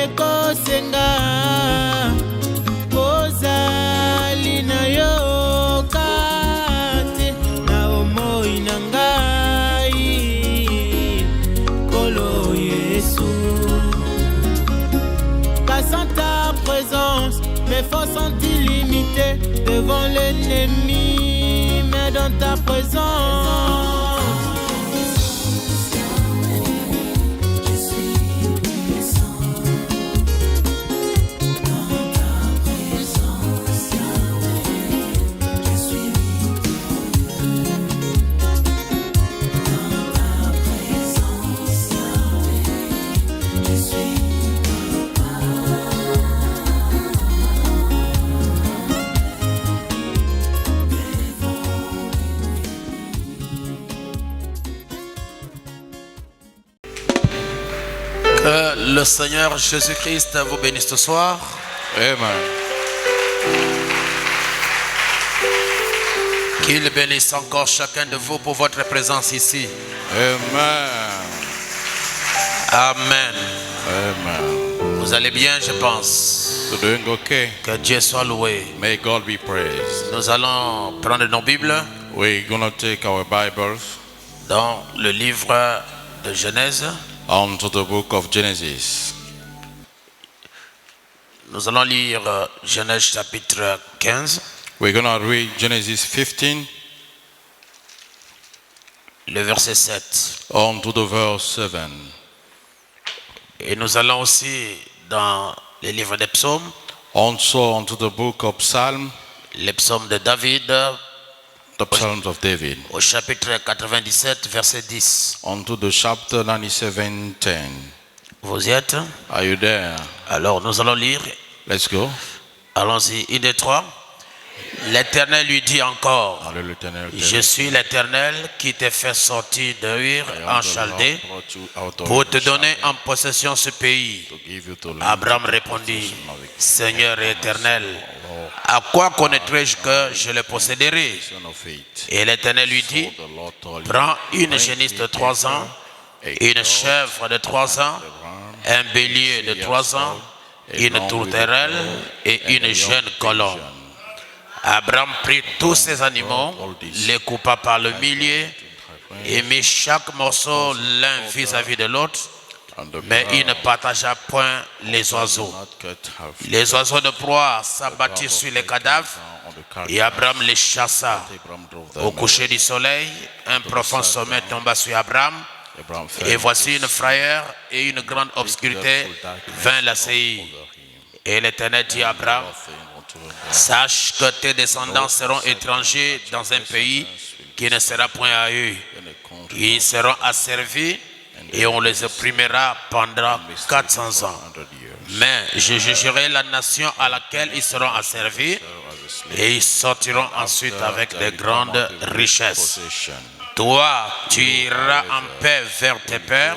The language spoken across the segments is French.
ekosenga kozali na yo kate na omoi na ngai Kolo Yesu. Car sans ta présence mes forces sont illimitées devant l'ennemi, mais dans ta présence que le Seigneur Jésus-Christ vous bénisse ce soir. Amen. Qu'il bénisse encore chacun de vous pour votre présence ici. Amen. Amen. Amen. Vous allez bien, je pense. You're doing okay. Que Dieu soit loué. May God be praised. Nous allons prendre nos Bibles We're gonna take our Bibles dans le livre de Genèse. onto the book of Genesis. Nous allons lire Genèse chapitre 15. We're gonna read Genesis 15 le verset 7. on to the verse 7. Et nous allons aussi dans les livres des psaumes, Also onto the book of Psalm, les psaumes de David, the Psalms of David. au chapitre 97, verset 10. Onto the chapter 97:10. Vous y êtes? Are you there? Alors nous allons lire. Let's go. Allons-y, 1, 2, 3. L'Éternel lui dit encore: Hallelujah. je suis l'Éternel qui t'ai fait sortir de Ur en Chaldée pour te donner en possession ce pays. Abraham répondit: Seigneur Éternel, à quoi connaîtrai-je que je le posséderai? Et l'Éternel lui dit: prends une génisse de 3 ans, une chèvre de 3 ans, un bélier de 3 ans, une tourterelle et une jeune colombe. Abraham prit tous ces animaux, les coupa par le millier et mit chaque morceau l'un vis-à-vis de l'autre, mais il ne partagea point les oiseaux. Les oiseaux de proie s'abattirent sur les cadavres et Abraham les chassa. Au coucher du soleil, un profond sommeil tomba sur Abraham, et voici une frayeur et une grande obscurité vint l'assaillir. Et l'Éternel dit à Abraham: sache que tes descendants seront étrangers dans un pays qui ne sera point à eux. Ils seront asservis et on les opprimera pendant 400 ans. Mais je jugerai la nation à laquelle ils seront asservis et ils sortiront ensuite avec de grandes richesses. Toi, tu iras en paix vers tes pères,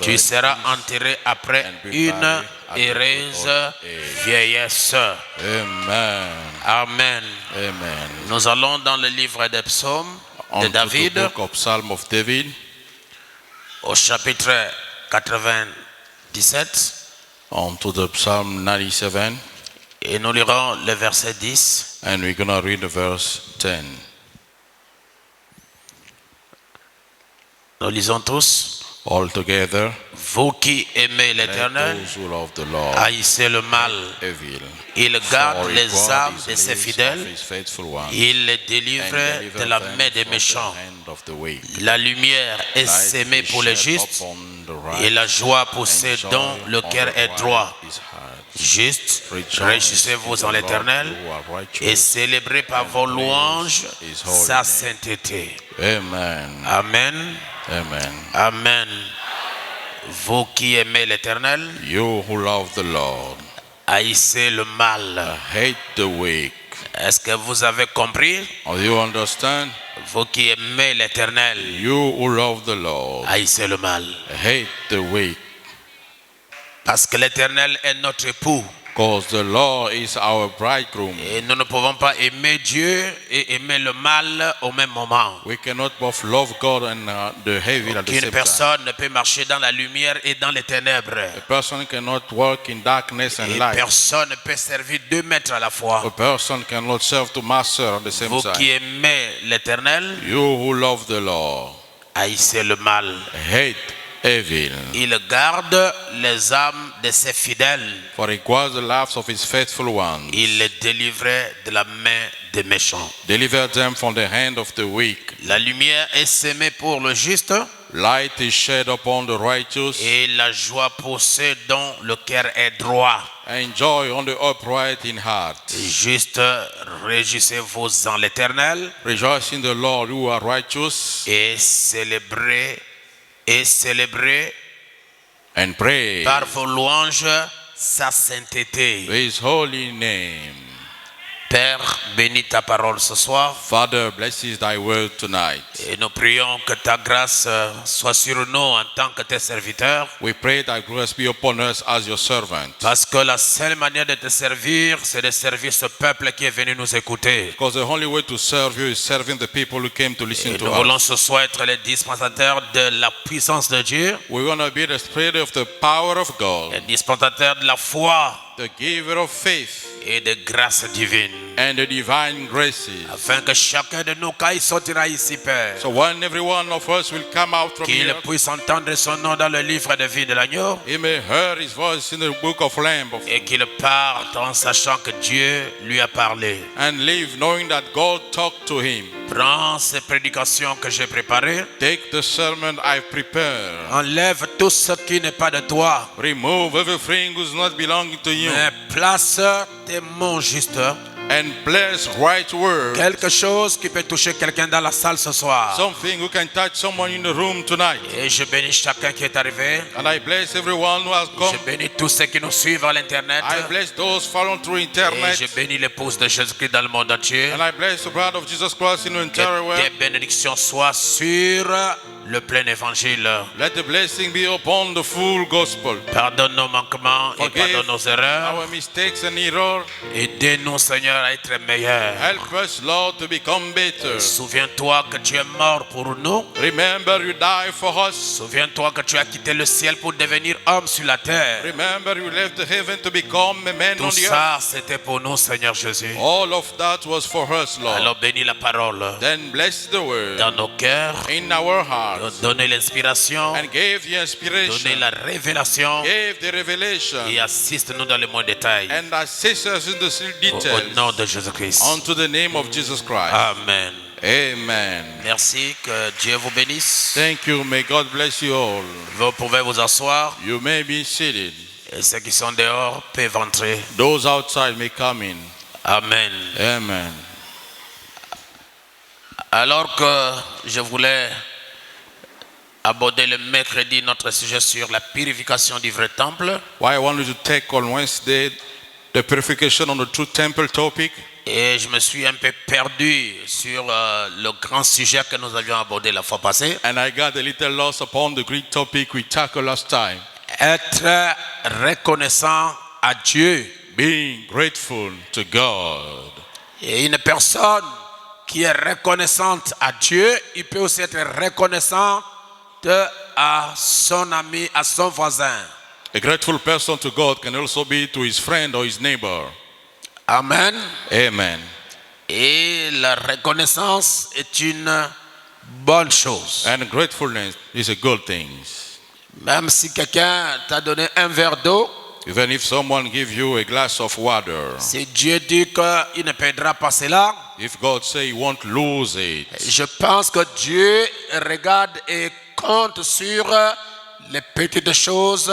tu seras enterré après une heureuse vieillesse. Amen. Amen. Amen. Nous allons dans le livre des psaumes de David, the book of Psalm of David, au chapitre 97, onto the Psalm 97, et nous lirons le verset 10. and we're gonna read the verse 10. Nous lisons tous. All together. Vous qui aimez l'Éternel, Those who love the Lord, haïssez le mal. evil. Il garde For les God âmes is de ses pleased fidèles. of his faithful ones, Il les délivre and de deliver la them main des from the méchants. hand of the wicked. La lumière est Light sémée is pour les shed justes upon the et la right, joie pour and ceux joy dont le on cœur the est right droit. is heart. Juste, Rejoice réjouissez-vous in en the Lord, l'Éternel you are righteous, et célébrez par vos praise louanges his holy sa name. sainteté. Amen. Amen. Amen. Amen. Vous qui aimez l'Éternel, You who love the Lord, haïssez le mal. hate the weak. Est-ce que vous avez compris? Do you understand? Vous qui aimez l'Éternel, You who love the Lord, haïssez le mal. hate the weak. Parce que l'Éternel est notre époux. Because the Lord is our bridegroom. Et nous ne pouvons pas aimer Dieu et aimer le mal au même moment. We cannot both love God and the evil at the Aucune same time. personne ne peut marcher dans la lumière et dans les ténèbres. A person cannot walk in darkness and Et light. personne ne peut servir 2 maîtres à la fois. A person cannot serve to master at the same Vous time. qui aimez l'Éternel, You who love the Lord, haïssez le mal. hate evil. Il garde les âmes de ses fidèles. For he guards the lives of his faithful ones. Il les délivrait de la main des méchants. Deliver them from the hand of the weak. La lumière est semée pour le juste Light is shed upon the righteous, et la joie pour ceux dont le cœur est droit. and joy on the upright in heart. Juste, réjouissez-vous en l'Éternel Rejoice in the Lord who are righteous, et célébrez and pray par vos louanges sa sainteté. his holy name. Père, bénis ta parole ce soir Father, bless thy word tonight. et nous prions que ta grâce soit sur nous en tant que tes serviteurs, We pray that grace be upon us as your servant. parce que la seule manière de te servir, c'est de servir ce peuple qui est venu nous écouter. Because the only way to serve you is serving the people who came to listen Et to nous voulons us. ce soir être les dispensateurs de la puissance de Dieu, We want to be the spirit of the power of God, les dispensateurs de la foi the giver of faith et de grâce divine, and the divine graces. afin que chacun de nous, quand il sortira ici, Père, So when every one of us will come out from qu'il here, puisse entendre son nom dans le livre de vie de l'agneau he may hear his voice in the book of Lamb et qu'il parte en sachant que Dieu lui a parlé. and live knowing that God talked to him. Prends ces prédications que j'ai préparées, Take the sermon I've prepared. enlève tout ce qui n'est pas de toi, Remove everything who's not belonging to you mais place tes mots justes, and bless right word. quelque chose qui peut toucher quelqu'un dans la salle ce soir. Something who can touch someone in the room tonight. Et je bénis chacun qui est arrivé. And I bless everyone who has come. Je bénis tous ceux qui nous suivent à l'internet. I bless those following through Et internet. je bénis l'épouse de Jésus-Christ dans le monde entier. And I bless the blood of Jesus Christ in the entire Que world. tes bénédictions soient sur le plein évangile. Let the blessing be upon the full gospel. Pardonne nos manquements et Forgive pardonne nos erreurs. our mistakes and errors. Aidez-nous, Seigneur, à être meilleurs. Help us, Lord, to become better. Souviens-toi que tu es mort pour nous. Remember you died for us. Souviens-toi que tu as quitté le ciel pour devenir homme sur la terre. Remember you left the heaven to become a man on Tout the earth. ça, c'était pour nous, Seigneur Jésus. All of that was for us, Lord. Alors bénis la parole Then bless the word dans nos cœurs. in our hearts Donnez l'inspiration. and give the Donnez inspiration, la révélation. give the revelation, Et assiste-nous dans le moins détail. and assist us in the Au details. nom de Jésus-Christ. Unto the name of Jesus Christ. Amen. Amen. Merci, que Dieu vous bénisse. Thank you. May God bless you all. Vous pouvez vous asseoir You may be seated. et ceux qui sont dehors peuvent entrer. Those outside may come in. Amen. Amen. Alors que je voulais aborder le mercredi notre sujet sur la purification du vrai temple, Why I wanted to take on Wednesday the purification on the true temple topic, et je me suis un peu perdu sur le grand sujet que nous avions abordé la fois passée. and I got a little lost upon the Greek topic we tackled last time. Être reconnaissant à Dieu. Being grateful to God. Et une personne qui est reconnaissante à Dieu, il peut aussi être reconnaissant à son ami, à son voisin. A grateful person to God can also be to his friend or his neighbor. Amen. Amen. Et la reconnaissance est une bonne chose. And gratefulness is a good thing. Même si quelqu'un t'a donné un verre d'eau, Even if someone gives you a glass of water, si Dieu dit qu'il ne perdra pas cela, if God say he won't lose it, je pense que Dieu regarde et compte sur les petites choses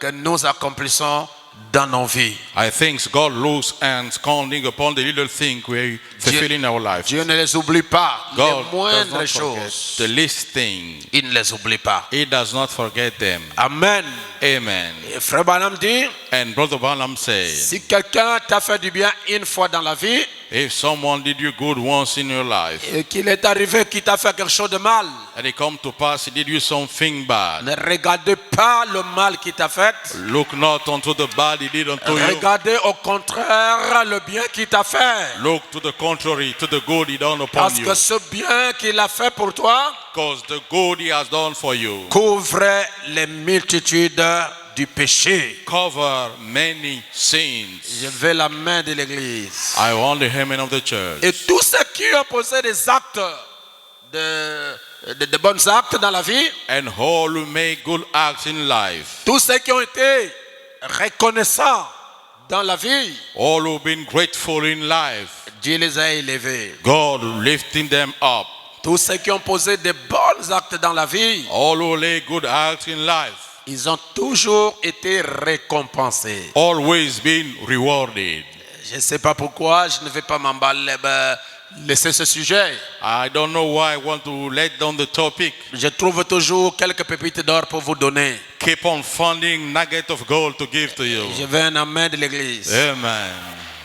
que nous accomplissons dans nos vies. I think God looks and counting upon the little thing we fulfill in our life. Dieu ne les oublie pas. God Les does moindres not forget choses, the least thing. il ne les oublie pas. He does not forget them. Amen. Amen. Et Frère Branham dit, And Brother Branham says, si quelqu'un t'a fait du bien une fois dans la vie, If someone did you good once in your life, et qu'il est arrivé qui t'a fait quelque chose de mal, and it come to pass he did you something bad, ne regardez pas le mal qu'il t'a fait. look not unto the bad he did unto you. Regardez au contraire le bien qu'il t'a fait. Look to the contrary, to the good he done upon Parce you. que ce bien qu'il a fait pour toi Because the good he has done for you couvre les multitudes du péché. cover many sins. Je veux la main de l'église. I want the amen of the church. Et tous ceux qui ont posé des actes de bons actes dans la vie, And all who make good acts in life, tous ceux qui ont été reconnaissants dans la vie, all who've been grateful in life, Dieu les a élevés. God lifting them up. Tous ceux qui ont posé des bons actes dans la vie, All who lay good acts in life, ils ont toujours été récompensés. always been rewarded. Je ne sais pas pourquoi je ne vais pas m'emballer, laisser ce sujet. I don't know why I want to let down the topic. Je trouve toujours quelques pépites d'or pour vous donner. Keep on finding nugget of gold to give to you. Je veux un amen de l'église. Amen.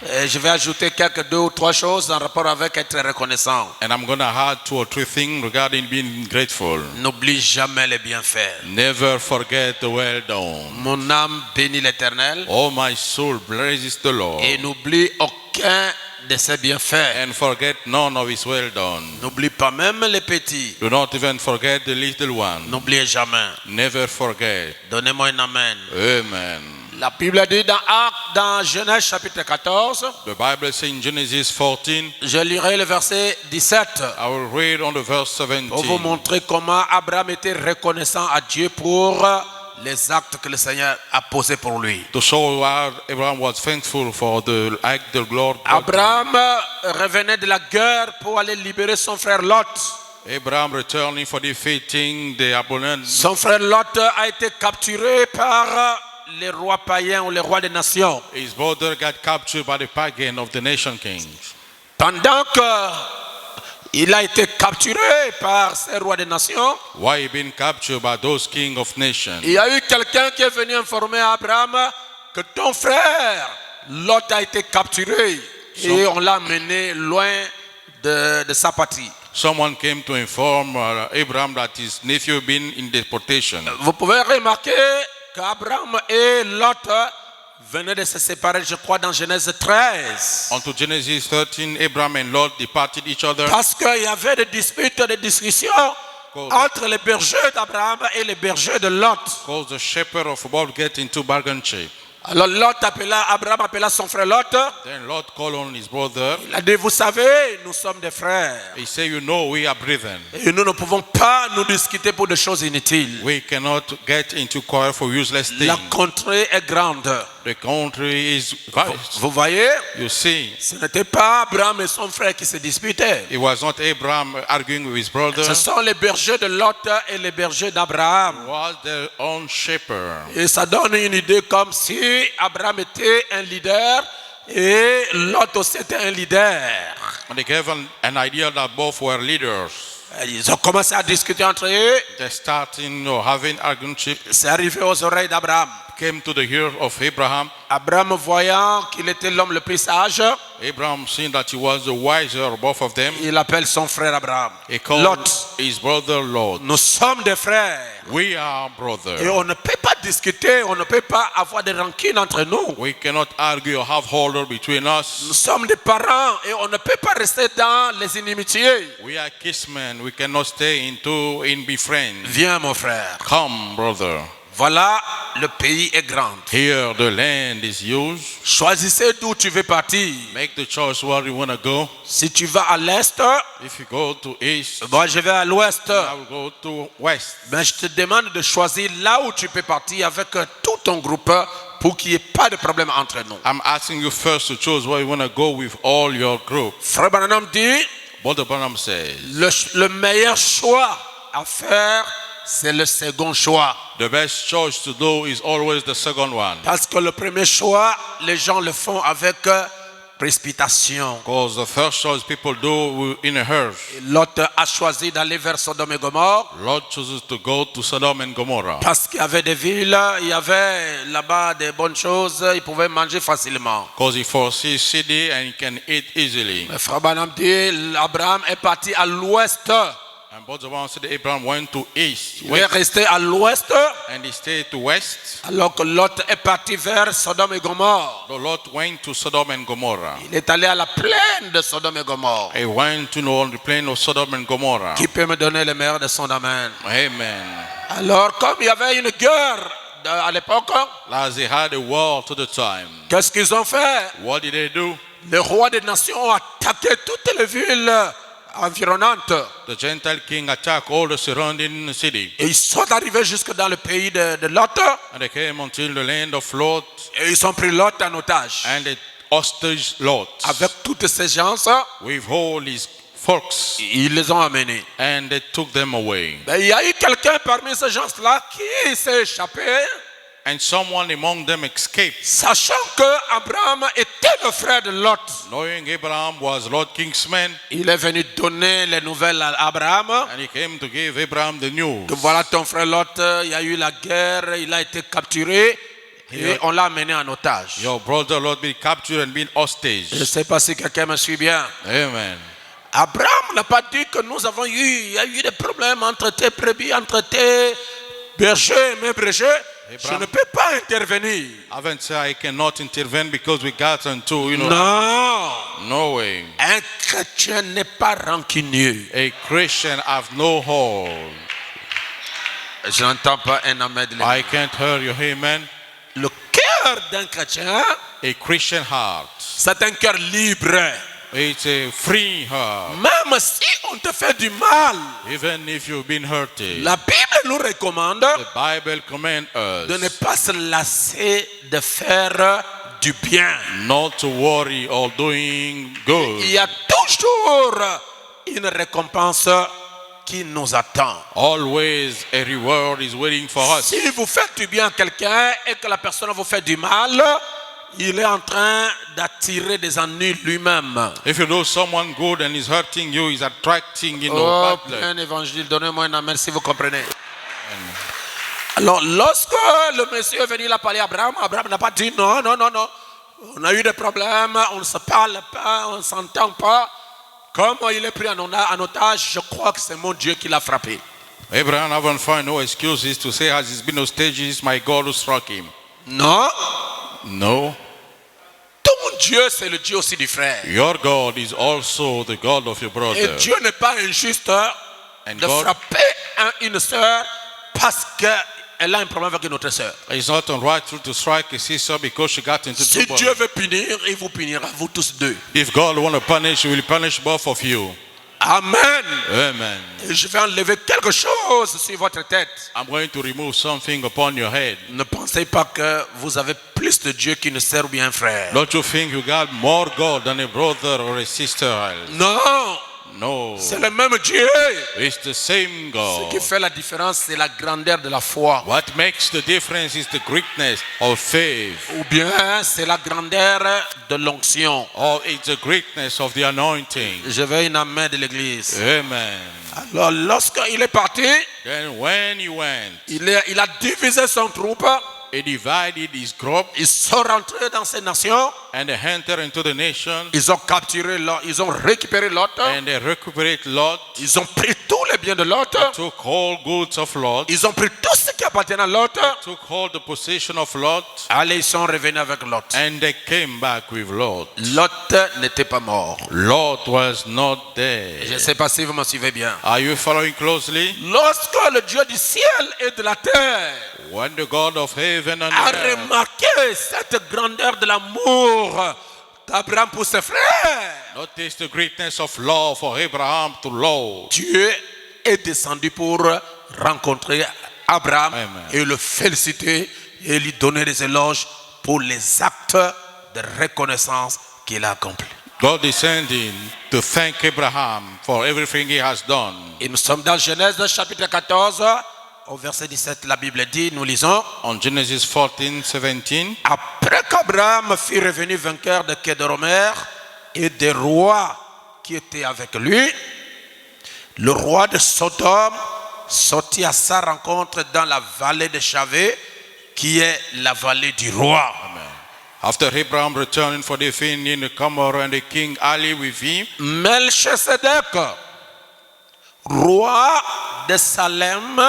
Et je vais ajouter deux ou trois choses en rapport avec être reconnaissant. And I'm going to add 2 or 3 things regarding being grateful. N'oublie jamais les bienfaits. Never forget the well done. Mon âme bénit l'Éternel Oh, my soul blesses the Lord. et n'oublie aucun de ses bienfaits. And forget none of his well done. N'oublie pas même les petits. Do not even forget the little one. N'oubliez jamais. Never forget. Donnez-moi un amen. Amen. La Bible dit dans Genèse chapitre 14, The Bible says in Genesis 14, je lirai le verset 17 I will read on the verse pour vous 17. montrer comment Abraham était reconnaissant à Dieu pour les actes que le Seigneur a posés pour lui. To show how Abraham was thankful for the act the Lord. Abraham revenait de la guerre pour aller libérer son frère Lot. Abraham returning for defeating the opponent. Son frère Lot a été capturé par les rois païens ou les rois des nations. His brother got captured by the pagan of the nation kings. Pendant qu'il a été capturé par ces rois des nations, Why he been captured by those king of nations? il y a eu quelqu'un qui est venu informer à Abraham que ton frère Lot a été capturé et on l'a mené loin de sa patrie. Someone came to inform Abraham that his nephew been in deportation. Vous pouvez remarquer qu'Abraham et Lot venaient de se séparer, je crois, dans Genèse 13. Unto Genesis 13, Abraham and Lot departed each other. Parce qu'il y avait des disputes, des discussions entre les bergers d'Abraham et les bergers de Lot. Because the shepherd of both get into bargain shape. Alors Abraham appela son frère Lot. Then Lot called on his brother. Il a dit, vous savez, nous sommes des frères. He said, you know, we are brethren. Et nous ne pouvons pas nous discuter pour des choses inutiles. We cannot get into quarrel for useless La things. contrée est grande. The country is vast. Vous voyez, You see, ce n'était pas Abraham et son frère qui se disputaient. it was not Abraham arguing with his brother. Ce sont les bergers de Lot et les bergers d'Abraham. It was their own shepherd. Et ça donne une idée comme si Abraham était un leader et Lot aussi était un leader. And they gave an idea that both were leaders. Ils ont commencé à discuter entre eux. They're starting or having argument. C'est arrivé aux oreilles d'Abraham. Came to the ear of Abraham. Abraham, voyant qu'il était l'homme le plus sage, Abraham, seeing that he was the wiser of both of them, il appelle son frère Abraham. he called Lot. his brother Lot. Nous sommes des frères. We are Et brothers. on ne peut pas discuter, on ne peut pas avoir des rancunes entre nous. We cannot argue or have holder between Nous us. sommes des parents et on ne peut pas rester dans les inimitiés. We are kissmen. We cannot stay in be friends. Viens mon frère. Come, brother. Voilà, le pays est grand. Here the land is yours. Choisissez d'où tu veux partir. Make the choice where you want to go. Si tu vas à l'est, If you go to east, moi je vais à l'ouest. I will go to west. Mais je te demande de choisir là où tu peux partir avec tout ton groupe pour qu'il n'y ait pas de problème entre nous. I'm asking you first to choose where you want to go with all your group. Frère Branham dit, Brother Branham says, le meilleur choix à faire, c'est le second choix. the best choice to do is always the second one. Parce que le premier choix, les gens le font avec précipitation. Because the first choice people do in a hurry. Lot a choisi d'aller vers Sodome et Gomorrhe Lot chooses to go to Sodom and Gomorrah. parce qu'il y avait des villes, il y avait là-bas des bonnes choses, ils pouvaient manger facilement. Because he foresees city and he can eat easily. Mais Frère Branham dit, Abraham est parti à l'ouest. And Brother Branham said Abraham went to east, Il est resté à l'ouest, and he stayed to west. alors que Lot est parti vers Sodome et Gomorrhe. The Lot went to Sodom and Gomorrah. Il est allé à la plaine de Sodome et Gomorrhe. He went to know the plain of Sodom and Gomorrah. Qui peut me donner le meilleur de son amen? Amen. Alors, comme il y avait une guerre à l'époque, As they had a war to the time, qu'est-ce qu'ils ont fait? what did they do? Les rois des nations ont attaqué toutes les villes environnantes. The Gentile king attacked all the surrounding city. Et ils sont arrivés jusque dans le pays de Lot. And they came until the land of Lot, Et ils ont pris Lot en otage. and they hostage Lot Avec toutes ces gens, with all his folks, ils les ont amenés. and they took them away. Mais il y a eu quelqu'un parmi ces gens-là qui s'est échappé, And someone among them escaped, sachant que Abraham était le frère de Lot. knowing Abraham was Lot Kingsman, Il est venu donner les nouvelles à Abraham. and he came to give Abraham the news. Que voilà ton frère Lot, il y a eu la guerre, il a été capturé et on l'a amené en otage. Your brother Lot been captured and been hostage. Je ne sais pas si quelqu'un me suit bien. Amen. Abraham n'a pas dit que nous avons il y a eu des problèmes entre tes brebis, entre tes bergers et mes bergers. Je ne peux pas intervenir. I haven't said I cannot intervene because we got into, Non. no way. Un chrétien n'est pas rancunieux. A Christian have no hold. Je n'entends pas un amen de I can't hear you, amen. Le cœur d'un chrétien, A Christian heart. c'est un cœur libre. It's a free heart. Même si on te fait du mal, Even if you've been hurted, la Bible nous recommande the Bible commands de ne us pas se lasser de faire du bien. not to worry or doing good. Il y a toujours une récompense qui nous attend. Always a reward is waiting for us. Si vous faites du bien à quelqu'un et que la personne vous fait du mal, il est en train d'attirer des ennuis lui-même. If you do someone good and is hurting you, is attracting, Oh, bad luck. un évangile, donnez-moi un amen si vous comprenez. Alors, lorsque le monsieur est venu, il a parlé à Abraham, Abraham n'a pas dit non, non, non, non. On a eu des problèmes, on ne se parle pas, on ne s'entend pas. Comme il est pris en otage, je crois que c'est mon Dieu qui l'a frappé. Abraham haven't found no excuses to say, as he's been hostages, my God who struck him. Non, No. ton Dieu, c'est le Dieu aussi du frère. Your God is also the God of your Et brother. Dieu n'est pas injuste And de God frapper une sœur parce qu'elle a un problème avec une autre sœur. is not unrightful to strike a sister because she got into Si trouble. Dieu veut punir, il vous punira, vous tous deux. If God want to punish, he will punish both of you. Amen. Amen. Et je vais enlever quelque chose sur votre tête. I'm going to remove something upon your head. Ne pensez pas que vous avez plus de Dieu qui ne sert ou bien un frère. Don't you think you got more God than a brother or a sister? Non, No. c'est le même Dieu. It's the same Ce qui God. fait la différence, c'est la grandeur de la foi. What makes the difference is the greatness of faith. Ou bien c'est la grandeur de l'onction. Or it's the greatness of the anointing. Je veux une amen de l'église. Amen. Alors lorsqu'il est parti, Then when he went, il a divisé son troupe. he divided his group Ils sont rentrés dans ces nations. and they entered into the nation Ils ont capturé Lot. Ils ont récupéré Lot. and they recuperate Lot, Ils ont pris tous les biens de Lot. took all goods of Lot, Ils ont pris tout ce qui appartenait à Lot. took all the possession of Lot, Allez, ils sont revenus avec Lot. and they came back with Lot. Lot n'était pas mort. Lot was not Je ne dead. sais pas si vous me suivez bien. Are you following closely? Lorsque le Dieu du ciel et de la terre When the God of heaven and a earth remarqué cette grandeur de l'amour d'Abraham pour ses frères, notice the greatness of love for Abraham to Lot. Dieu est descendu pour rencontrer Abraham Amen. et le féliciter et lui donner des éloges pour les actes de reconnaissance qu'il a accomplis. God descending to thank Abraham for everything he has done. Et nous sommes dans Genèse chapitre 14 au verset 17, la Bible dit, nous lisons, On Genesis 14:17. après qu'Abraham fut revenu vainqueur de Kedoromer et des rois qui étaient avec lui, le roi de Sodome sortit à sa rencontre dans la vallée de Chavé, qui est la vallée du roi. After Abraham returned for defending the Gomorrah and the king Ali with him, Melchisedec, roi de Salem,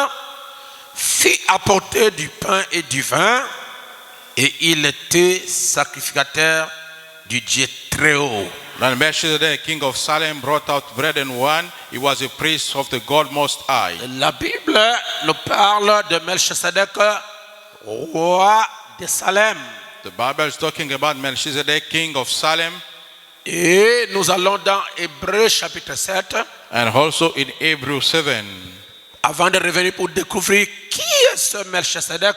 fit apporter du pain et du vin, et il était sacrificateur du Dieu très haut. then Melchizedek, king of Salem, brought out bread and wine. He was a priest of the God Most High. La Bible nous parle de Melchisedec, roi de Salem. The Bible is talking about Melchizedek, king of Salem, Et nous allons dans Hébreux chapitre 7, and also in Hebrews 7. avant de revenir pour découvrir qui est ce Melchisedec,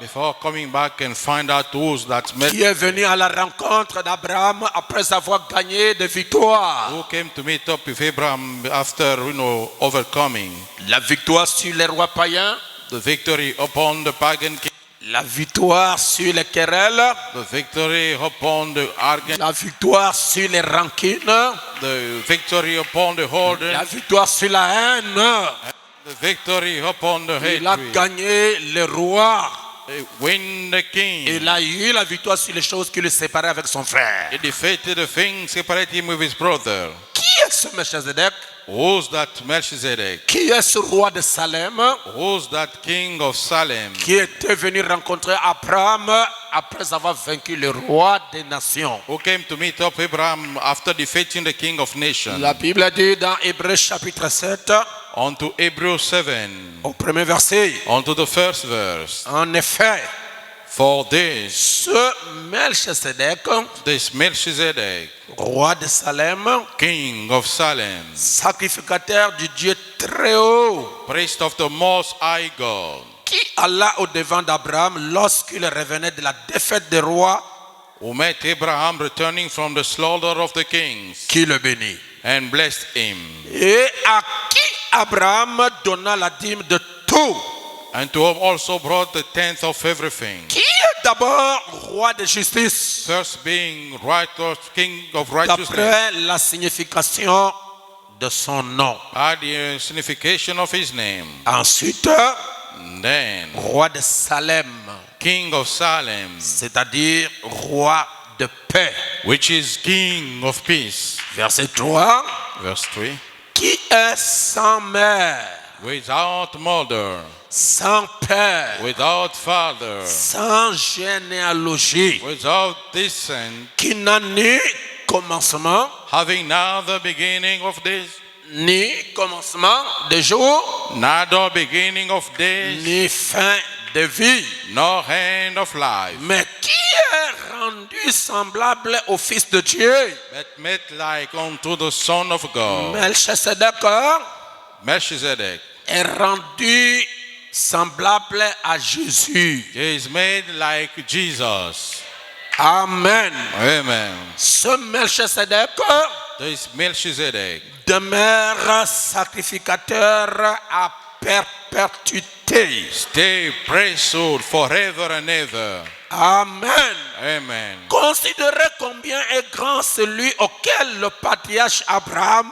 Before coming back and find out who's that qui est venu à la rencontre d'Abraham après avoir gagné des victoires. who came to meet up with Abraham after overcoming La victoire sur les rois païens, the victory upon the pagan king, la victoire sur les querelles, the victory upon the argument, la victoire sur les rancunes, the victory upon the hoarding, la victoire sur la haine. the victory upon the Il a hatred. gagné le roi. Win the king. Il a eu la victoire sur les choses qui le séparaient avec son frère. He defeated the thing, separated him with his brother. Qui est ce Melchisedec? Who's that Melchizedek? Qui est ce roi de Salem Who's that king of Salem? qui était venu rencontrer Abraham après avoir vaincu le roi des nations? Who came to meet up Abraham after defeating the king of nations? La Bible dit dans Hébreux chapitre 7, On to Hebrews 7, au premier verset, on to the first verse. en effet, For this ce Melchizedek, roi de Salem, king of Salem, sacrificateur du Dieu très haut, priest of the Most High God, qui alla au devant d'Abraham lorsqu'il revenait de la défaite des rois, who met Abraham returning from the slaughter of the kings, qui le bénit. and blessed him, Et à qui Abraham donna la dîme de tout, and to whom also brought the tenth of everything. qui est d'abord roi de justice, First being righteous, king of righteousness, d'après la signification de son nom. by the signification of his name. Ensuite, Then, roi de Salem, king of Salem, c'est-à-dire roi de paix. which is king of peace. Verset 3, Verse 3. qui est sans mère, Without mother, sans père, without father, sans généalogie, without descent, qui n'a ni commencement, having neither beginning of days, ni commencement de jour, neither beginning of days, ni fin de vie, nor end of life, mais qui est rendu semblable au Fils de Dieu. but made like unto the Son of God. Melchisedec Melchizedek est rendu semblable à Jésus. is made like Jesus. Amen. Amen. Ce Melchisedec This Melchizedek demeure sacrificateur à perpétuité. stay priesthood forever and ever. Amen. Amen. Considérez combien est grand celui auquel le patriarche Abraham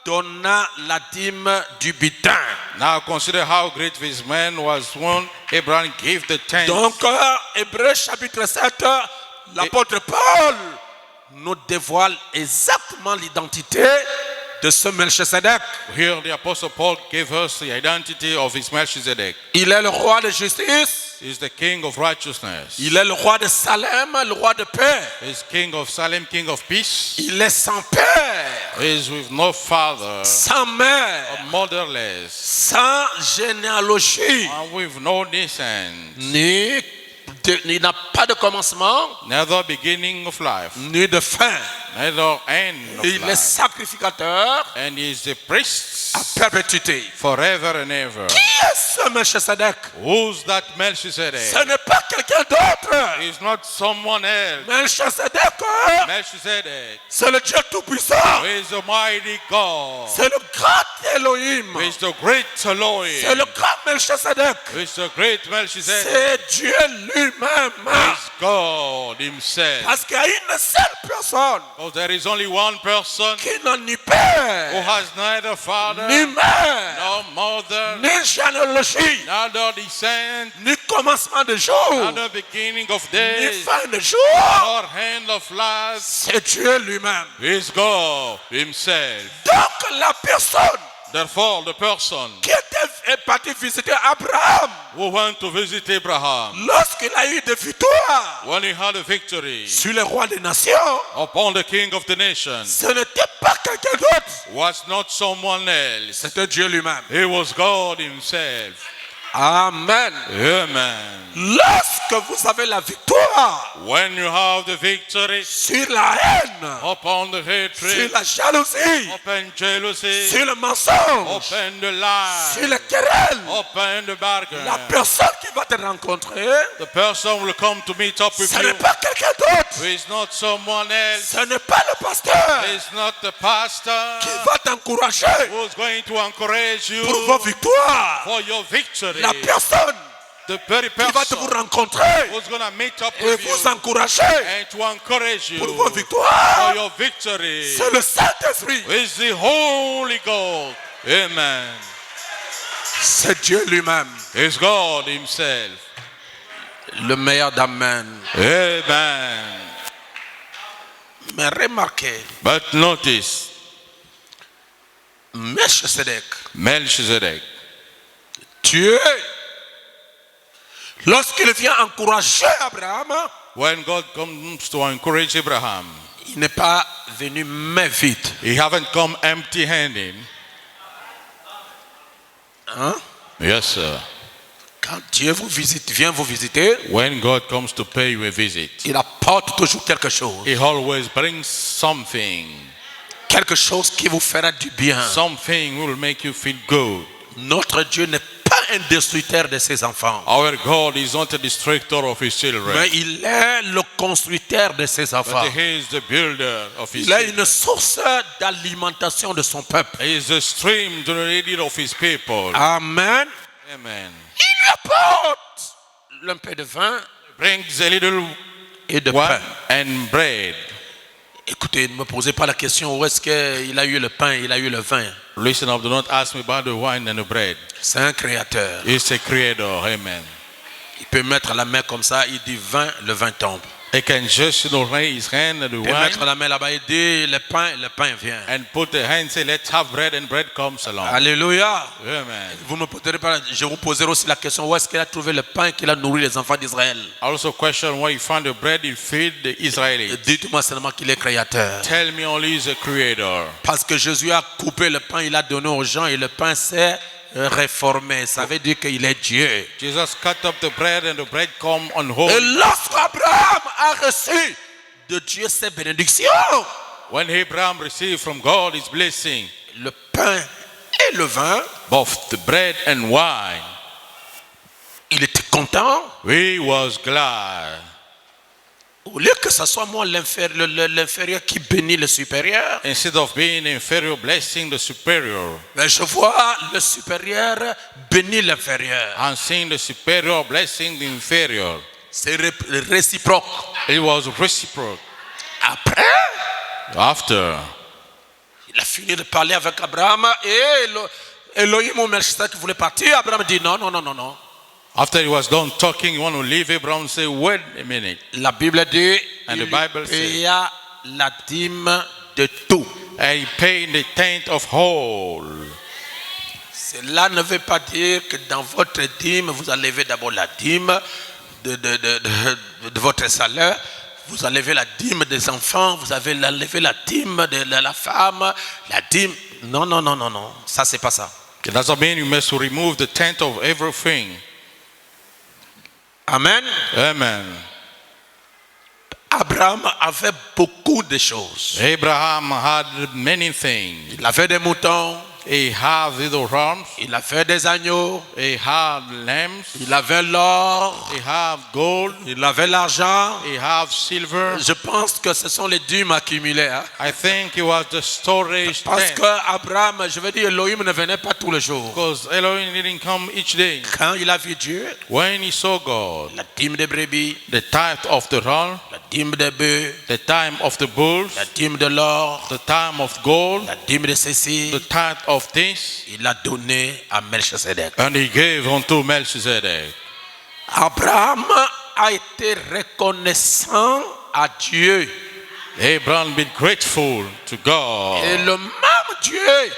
donna la dîme du butin. Now consider how great this man was when Abraham gave the tenth. Donc, Hébreux chapitre 7, l'apôtre Paul nous dévoile exactement l'identité de ce Melchisedec. Here the apostle Paul gave us the identity of his Melchizedek. Il est le roi de justice. He's the king of righteousness. Il est le roi de Salem, le roi de paix. He's king of Salem, king of peace. Il est sans père, He's with no father, sans mère, motherless, sans généalogie, and with no descent, il n'a pas de commencement, neither beginning of life, ni de fin. neither end of Il est life. sacrificateur And he is the priest à perpétuité. forever and ever. Qui est ce Melchisedec? Who's that Melchizedek? Ce n'est pas quelqu'un d'autre. He's not someone else. Melchisedec, Melchizedek c'est le Dieu Tout-Puissant. is the mighty God. C'est le grand Elohim. Is the great C'est Elohim. le grand Melchisedec. Is the great Melchizedek. C'est Dieu lui-même. Is God himself. Parce qu'il y a une seule personne Because there is only one person qui n'a ni who père, has neither father, ni mère, nor mother, ni généalogie, neither descent, ni commencement de jour, neither beginning of ni days, fin de jour. nor hand of life. C'est Dieu lui-même. Is God himself. Donc la personne Therefore, the person qui était parti visiter Abraham, who went to visit Abraham, lorsqu'il a eu des victoires when he had a victory sur le roi des nations, upon the king of the nations, ce n'était pas quelqu'un d'autre, was not someone else. c'était Dieu lui-même. It was God himself. Amen. Amen. Lorsque vous avez la victoire When you have the victory sur la haine, upon the sur hatred, la jalousie, upon jealousy, sur le mensonge, upon the lie, sur le querelle, upon the bargain, la personne qui va te rencontrer, the person will come to meet up with ce you. n'est pas quelqu'un d'autre, Who is not someone else. ce n'est pas le pasteur It's not the pastor qui va t'encourager who's going to encourage you pour vos victoires. for your victory. La personne The very qui va te vous person rencontrer who's going to meet up et with vous you encourager and to encourage you pour vos for victoires, your victory c'est le Saint-Esprit. is the Holy God. Amen. C'est Dieu lui-même. It's God himself. Le meilleur d'Amen. Amen. Mais remarquez, But notice, Melchisedec, Melchizedek, Dieu, lorsqu'il vient encourager Abraham, when God comes to encourage Abraham, il n'est pas venu main vide. he haven't come empty-handed. Hein? Yes, sir. Quand Dieu vient vous visiter, When God comes to pay you a visit, il apporte toujours quelque chose. he always brings something. Quelque chose qui vous fera du bien. Something will make you feel good. Notre Dieu n'est pas un destructeur de ses enfants. Our God is not a destructor of his children, Mais il est le constructeur de ses enfants. but he is the builder of his Il est children. une source d'alimentation de son peuple. He is the stream generated of his people. Amen. Amen. Il lui apporte un peu de vin Brings a little et de wine pain. and bread. Écoutez, ne me posez pas la question où est-ce qu'il a eu le pain, il a eu le vin. Listen up, do not ask me about the wine and the bread. C'est un créateur. He's a creator. Amen. Il peut mettre la main comme ça, il dit vin, le vin tombe. He can just raise his hand at the Il peut mettre wine la main là-bas, il dit le pain vient. and put the hand, say, let's have bread, and bread comes along. Alléluia. Amen. Vous me poserez pas, je vous poserai aussi la question où est-ce qu'il a trouvé le pain qu'il a nourri les enfants d'Israël. I also question where he found the bread he feed the Israelites. Dites-moi seulement qu'il est créateur. Tell me only he's a creator. Parce que Jésus a coupé le pain, il a donné aux gens et le pain s'est réformé. Ça veut dire qu'il est Dieu. Jesus cut up the bread and the bread come on whole. Et lorsqu'Abraham a reçu de Dieu ses bénédictions, When Abraham received from God his blessing, le pain et le vin, both the bread and wine, il était content. he was glad. Au lieu que ce soit moi l'inférieur qui bénit le supérieur, Instead of being inferior, blessing the superior, mais je vois le supérieur bénir l'inférieur. and seeing the superior blessing the inferior. C'est réciproque. It was reciprocal. Après, After il a fini de parler avec Abraham et Elohim ou Melchizedek voulait partir. Abraham dit non, non, non, non, non. he was done talking, you want to leave, Abraham say, wait a minute. La Bible dit And il the Bible paya la dîme de tout. And he paid the tenth of whole. Cela ne veut pas dire que dans votre dîme, vous enlevez d'abord la dîme de votre salaire. Vous enlevez la dîme des enfants, vous avez enlevé la dîme de la femme, la dîme. Non, non, non, non, non. Ça, c'est pas ça. It doesn't mean you must remove the tenth of everything. Amen. Amen. Abraham avait beaucoup de choses. Abraham had many things. Il avait des moutons, He had little rams. il avait des agneaux, He had lambs. il avait l'or, He had gold. il avait l'argent. He had silver. Je pense que ce sont les dîmes accumulés. Hein? I think it was the storage Parce tent. que Abraham, je veux dire, Elohim ne venait pas tous les jours. Because Elohim didn't come each day. Quand il a vu Dieu, When he saw God, la dîme des brebis, the tithe of the ram, la dîme des bœufs, the time of the bulls, la dîme de l'or, the time of gold, la dîme de ceci, the tithe of this, il a donné à Melchizedek. and he gave unto Melchizedek. Abraham a été reconnaissant à Dieu. Abraham been grateful to God. Et le même Dieu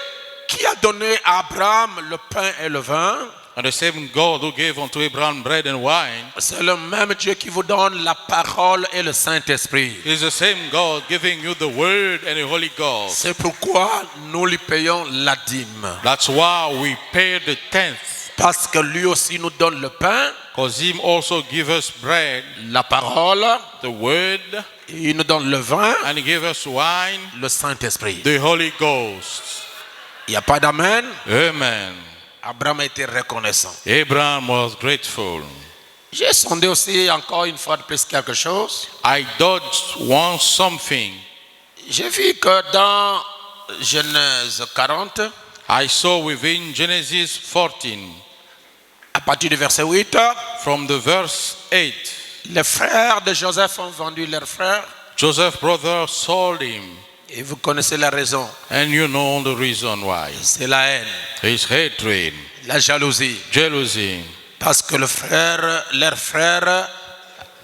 qui a donné à Abraham le pain et le vin, And the same God who gave unto Abraham bread and wine c'est le même Dieu qui vous donne la parole et le Saint-Esprit. is the same God giving you the word and the Holy Ghost. C'est pourquoi nous lui payons la dîme. That's why we pay the tenth. Parce que lui aussi nous donne le pain, Because him also give us bread, la parole, the word, et il nous donne le vin, and he give us wine, le Saint-Esprit. the Holy Ghost. Il n'y a pas d'amen. Amen. Abraham était reconnaissant. Abraham was grateful. J'ai sondé aussi encore une fois de plus quelque chose. I dodged one something. J'ai vu que dans Genèse 40, I saw within Genesis 14, à partir du verset 8, from the verse 8, les frères de Joseph ont vendu leur frère. Joseph's brother sold him. Et vous connaissez la raison. And you know the reason why. C'est la haine, His hatred, la jalousie. jealousy. Parce que leur frère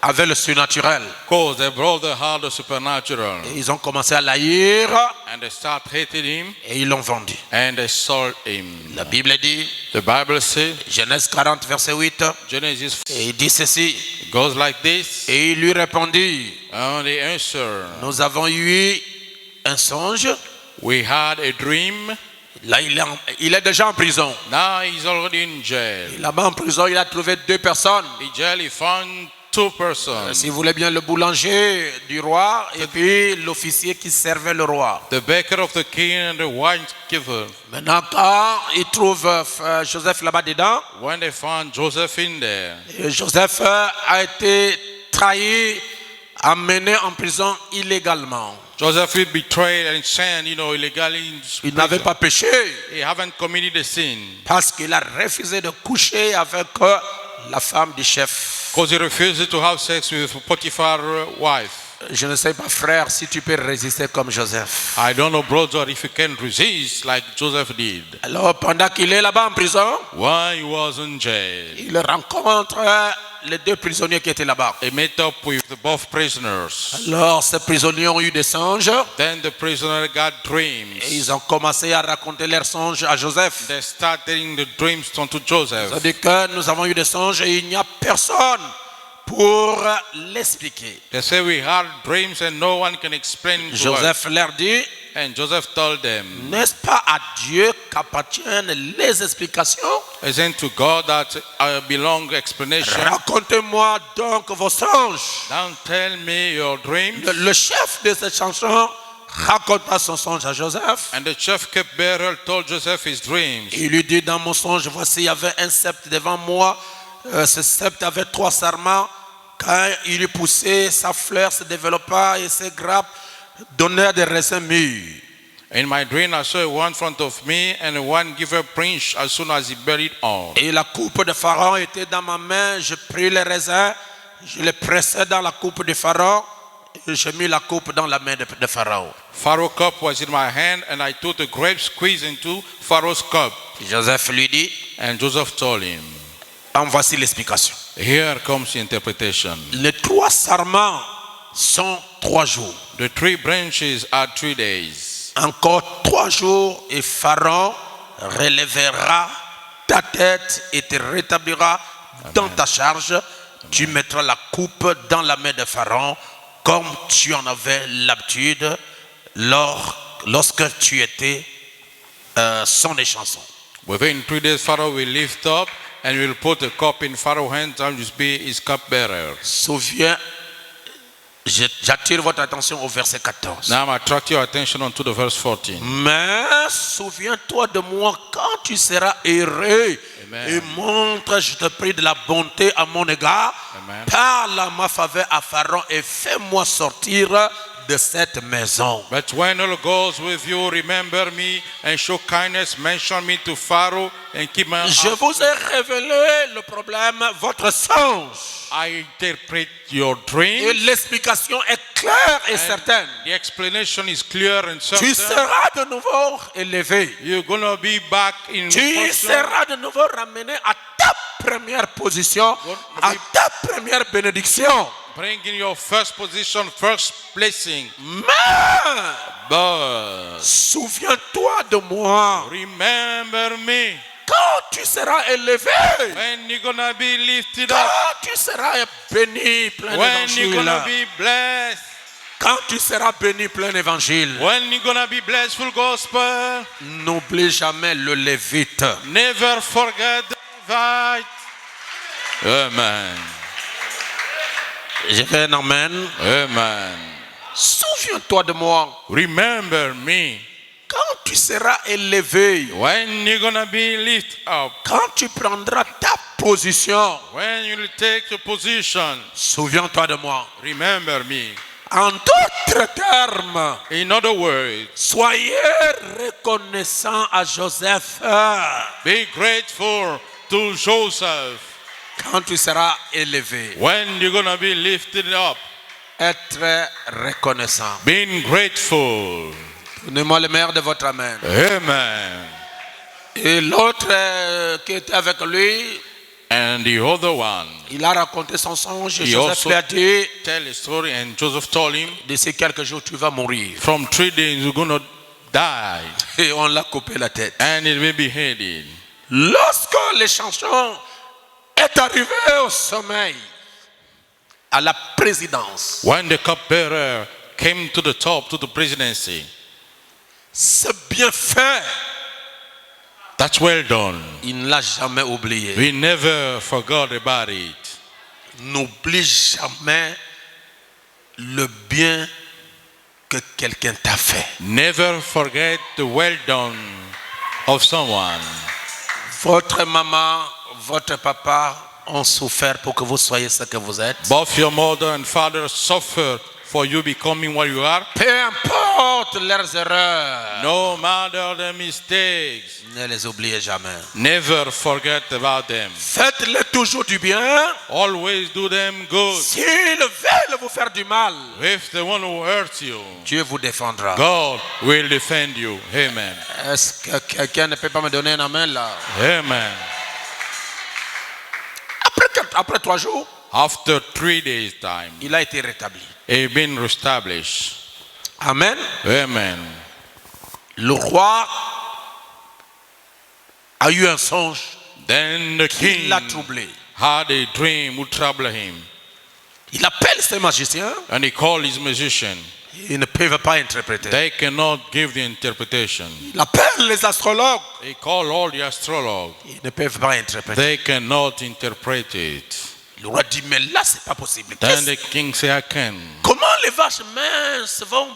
avait le surnaturel. Because their brother had the supernatural. Et ils ont commencé à l'haïr And they start hating him et ils l'ont vendu. and they sold him. La Bible dit, The Bible says, Genèse 40, verset 8, Genesis et il dit ceci. it goes like this. Et il lui répondit, And they answer, nous avons eu un songe. we had a dream. Là, il est déjà en prison. Now he's already in jail. Là-bas en prison, il a trouvé deux personnes. In jail he found two persons. Si vous voulez bien, le boulanger du roi et puis l'officier qui servait le roi. The baker of the king and the winekeeper. Maintenant, quand il trouve Joseph là-bas dedans, When they found Joseph in there, et Joseph a été trahi, amené en prison illégalement. Joseph is betrayed and sent, illegally in Il n'avait prison. pas péché He haven't committed a sin. parce qu'il a refusé de coucher avec la femme du chef. Because he refused to have sex with Potiphar's wife. Je ne sais pas, frère, si tu peux résister comme Joseph. I don't know, brother, if you can resist like Joseph did. Alors, pendant qu'il est là-bas en prison, While he was in jail, il rencontre les deux prisonniers qui étaient là-bas. he met up with both prisoners. Alors, ces prisonniers ont eu des songes Then the prisoner got dreams. et ils ont commencé à raconter leurs songes à Joseph. They started telling the dreams unto Joseph. C'est-à-dire que nous avons eu des songes et il n'y a personne pour l'expliquer. They say we had dreams and no one can explain to us. Joseph leur dit, And Joseph told them, n'est-ce pas à Dieu qu'appartiennent les explications? isn't to God that belong explanation? Racontez-moi donc vos songes. Now tell me your dreams. Le chef de cette chanson raconta son songe à Joseph. And the chief cupbearer told Joseph his dreams. Il lui dit, dans mon songe, voici, il y avait un sceptre devant moi. Ce sceptre avait 3 sarments. Quand il est poussé, sa fleur se développa et ses grappes donnèrent des raisins mûrs. In my dream I saw one in front of me and one giver branch as soon as he buried on. Et la coupe de Pharaon était dans ma main. Je pris les raisins, je les pressai dans la coupe de Pharaon et je mis la coupe dans la main de Pharaon. Pharaoh's cup was in my hand and I took the grape squeeze into Pharaoh's cup. Joseph lui dit, And Joseph told him, en voici l'explication. here comes the interpretation. Les 3 sarments sont 3 jours. The 3 branches are 3 days. Encore 3 jours et Pharaon relèvera ta tête et te rétablira dans ta charge. Amen. Tu mettras la coupe dans la main de Pharaon comme tu en avais l'habitude lorsque tu étais son échanson. Within 3 days Pharaoh will lift up and will put the cup in Pharaoh's hands and will be his cupbearer. J'attire votre attention au verset 14. Now I'm attracting your attention onto the verse 14. Mais souviens-toi de moi quand tu seras heureux. Amen. Et montre, je te prie, de la bonté à mon égard. Amen. Parle à ma faveur à Pharaon et fais-moi sortir de cette maison. But when all goes with you, remember me and show kindness. Mention me to Pharaoh and keep my Je house. vous ai révélé le problème, votre songe. I interpret your Et dream. l'explication est claire et certaine. The explanation is clear and Tu certain. seras de nouveau élevé. You're gonna be back in Tu position. seras de nouveau ramené à ta première position, à ta première bénédiction. Bring in your first position, first blessing. Mais But souviens-toi de moi remember me quand tu seras élevé, when you're gonna be lifted up, quand tu seras béni, plein when you're gonna d'évangile, be blessed, quand tu seras béni, plein d'évangile. when you're gonna be blessed full gospel. N'oublie jamais le Lévite. Never forget the Levite. Amen. Je fais un amen. Amen. Souviens-toi de moi Remember me quand tu seras élevé, when you're gonna be lifted up, quand tu prendras ta position. when you'll take your position. Souviens-toi de moi. Remember me. En d'autres termes, In other words, soyez reconnaissant à Joseph be grateful to Joseph quand tu seras élevé. when you're gonna be lifted up. Être reconnaissant. Being grateful. Donnez-moi le meilleur de votre amen. Amen. Et l'autre qui était avec lui, And the other one, il a raconté son songe. Et He Joseph also- lui a dit, tell a story, and Joseph told him, d'ici quelques jours, tu vas mourir. from 3 days you're gonna die, Et on l'a coupé la tête. and it will be beheaded. Lorsque l'échantillon est arrivé au sommeil, à la présidence, When the cupbearer came to the top, to the presidency, ce bienfait, that's well done. il ne l'a jamais oublié. We never forgot about it. N'oublie jamais le bien que quelqu'un t'a fait. Never forget the well done of someone. Votre maman, votre papa ont souffert pour que vous soyez ce que vous êtes. Both your mother and father suffer for you becoming what you are. Peu importe leurs erreurs, No matter the mistakes, ne les oubliez jamais. never forget about them. Faites-les toujours du bien. Always do them good. S'ils veulent vous faire du mal, If the one who hurts you, Dieu vous défendra. God will defend you. Amen. Est-ce que quelqu'un ne peut pas me donner un amen là? Amen. Après 3 jours, After 3 days' time, il a été rétabli. it been reestablished. Amen. Amen. Le roi a eu un songe Then the qui king l'a troublé. had a dream which troubled him, Il appelle ses magiciens. and he called his musician. Ils ne peuvent pas interpréter. They cannot give the interpretation. Il appelle les astrologues. He called all the astrologers. Ils ne peuvent pas interpréter. They cannot interpret it. Le roi dit, mais là, c'est pas possible. Then the king said, I can. Comment les vaches minces vont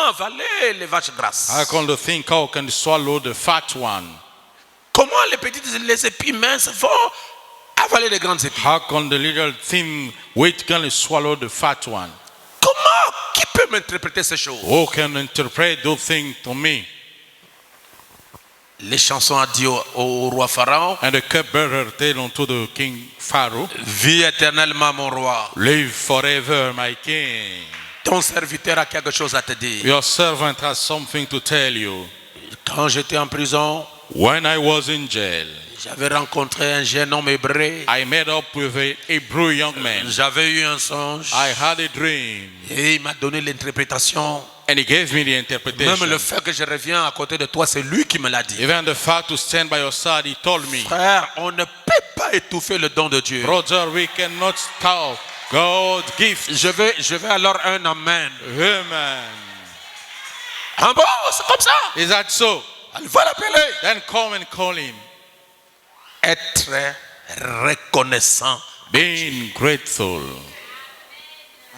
avaler les vaches grasses? How can the thing cow can swallow the fat one? Comment les épis minces vont avaler les grandes épis? How can the little thin wheat can swallow the fat one? Comment? Qui peut m'interpréter ces choses? Who can interpret those things to me? Les chansons a dit au roi Pharaon, And the cupbearer said unto the king Pharaoh, vis éternellement mon roi. live forever, my king. Ton serviteur a quelque chose à te dire. Your servant has something to tell you. Quand j'étais en prison, When I was in jail, j'avais rencontré un jeune homme hébreu. I met up with a Hebrew young man. J'avais eu un songe. I had a dream, Et il m'a donné l'interprétation. and he gave me the Même interpretation. le fait que je reviens à côté de toi, c'est lui qui me l'a dit. Even the fact to stand by your side, he told me, Frère, on ne peut pas étouffer le don de Dieu. brother, we cannot stop God's gift. Je vais alors un amen. Amen. Ah bon, c'est comme ça. Is that so? Elle va l'appeler. Then come and call him. Être reconnaissant. Being grateful.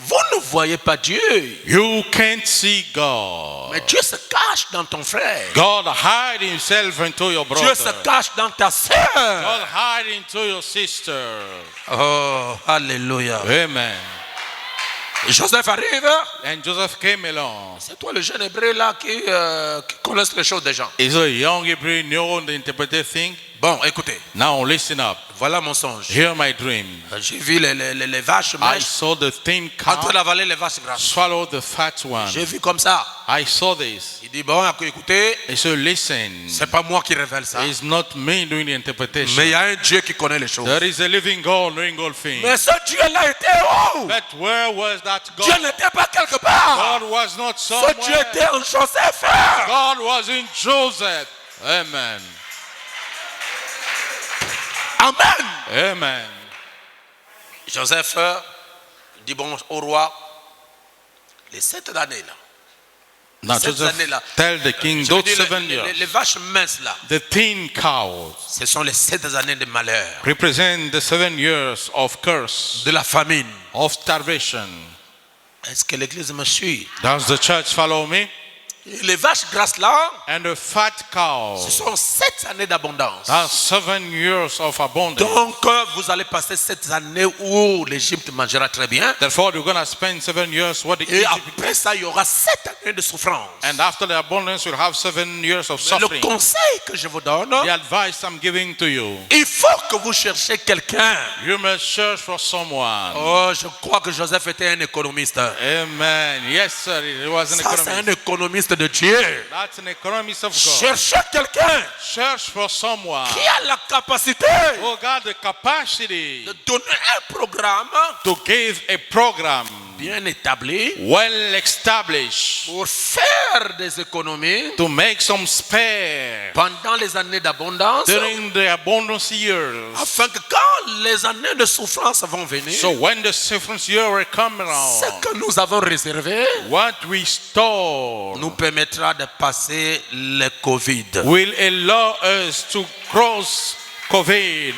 Vous ne voyez pas Dieu. You can't see God. Mais Dieu se cache dans ton frère. God hide himself into your brother. Dieu se cache dans ta sœur. God hide into your sister. Oh, alléluia. Amen. Joseph arrive. And Joseph came along. C'est toi le jeune hébreu là qui connaît les choses des gens. Is a young Hebrew know the interpreted thing? Bon, écoutez. Now listen up. Voilà mon songe. Hear my dream. J'ai vu les vaches I mâches saw the thin en train cow d'avaler les vaches grasses. swallow the fat one. J'ai vu comme ça. I saw this. Il dit bon, écoutez, He said, listen. c'est pas moi qui révèle ça. It's not me doing the interpretation. Mais il y a un Dieu qui connaît les choses. There is a living God knowing all things. Mais ce Dieu-là était où? But where was that God? Dieu n'était pas quelque part. God was not Ce somewhere. Dieu était en Joseph. God was in Joseph. Amen. Amen. Amen. Joseph dit bon au roi, les 7 années là. Now Cette Joseph année-là. tell the king Je veux those dire, 7 years. les vaches minces là, The thin cows ce sont les 7 années de malheur, represent the 7 years of curse, de la famine. of starvation. Est-ce que l'église me suit? Does the church follow me? Les vaches grasses là, And the fat cow. ce sont 7 années d'abondance. That's 7 years of abundance. Donc vous allez passer 7 années où l'Égypte mangera très bien. Therefore, you're going to spend 7 years what the Et Egypt. après ça, il y aura 7 années de souffrance. And after the abundance, you'll have 7 years of Le suffering. conseil que je vous donne, The advice I'm giving to you. il faut que vous cherchiez quelqu'un. You must search for someone. Oh, je crois que Joseph était un économiste. Amen. Yes, sir. He was an Ça, c'est un economist. économiste de Dieu. That's an economist of God. Cherchez quelqu'un Search for someone qui a la capacité who got the capacity de donner un programme to give a program bien établi well established pour faire des économies to make some spare pendant les années d'abondance, during the abundance years. afin que quand les années de souffrance vont venir, So when the suffering year will come ce around, que nous avons réservé what we store nous permettra de passer le Covid. will allow us to cross COVID.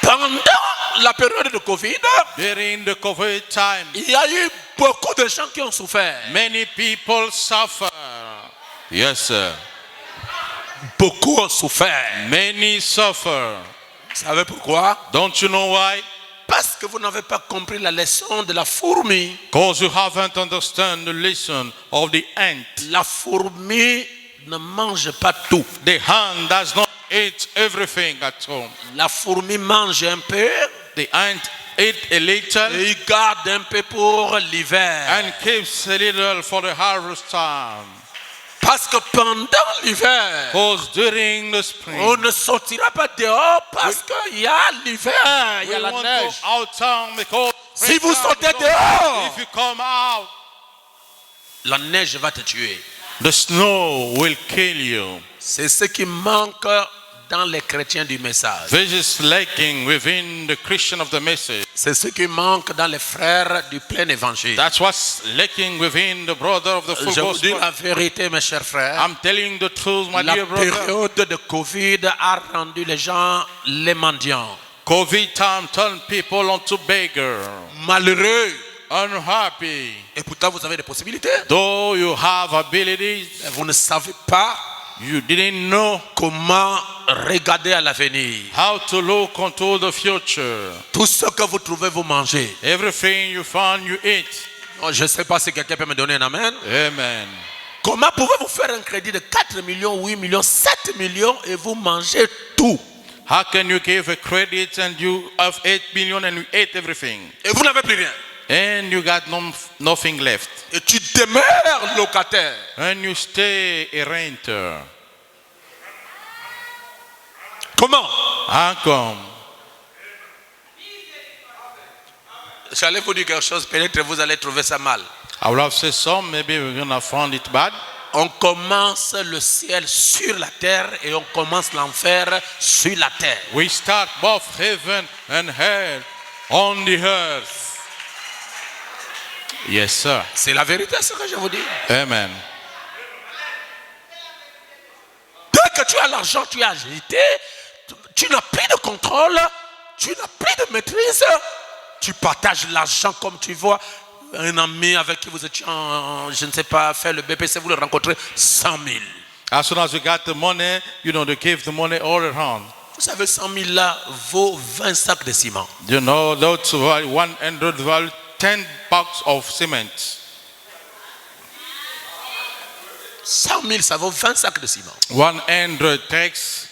Pendant la période de Covid, During the COVID time, il y a eu beaucoup de gens qui ont souffert. many people suffer. Yes, sir. Beaucoup ont souffert. Many suffer. Vous savez pourquoi? Don't you know why? Parce que vous n'avez pas compris la leçon de la fourmi. Because you haven't understood the lesson of the ant. La fourmi ne mange pas tout. The ant does not eat everything at home. La fourmi mange un peu The ant eat a little et il garde un peu pour l'hiver. and keeps a little for the harvest time. Parce que pendant l'hiver, Because during the spring, on ne sortira pas dehors parce qu'il y a l'hiver, il y we a la want neige. to out town because Si vous sortez dehors, if you come out, la neige va te tuer. the snow will kill you. C'est ce qui manque dans les chrétiens du message. This is lacking within the Christian of the message. C'est ce qui manque dans les frères du plein évangile. That's what's lacking within the brother of the full Je vous dis gospel. la vérité, mes chers frères. I'm telling the truth, my La dear brother. période de Covid a rendu les gens les mendiants. COVID time turned people onto beggar, Malheureux. unhappy. Et pourtant, vous avez des possibilités. Though you have abilities, Mais vous ne savez pas you didn't know comment regarder à l'avenir. how to look into the future. Tout ce que vous trouvez, vous mangez. Everything you find, you eat. Oh, je ne sais pas si quelqu'un peut me donner un amen. Amen. Comment pouvez-vous faire un crédit de 4 millions, 8 millions, 7 millions et vous mangez tout? How can you give a credit and you have 8 million and you ate everything? Et vous n'avez plus rien. And you got nothing left. Et tu demeures locataire. And you stay a renter. Comment? How come? J'allais vous dire quelque chose, peut-être vous allez trouver ça mal. I will have said some, maybe we're going to find it bad. On commence le ciel sur la terre et on commence l'enfer sur la terre. We start both heaven and hell on the earth. Yes, sir. C'est la vérité ce que je vous dis. Amen. Dès que tu as l'argent, tu as agité, tu n'as plus de contrôle, tu n'as plus de maîtrise, tu partages l'argent comme tu vois, Un ami avec qui vous étiez, je ne sais pas, faire le BPC, vous le rencontrez 100 000. As soon as you got the money, you know, they give the money all around. Vous savez, 100 000 là vaut 20 sacs de ciment. You know, those 100 value 10 bags of cement. 100 000, ça vaut 20 sacs de ciment. 100 takes,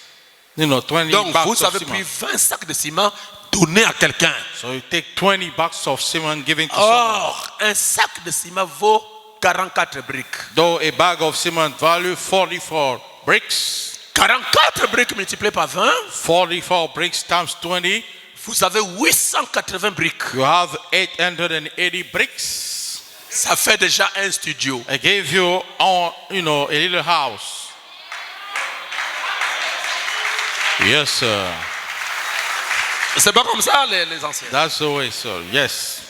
you know, 20 Donc, bags vous of avez cement. pris 20 sacs de ciment donné à quelqu'un. So you take 20 bags of cement given to someone. Or, un sac de ciment vaut 44 briques. Though a bag of cement value 44 bricks. 44 briques multipliées par 20, 44 bricks times 20. vous avez 880 briques. You have 880 bricks. Ça fait déjà un studio. I gave you, you know, a little house. Yes, sir. C'est pas comme ça, les anciens. That's the way, sir. Yes.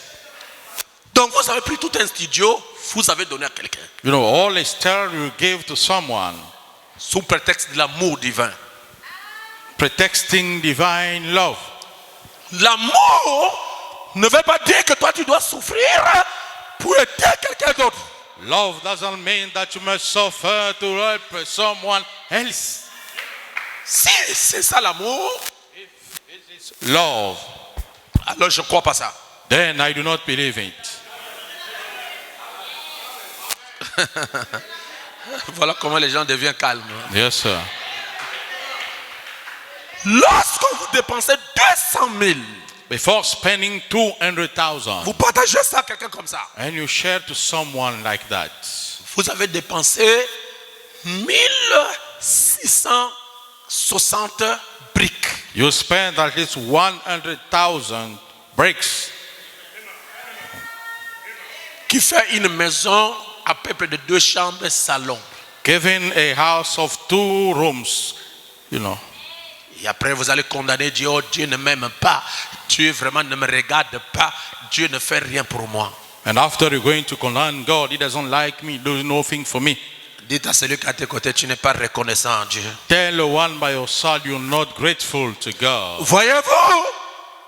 Donc, vous avez pris tout un studio, vous avez donné à quelqu'un. You know, all the star you gave to someone. Sous prétexte de l'amour divin. Pretexting divine love. L'amour ne veut pas dire que toi tu dois souffrir pour aider quelqu'un d'autre. Love doesn't mean that you must suffer to help someone else. Si c'est ça l'amour, Love, alors je ne crois pas ça. then I do not believe it. Voilà comment les gens deviennent calmes. Yes, sir. Lorsque vous dépensez 200 000, Before spending 200,000, vous partagez ça à quelqu'un comme ça. and you share to someone like that, Vous avez dépensé 1660 briques. you spend at least 100,000 bricks, Qui fait une maison à peu près de 2 chambres salon. giving a house of 2 rooms, you know. Et après vous allez condamner Dieu. Oh, Dieu ne m'aime pas. Dieu vraiment ne me regarde pas. Dieu ne fait rien pour moi. And after you're going to condemn God, He doesn't like me, does nothing for me. Dites à celui qui est à tes côtés, tu n'es pas reconnaissant à Dieu. Tell the one by your side you're not grateful to God. Voyez-vous?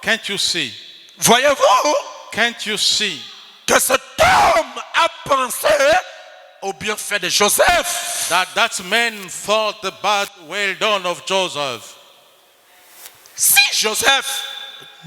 Can't you see? Voyez-vous Can't you see que cet homme a pensé au bienfait de Joseph? that man thought about well done of Joseph? Si Joseph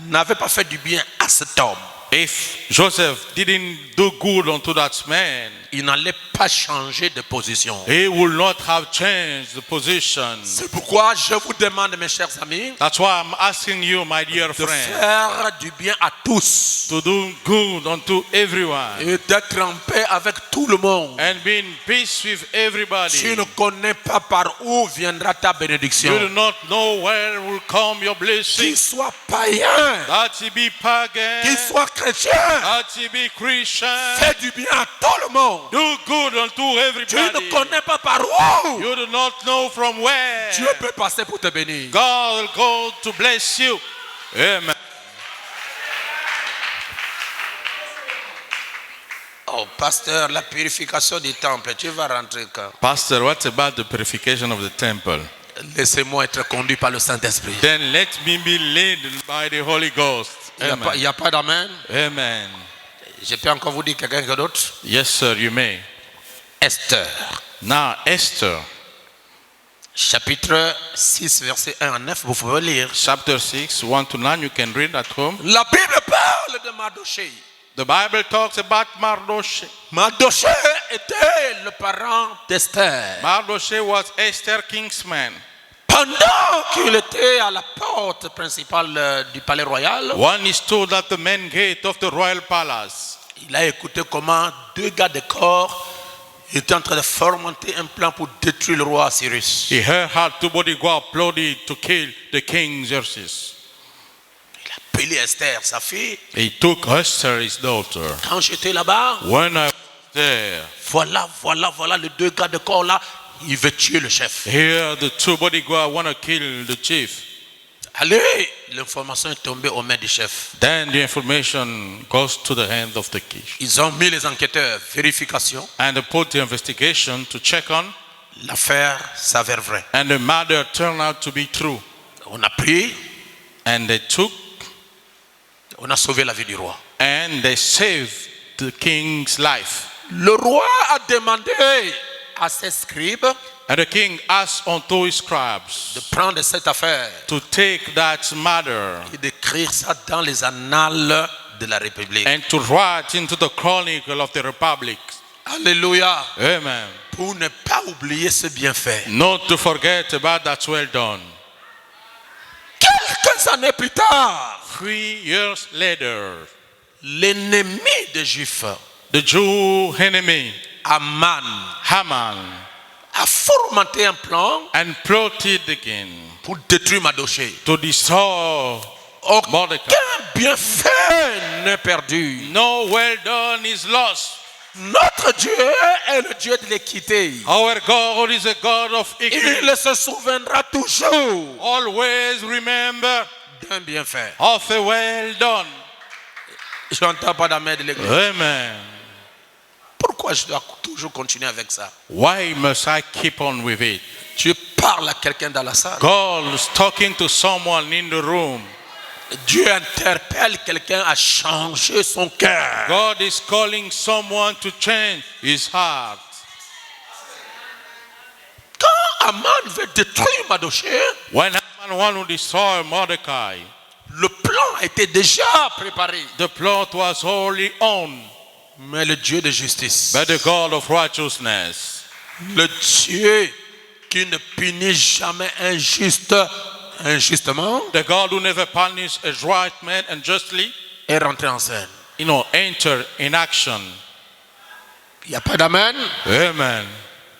n'avait pas fait du bien à cet homme, If Joseph didn't do good unto that man, il n'allait pas changer de position. he would not have changed the position. C'est pourquoi je vous demande, mes chers amis, That's why I'm asking you, my dear de friend, faire du bien à tous to do good unto everyone et d'être en paix avec tout le monde. and be in peace with everybody. Tu ne connais pas par où viendra ta bénédiction. You do not know where will come your Qu'il blessing. soit païen, That he be pagan, qu'il soit chrétien, that he be Christian. fais du bien à tout le monde. Do good unto Tu ne everybody. connais pas par où You do not know from where Dieu peut passer pour te bénir. God will go to bless you. Amen. Oh, pasteur, la purification du temple, tu vas rentrer quand? Pastor, what about the purification of the temple? Laissez-moi être conduit par le Saint-Esprit. Then let me be led by the Holy Ghost. Il n'y Amen. a pas d'amen. Amen. Je peux encore vous dire quelqu'un d'autre? Yes, sir, you may. Esther, Now, Esther, chapitre 6, verset 1 à 9, vous pouvez lire. chapter 6, 1 to 9, you can read at home. La Bible parle de Mardochée. The Bible talks about Mardochée. Mardochée était le parent d'Esther. Mardochée was Esther Kingsman. Pendant qu'il était à la porte principale du palais royal, One is told at the main gate of the royal palace. il a écouté comment 2 gars de corps étaient en train de fomenter un plan pour détruire le roi Cyrus. He heard how 2 bodyguards plotted to kill the king Xerxes. Il a appelé Esther, sa fille. He took Esther, his daughter. Quand j'étais là-bas, When I was there, voilà, les 2 gars de corps là, ils veulent tuer le chef. here the 2 bodyguards want to kill the chief. Allez, l'information est tombée aux mains du chef. Then the information goes to the hand of the king. Ils ont mis les enquêteurs, vérification. And they put the investigation to check on, L'affaire s'avère vraie. and the matter turned out to be true. On a pris, And they took on a sauvé la vie du roi. and they saved the king's life. Le roi a demandé à ses scribes And the king asked unto his scribes de prendre cette affaire to take that matter et d'écrire ça dans les annales de la République. and to write into the chronicle of the republic. Alléluia. Amen. Pour ne pas oublier ce bienfait. Not to forget about that well done. Quelques années plus tard, 3 years later, l'ennemi des Juifs, the Jew enemy, Aman, Haman, a fomenté un plan and plotted again pour détruire Mardochée. to destroy Mordecai. Aucun bienfait n'est perdu. No well done is lost. Notre Dieu est le Dieu de l'équité. Our God is a God of equity. Il se souviendra toujours Always remember d'un bienfait. of a well done. Je n'entends pas d'amen de l'église. Amen. Pourquoi je dois toujours continuer avec ça? Why must I keep on with it? Dieu parle à quelqu'un dans la salle. God is talking to someone in the room. Dieu interpelle quelqu'un à changer son cœur. God is calling someone to change his heart. Quand Aman veut détruire Mardochée, When Haman wanted to destroy Mordecai, le plan était déjà préparé. the plot was already on. Mais le Dieu de justice, By the God of righteousness, le Dieu qui ne punit jamais injustement, the God who never punishes a right man unjustly, est rentré en scène. enter in action. Il n'y a pas d'amen. Amen.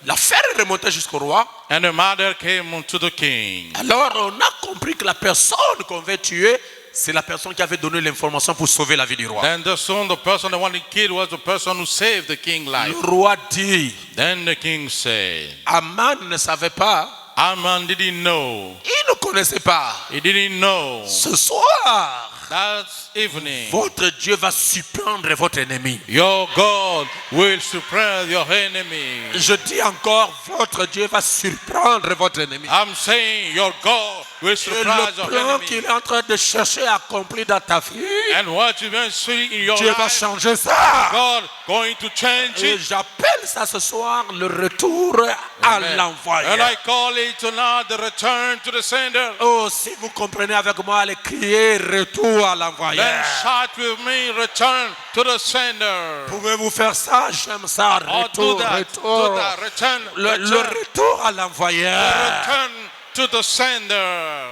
L'affaire est remontée jusqu'au roi. And the matter came to the king. Alors on a compris que la personne qu'on veut tuer, c'est la personne qui avait donné l'information pour sauver la vie du roi. Then the person that wanted killed was the person who saved the king's life. Le roi dit, Then the king said, Aman ne savait pas, Haman didn't know. il ne connaissait pas. He didn't know. Ce soir, That evening, votre Dieu va surprendre votre ennemi. your God will surprise your enemy. Je dis encore, votre Dieu va surprendre votre ennemi. I'm saying your God will Et surprise le your plan enemy. qu'il est en train de chercher à accomplir dans ta vie, And what you going to see in your Dieu va life, changer ça. God going to change Et it. j'appelle ça ce soir le retour à Amen. l'envoyé. And I call it tonight the return to the sender. Oh, si vous comprenez avec moi, allez crier retour à l'envoyé. Then shout with me, return to the sender. Pouvez-vous faire ça? J'aime ça. Oh, do Retour, that, retour. do that, return, Le return, retour à l'envoyé. return to the sender.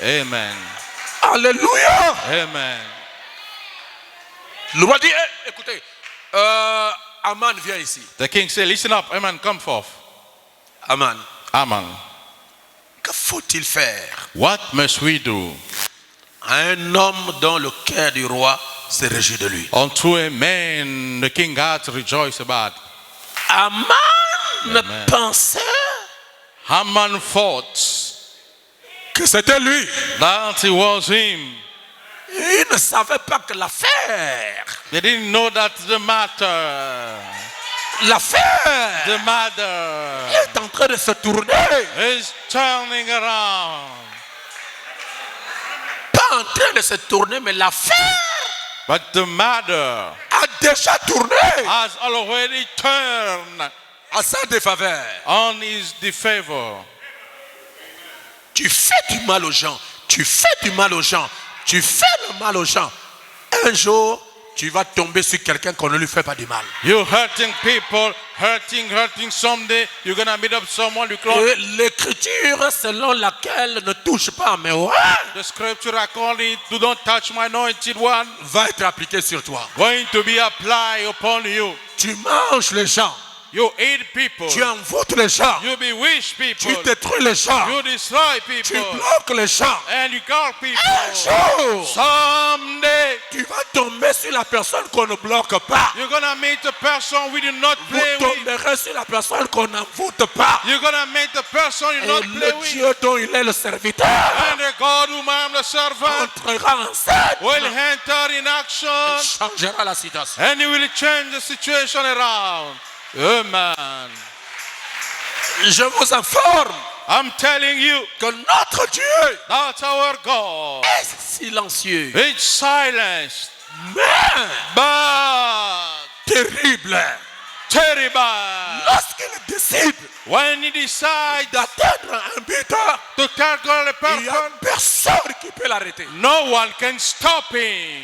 Amen. Alléluia. Amen. Le roi dit, écoutez, Aman, viens ici. The king said, listen up, Haman, come forth. Aman, Haman, que faut-il faire what must we do à un homme dont le cœur du roi se réjouit de lui? unto a man the king heart rejoice about? Aman Amen. pensait Haman thought que c'était lui. that it was him. Il ne savait pas que l'affaire, They didn't know that the matter est en train de se tourner. is turning around. Pas en train de se tourner, mais l'affaire But the matter a déjà tourné has already turned à sa défaveur. on his disfavor. Tu fais du mal aux gens. Tu fais du mal aux gens. Tu fais le mal aux gens. Un jour, tu vas tomber sur quelqu'un qu'on ne lui fait pas du mal. You're hurting people, hurting someday. You're going to meet up someone you close. Et l'écriture selon laquelle ne touche pas mes oreilles The scripture according to do not touch my anointed one va être appliquée sur toi. going to be applied upon you. Tu manges les gens. You eat people. Tu envoûtes les gens. You bewitch people. Tu détruis les gens. You destroy Tu people. bloques les gens. And you guard people. Un jour, Someday tu vas tomber sur la personne qu'on ne bloque pas. you're going to meet a person we do not Vous play with. tomberez sur la personne qu'on n'envoûte pas. You're going to meet a person you Et not play le with. Dieu dont il est le serviteur And the God whom I am the servant entrera en scène. will enter in action. Changera la situation. And he will change the situation around. Amen. Je vous informe I'm telling you, que notre Dieu that's our God. est silencieux. It's silenced. Mais but terrible. terrible Lorsqu'il décide when he decides d'atteindre un but, to tackle a il n'y a person. personne qui peut l'arrêter. No one can stop him.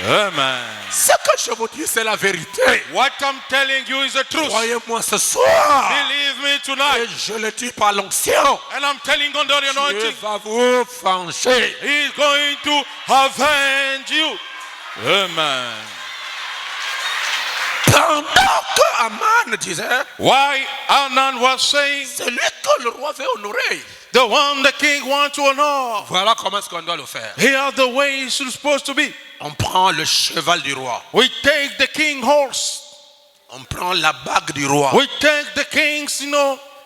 Amen. Ce que je vous dis, c'est la vérité. What I'm telling you is the truth. Croyez-moi ce soir. Believe me Et tonight. je le dis par l'onction. And I'm telling under the Dieu anointing, va vous venger. he's going to avenge you. Amen. Pendant que Aman disait, Why Anan was saying, celui que le roi veut honorer. the one the king wants to honor. Voilà comment est-ce qu'on doit le faire. Here are the ways it's supposed to be. On prend le cheval du roi. We take the king horse. On prend la bague du roi. We take the king's,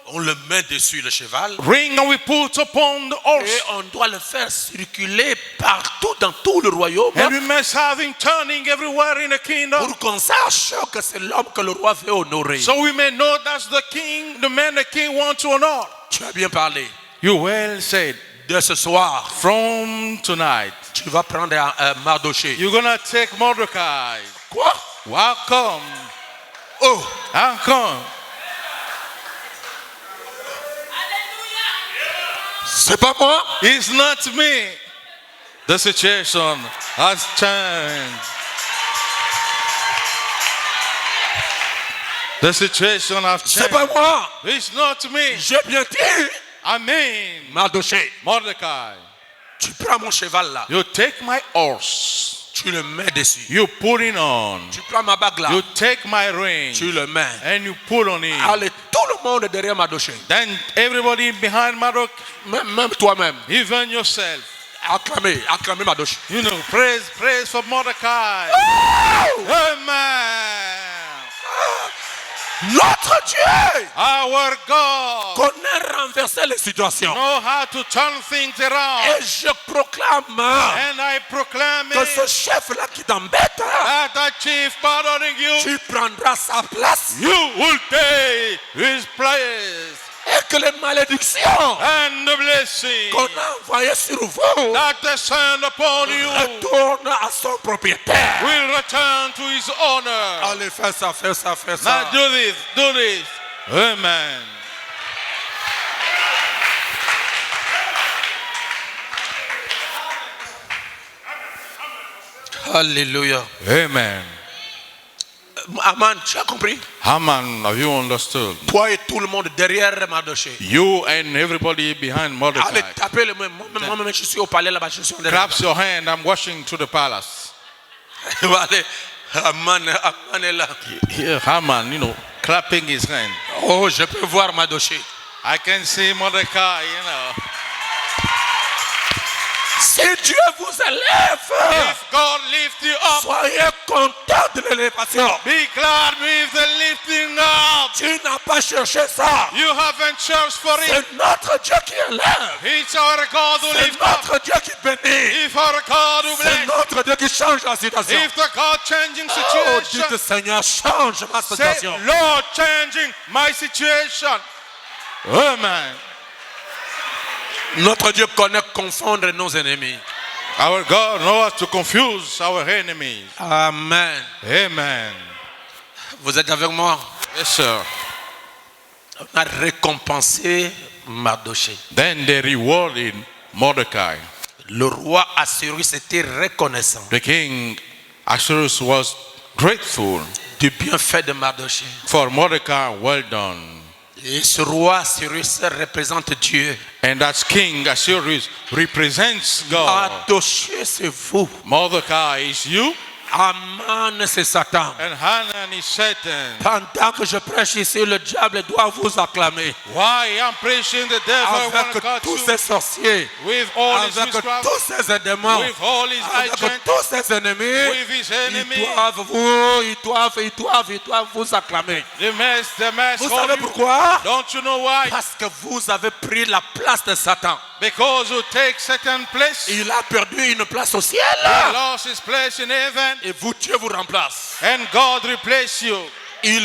On le met dessus le cheval. ring and we put upon the Et horse. on doit le faire circuler partout dans tout le royaume. And we must have him turning everywhere in the kingdom. Pour qu'on sache que c'est l'homme que le roi veut honorer. So we may know that's the king, the man the king wants to honor. Tu as bien parlé. You well said. De ce soir, From tonight, tu vas prendre un Mardoché. you're going to take Mordecai. Quoi? How come? Oh, How come? c'est pas moi. It's not me. The situation has changed. The situation has C'est changed. pas moi. It's not me. J'ai bien dit. I mean, Mardoché, Mordecai. tu prends mon cheval là. You take my horse. Tu le mets dessus. You put it on. Tu prends ma bague là. You take my ring. Tu le mets. And you put on it. Allez, tout le monde derrière Mardoché. Then everybody behind Marduk, Même toi-même. even yourself. Acclamez Mardoché. You know, praise for Mordecai. Oh! Amen. Notre Dieu Our God connaît renverser les situations. know how to turn things around. Et je proclame And I proclaim que it, ce chef-là qui t'embête, that the chief pardoning you, tu prendras sa place. you will take his place. Et que les malédictions And the blessing qu'on a envoyées sur vous that descend upon you retournent à son propriétaire. will return to his owner. Allez, fais ça. Now do this. Amen. Alléluia. Amen. Aman, tu as compris? Haman, have you understood? Toi et tout le monde derrière Mardoché. You and everybody behind Allez, Mordecai. tapez le même. Moi-même, je suis au palais là-bas. Je suis en derrière. Clap your hand. I'm watching to the palace. Allez, Aman est là. Here, Haman, clapping his hand. Oh, je peux voir Mardoché. I can see Mordecai, Si Dieu vous élève, If God lift you up, soyez content de l'élévation. be glad with the lifting up. Tu n'as pas cherché ça. You haven't searched for it. C'est notre Dieu qui élève. It's our God who C'est lifts up. notre Dieu qui bénit. If our God who C'est bless. notre Dieu qui change la situation. If the God changing Oh, situation. dites Seigneur, change ma Say, situation. Lord, changing my situation. Amen. Notre Dieu connaît confondre nos ennemis. Our God knows how to confuse our enemies. Amen. Amen. Vous êtes avec moi? Yes, sir. On a récompensé Mardoché. Then they rewarded Mordecai. Le roi Assyrus était reconnaissant The king Ahasuerus was grateful du bienfait de Mardoché. for Mordecai. Well done. Et ce roi Assyrus représente Dieu. And that king Ahasuerus represents God. Mardoché, c'est vous. Mordecai is you, Aman, c'est Satan. and Hanan is Satan. Pendant que je prêche ici, le diable doit vous acclamer. Why I'm preaching the devil want to Avec cut tous you ces sorciers, with all his avec witchcraft, tous ces démons, with all his avec agents, tous ces ennemis, with his ils enemy. doivent vous acclamer. The mess Vous hold savez you. pourquoi? Don't you know why? Parce que vous avez pris la place de Satan. Because you take Satan's place. Il a perdu une place au ciel. He lost his place in heaven, Et vous, Dieu vous remplace. and God replace you. il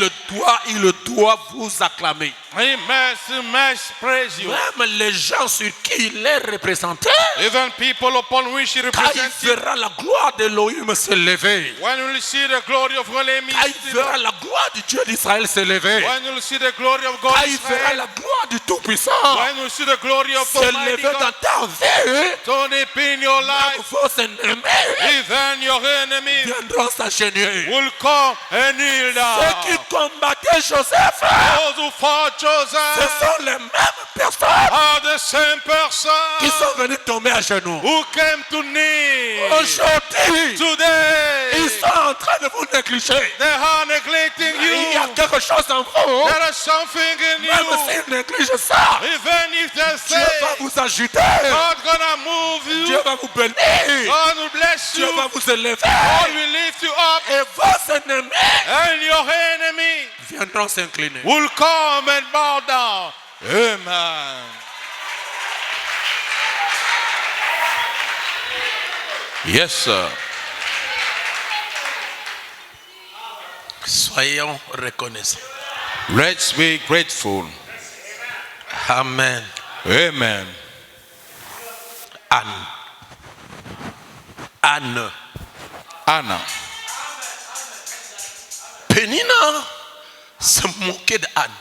doit vous acclamer. He must praise you. Même les gens sur qui il est représenté, Even people upon which he quand il represents you. verra la gloire d'Elohim s'élever, When you will see the glory of Elohim, quand il verra la gloire du Dieu d'Israël s'élever, when you will see the glory of God, quand il verra Israel, la gloire du Tout-Puissant when you will see the glory of the Almighty s'élever dans God, ta vie, so deep in your life, vos ennemis even your enemies viendront s'agenouiller. will come and kneel Ceux qui down. combattaient Joseph, Those who fought ce Joseph sont les mêmes personnes are the same qui person sont venus tomber à genoux. who came to kneel. Aujourd'hui, Today, ils sont en train de vous négliger. they are neglecting Il y a you. quelque chose en vous. There is something in Même you. s'ils négligent ça, Even if they Dieu va say, vous agiter. God's gonna move Dieu you, va vous bénir. God will bless Dieu you, va vous élever. God will lift you up, Et vos ennemis and your enemy viendront s'incliner. will come and bow down. Amen. Yes, sir. Soyons reconnaissants. Let's be grateful. Amen. Amen. Anne. Anne. Anna. Pénina se moquait d'Anne.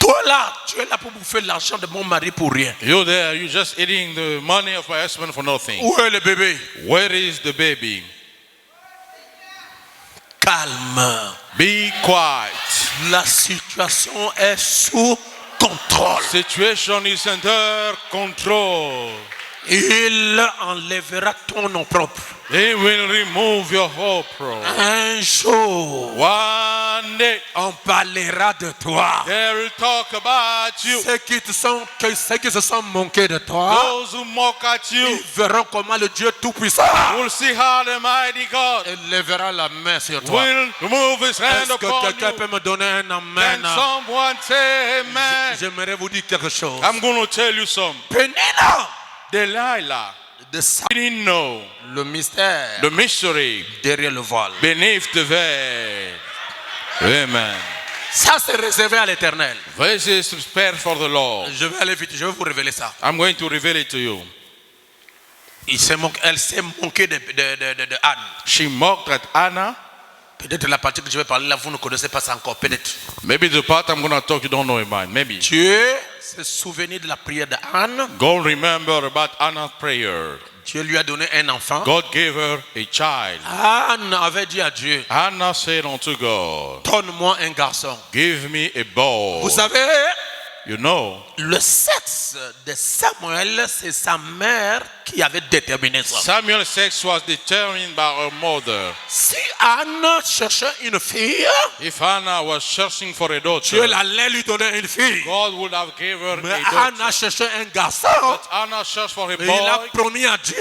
Toi là, tu es là pour bouffer l'argent de mon mari pour rien. You there, you just eating the money of my husband for nothing. Où est le bébé? Where is the baby? Calme. Be quiet. La situation est sous contrôle. Situation is under control. Il enlèvera ton nom propre. He will remove your hope. Un jour, One day, on parlera de toi. they will talk about you. Ceux qui se sont moqués de toi, Those who mock at you ils verront comment le Dieu Tout-Puissant will see how the mighty God élèvera la main sur toi. will remove his hand Est-ce que upon quelqu'un you. peut me donner un amen? Can someone say amen? J'aimerais vous dire quelque chose. I'm going to tell you something. Pénina Delilah de ça, didn't know le mystère the mystery derrière le voile. beneath the veil. Amen. Ça, c'est réservé à l'éternel. This is prepared for the Lord. Je vais aller vite, je vais vous révéler ça. I'm going to reveal it to you. Elle s'est moquée de Anne. She mocked at Anna. Peut-être la partie que je vais parler là, vous ne connaissez pas ça encore. Peut-être. Maybe the part I'm going to talk you don't know about. Maybe. Dieu s'est souvenu de la prière d'Anne. God remember about Anna's prayer. Dieu lui a donné un enfant. God gave her a child. Anne avait dit à Dieu, Anna said unto God, donne-moi un garçon. give me a boy. Vous savez, You know, le sexe de Samuel, c'est sa mère qui avait déterminé ça. Samuel's sex was determined by her mother. Si Anne cherchait une fille, If Anna was searching for a daughter, Dieu allait lui donner une fille. God would have given her Mais a Anne daughter. a cherché un garçon. But Anna searched for a Et il a boy, promis à Dieu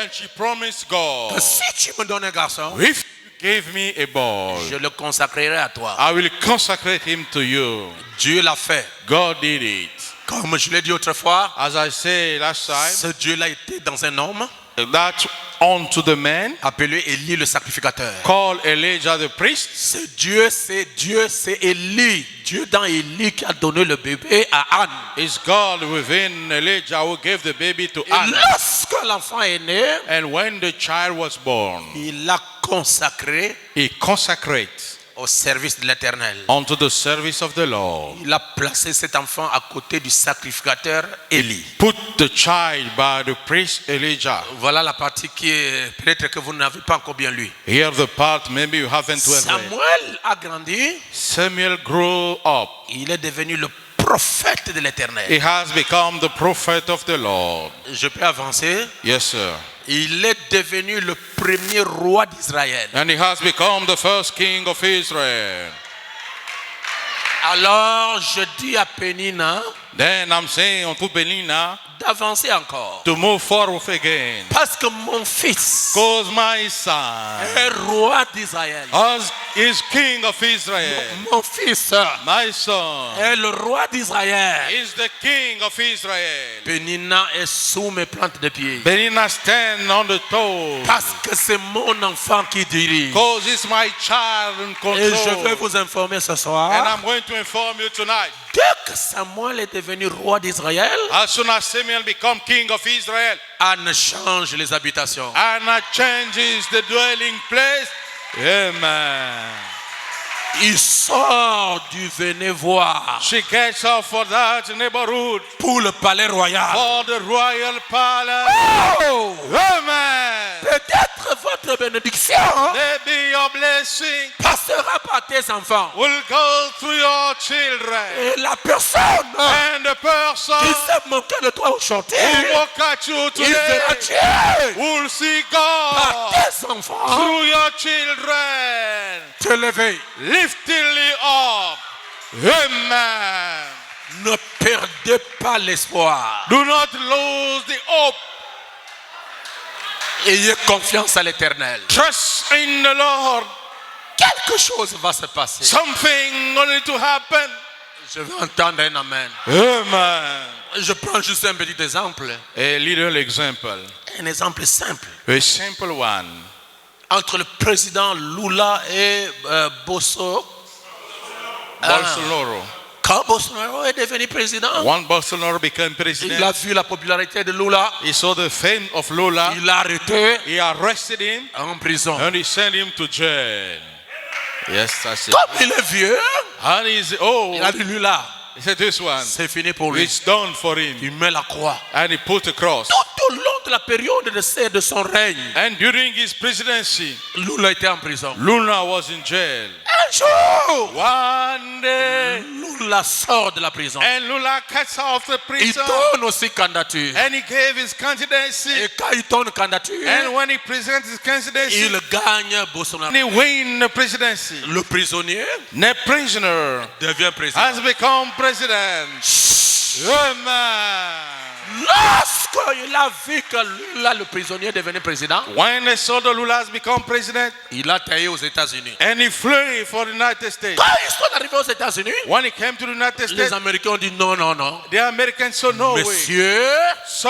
and she promised God, que si tu me donnes un garçon, if you give me a boy, je le consacrerai à toi. I will consecrate him to you. Dieu l'a fait. God did it. Comme je l'ai dit autrefois, As I said last time, ce Dieu-là était dans un homme that unto the man appelé Élie le sacrificateur. called Elijah the priest. C'est Élie. Dieu dans Élie qui a donné le bébé à Anne. Is God within Elijah who gave the baby to Et Anna. lorsque l'enfant est né, And when the child was born, il l'a consacré he consecrated au service de l'Éternel. unto the service of the Lord. Il a placé cet enfant à côté du sacrificateur Élie. Put the child by the priest Elijah. Voilà la partie qui est peut-être que vous n'avez pas encore bien lu. Here the part maybe you haven't well read. Samuel a grandi. Samuel grew up. Il est devenu le prophète de l'Éternel. He has become the prophet of the Lord. Je peux avancer. Yes, sir. Il est devenu le premier roi d'Israël. And he has become the first king of Israel. Alors je dis à Pénina Then I'm saying unto Penina d'avancer encore. to move forward again. Parce que mon fils Because my son est roi d'Israël. has is king of Israel. Mon fils My son est le roi d'Israël. is the king of Israel. Pénina est sous mes plantes de pied. Benina stand on the toe. Parce que c'est mon enfant qui dirige. Because it's my child in Et je vais control. vous informer ce And soir. I'm going to inform you tonight. Dès que Samuel est devenu roi d'Israël, As soon as Samuel become king of Israel, Anne change les habitations. Anna changes the dwelling place. Amen. Il sort du venez voir She gets up for that neighborhood, pour le palais royal. for the royal palace. Oh! Amen. Peut-être votre bénédiction Maybe your blessing passera par tes enfants. will go through your children. Et la personne And the person qui s'est moqué de toi aujourd'hui, who look at you il verra today Dieu will see par God tes enfants through your children. te lever. Lifting you up. Amen. Ne perdez pas l'espoir. Do not lose the hope. Ayez confiance à l'Éternel. Trust in the Lord. Quelque chose va se passer. Something going to happen. Je vais entendre un amen. Amen. Je prends juste un petit exemple. A little example. Un exemple simple. A simple one. Entre le président Lula et Bolsonaro. Bolsonaro. Quand Bolsonaro est devenu président, When Bolsonaro became il president, a vu la popularité de Lula. he saw the fame of Lula. Il l'a arrêté He arrested him en prison. and he sent him to jail. Yes, that's it. Comme il est vieux, And he's old. il a dit Lula, He said, this one, c'est fini pour lui. it's done for him. Il met la croix. And he put a cross. Tout au long de la période de son règne, And during his presidency, Lula était en prison. Lula was in jail. Un jour, One day, Lula sort de la prison. and Lula cuts off the Il prison. tourne aussi candidature. And he gave his candidacy. Et quand il tourne candidature, And when he presents his candidacy, il gagne Bolsonaro. and he win the presidency. Le prisonnier The prisoner devient président. has become president. Amen. Lorsqu'il a vu que Lula, le prisonnier, est devenu président, When they saw the Lula has become president, il a taillé aux États-Unis. and he flew for the United States. Quand ils sont arrivés aux États-Unis, When he came to the United les States, Américains ont dit non, non, non. the Americans said, no way. Monsieur, Sir,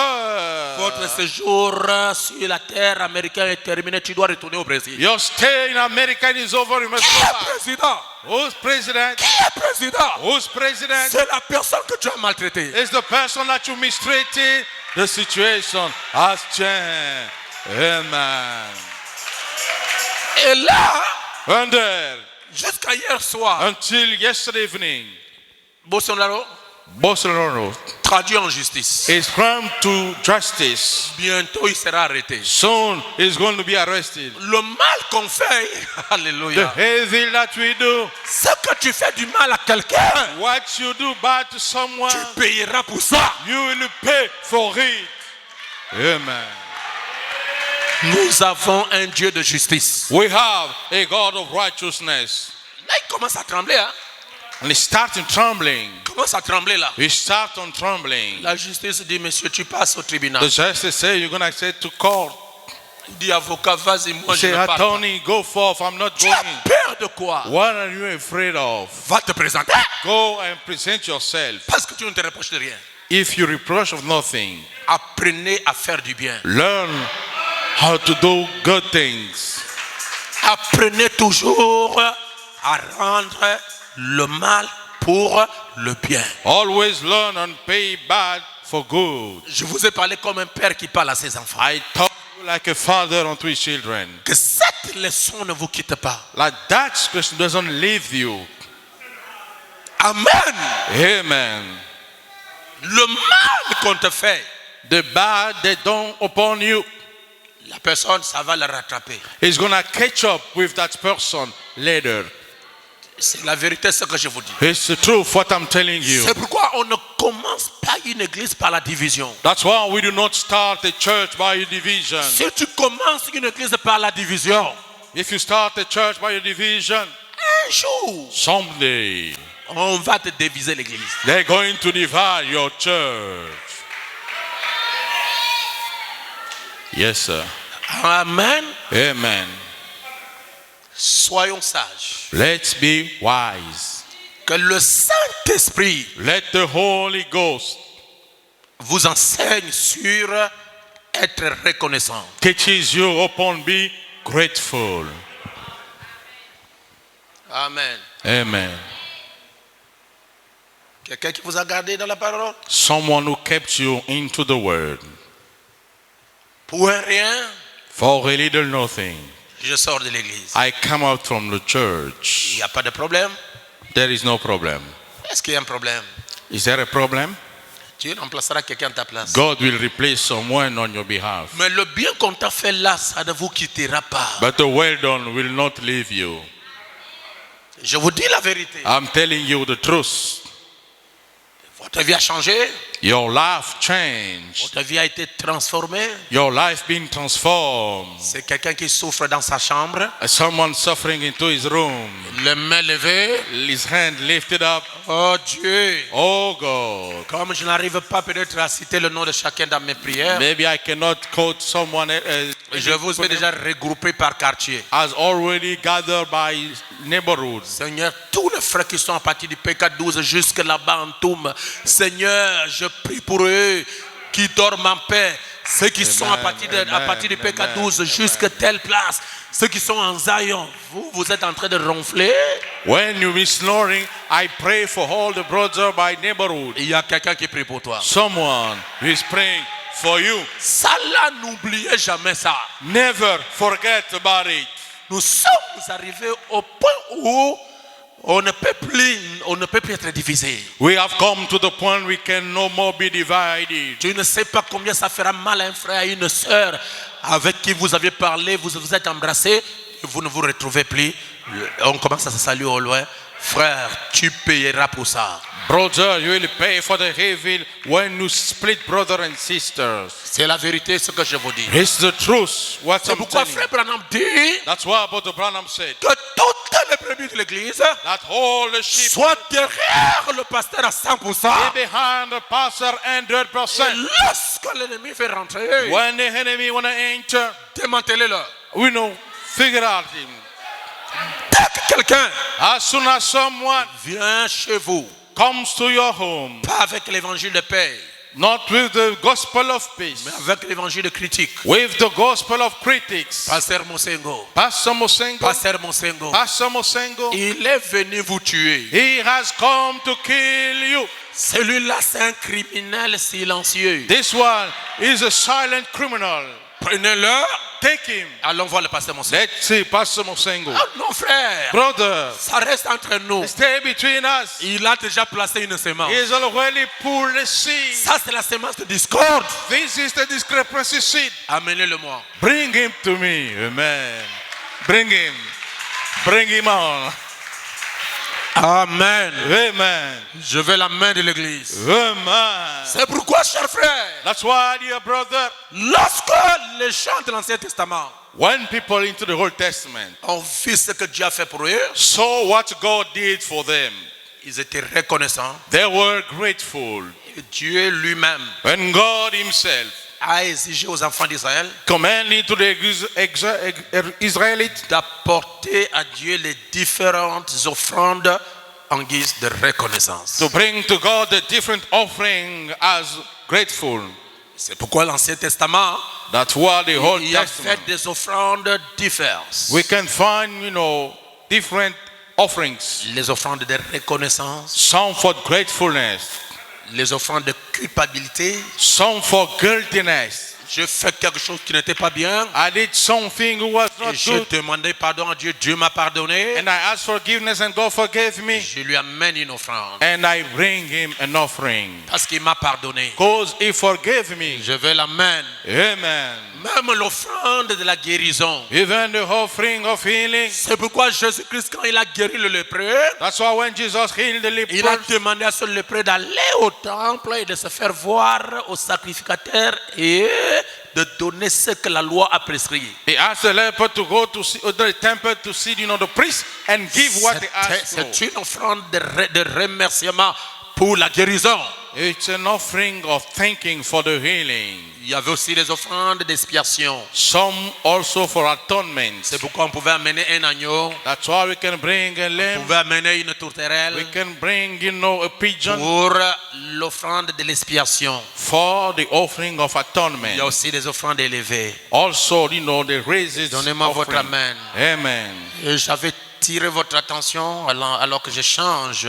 votre séjour sur la terre américaine est terminé. Tu dois retourner au Brésil. your stay in America is over. You must Qui go est back. président? Who's president? Qui est président? Who's president? C'est la personne que tu as maltraitée. It's the person that you mistreated. The situation has changed. Amen. Et là, And then, jusqu'à hier soir, until yesterday evening, Bolsonaro, Bolsonaro traduit en justice. is come to justice. Bientôt, il sera arrêté. Soon he's going to be arrested. Le mal qu'on fait, The alléluia, evil that we do, ce que tu fais du mal à quelqu'un, what you do bad to someone, tu payeras pour ça. you will pay for it. Amen. Nous avons un Dieu de justice. We have a God of righteousness. Là, il commence à trembler. Hein? And he started trembling. Il commence à trembler là. He started on trembling. La justice dit, monsieur, tu passes au tribunal. The justice say you're going to say to court. Il dit, avocat, vas-y, moi He je say, ne parle pas. attorney, go forth. I'm not Tu going. as peur de quoi? What are you afraid of? Va te présenter. Go and present yourself. Parce que tu ne te reproches de rien. If you reproach of nothing, Apprenez à faire du bien. learn how to do good things. Apprenez toujours à rendre le mal pour le bien. Always learn and pay bad for good. Je vous ai parlé comme un père qui parle à ses enfants. I talk to you like a father unto his children. Que cette leçon ne vous quitte pas. Like that scripture doesn't leave you. Amen. Amen. Le mal qu'on te fait, The bad they done upon you, la personne, ça va le rattraper. is going to catch up with that person later. C'est la vérité ce que je vous dis. It's the truth what I'm telling you. C'est pourquoi on ne commence pas une église par la division. That's why we do not start a church by a division. Si tu commences une église par la division, If you start a church by a division, un jour, someday on va te diviser l'église. they're going to divide your church. Yes, sir. Amen. Amen. Soyons sages. Let's be wise. Que le Saint-Esprit Let the Holy Ghost vous enseigne sur être reconnaissant. teaches you upon be grateful. Amen. Amen. Quelqu'un qui vous a gardé dans la parole? Someone who kept you into the word. Pour un rien, For a little nothing, je sors de l'église. I come out from the Il church. n'y a pas de problème? There is no problem. Est-ce qu'il y a un problème? Is there a problem? Dieu remplacera quelqu'un à ta place. God will replace someone on your behalf. Mais le bien qu'on t'a fait là, ça ne vous quittera pas. But the well done will not leave you. Je vous dis la vérité. I'm telling you the truth. Votre vie a changé. Your life changed. Votre vie a été transformée. Your life being transformed. C'est quelqu'un qui souffre dans sa chambre. Someone suffering into his room. Les mains levées. His hand lifted up. Oh Dieu. Oh God. Comme je n'arrive pas peut-être à citer le nom de chacun dans mes prières, Maybe I cannot quote someone je vous ai déjà regroupé par quartier. has already gathered by neighborhood. Seigneur, tous les frères qui sont à partir du PK12 jusque là-bas en Toum, Seigneur, je prie pour eux qui dorment en paix. Ceux qui sont à partir du PK12 jusqu'à telle place, ceux qui sont en Zion, vous êtes en train de ronfler. When you be snoring, I pray for all the brothers by neighborhood. Il y a quelqu'un qui prie pour toi. Someone is praying for you. Ça là, n'oubliez jamais ça. Never forget about it. Nous sommes arrivés au point où on ne peut plus être divisé. We have come to the point we can no more be divided. Je ne sais pas combien ça fera mal à un frère, à une sœur avec qui vous avez parlé, vous vous êtes embrassés, et vous ne vous retrouvez plus. On commence à se saluer au loin. Frère, tu payeras pour ça. Brother, you will pay for the evil when you split brother and sisters. C'est la vérité, ce que je vous dis. It's the truth. What C'est I'm pourquoi telling frère you. Branham dit That's why Brother Branham said que toutes les brebis de l'église that all the sheep soient derrière le pasteur à 100%. be behind the pastor 100%. Et lorsque l'ennemi fait rentrer, When the enemy want to enter, démantelez-le. we know, figure out him. Dès que quelqu'un As soon as someone vient chez vous, comes to your home, pas avec l'évangile de paix, not with the gospel of peace, mais avec l'évangile de critique. with the gospel of critics, Pasteur Mosengo, Pastor Mosengo, Pasteur Mosengo, Pastor Mosengo, il est venu vous tuer. he has come to kill you. Celui-là, c'est un criminel silencieux. This one is a silent criminal. Prenez-le, Take him. allons voir le pasteur Mosengo. Let's see Pastor Mosengo. Ah non, frère, Brother, ça reste entre nous. stay between us. Il a déjà placé une sémence. He is already pulled the seed. Ça, c'est la sémence de discorde. This is the discrepancy seed. Amenez-le-moi. Bring him to me. Amen. Bring him. Bring him on. Amen. Amen. Je veux la main de l'église. Amen. C'est pourquoi, cher frère, That's why, dear brother, lorsque les gens de l'Ancien Testament when people into the Old Testament ont vu ce que Dieu a fait pour eux, saw what God did for them, ils étaient reconnaissants. they were grateful. Et Dieu lui-même When God himself a exigé aux enfants d'Israël commanded to the Israelites d'apporter à Dieu les différentes offrandes en guise de reconnaissance. to bring to God the different offering as grateful. C'est pourquoi l'Ancien Testament, That's what the Old il a Testament. fait des offrandes diverses. We can find, different offerings. Les offrandes de reconnaissance, Some for gratefulness, les offrandes de culpabilité. some for guiltiness. J'ai fait quelque chose qui n'était pas bien I did something who was et not j'ai good, demandé pardon à Dieu. Dieu m'a pardonné. and I asked forgiveness, and God forgave me, Je lui amène une offrande and I bring him an offering parce qu'il m'a pardonné. because he forgave me. Je vais l'amène. Amen. Même l'offrande de la guérison. Even the offering of healing. C'est pourquoi Jésus-Christ, quand il a guéri le lépreux, That's why when Jesus healed the il a lepers, demandé à ce lépreux d'aller au temple et de se faire voir au sacrificateur et de donner ce que la loi a prescrit. he asked the leper to go to the temple to see, the priest, and give what he asked for. C'est une offrande de remerciement pour la guérison. It's an offering of thanking for the healing. Il y avait aussi les offrandes d'expiation. Some also for atonement. C'est pourquoi on pouvait amener un agneau. That's why we can bring a On lamb. pouvait amener une tourterelle. We can bring, a pigeon Pour l'offrande de l'expiation. for the offering of Il y a atonement. aussi des offrandes élevées. Also, the raises. Donnez-moi votre offering. amen. Amen. Et j'avais tiré votre attention alors que je change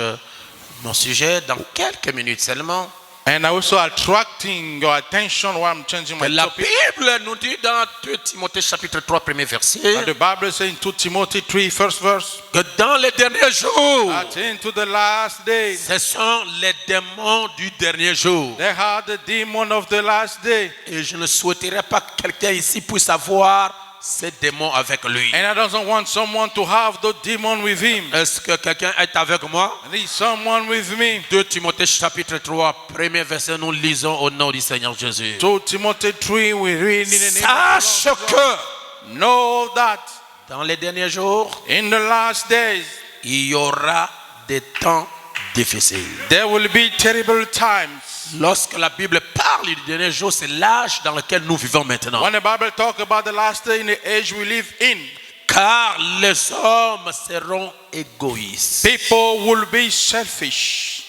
mon sujet dans quelques minutes seulement. And also attracting your attention while I'm changing my La topic. Bible nous dit dans 2 Timothée chapitre 3 premier verset And the Bible says in 2 Timothy 3, first verse, que dans les derniers jours, that into the last days, ce sont les démons du dernier jour. they are the demon of the last day. Et je ne souhaiterais pas que quelqu'un ici puisse avoir ces démons avec lui. And I don't want someone to have the demon with him. Est-ce que quelqu'un est avec moi? I need someone with me. 2 Timothée chapitre 3 premier verset, nous lisons au nom du Seigneur Jésus. 2 Timothy 3, we read in the name of Sache the Lord. que Know that dans les derniers jours, in the last days, il y aura des temps difficiles. there will be terrible times. Lorsque la Bible parle du dernier jour, c'est l'âge dans lequel nous vivons maintenant. When the Bible talks about the last day in the age we live in, Car les hommes seront égoïstes. people will be selfish.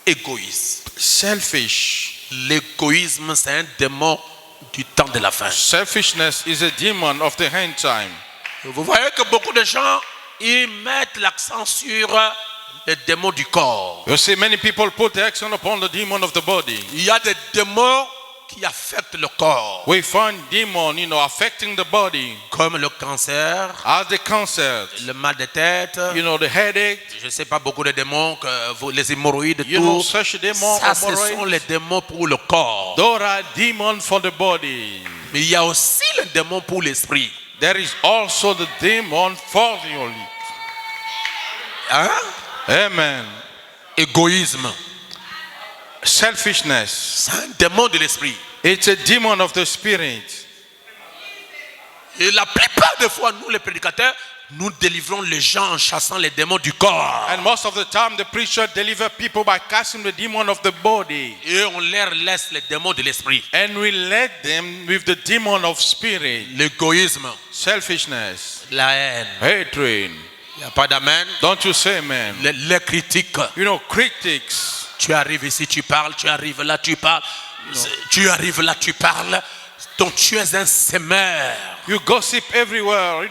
Égoïstes. Selfish. L'égoïsme, c'est un démon du temps de la fin. Selfishness is a demon of the end time. Vous voyez que beaucoup de gens, ils mettent l'accent sur le démon du corps. You see, many people put the action upon the demon of the body. Il y a des démons qui affectent le corps, We find demon, affecting the body, comme le cancer, as the cancer, le mal de tête. the headache, Je ne sais pas beaucoup de démons, les hémorroïdes, you tout. such demon. Ça, ce sont les démons pour le corps. Those are demons for the body. Mais il y a aussi le démon pour l'esprit. There is also the demon for the holy. Hein? Amen. Égoïsme. Selfishness. C'est un démon de l'esprit. It's a demon of the spirit. Et la plupart des fois, nous les prédicateurs, nous délivrons les gens en chassant les démons du corps. And most of the time, the preacher delivers people by casting the demon of the body. Et on leur laisse les démons de l'esprit. And we let them with the demon of spirit. L'égoïsme, Selfishness. la haine. Hatred. Il n'y a pas d'amen. Don't you say amen? Les critiques. Critics. Tu arrives ici, tu parles. Tu arrives là, tu parles. Tu arrives là, tu parles. Donc tu es un semeur You gossip everywhere.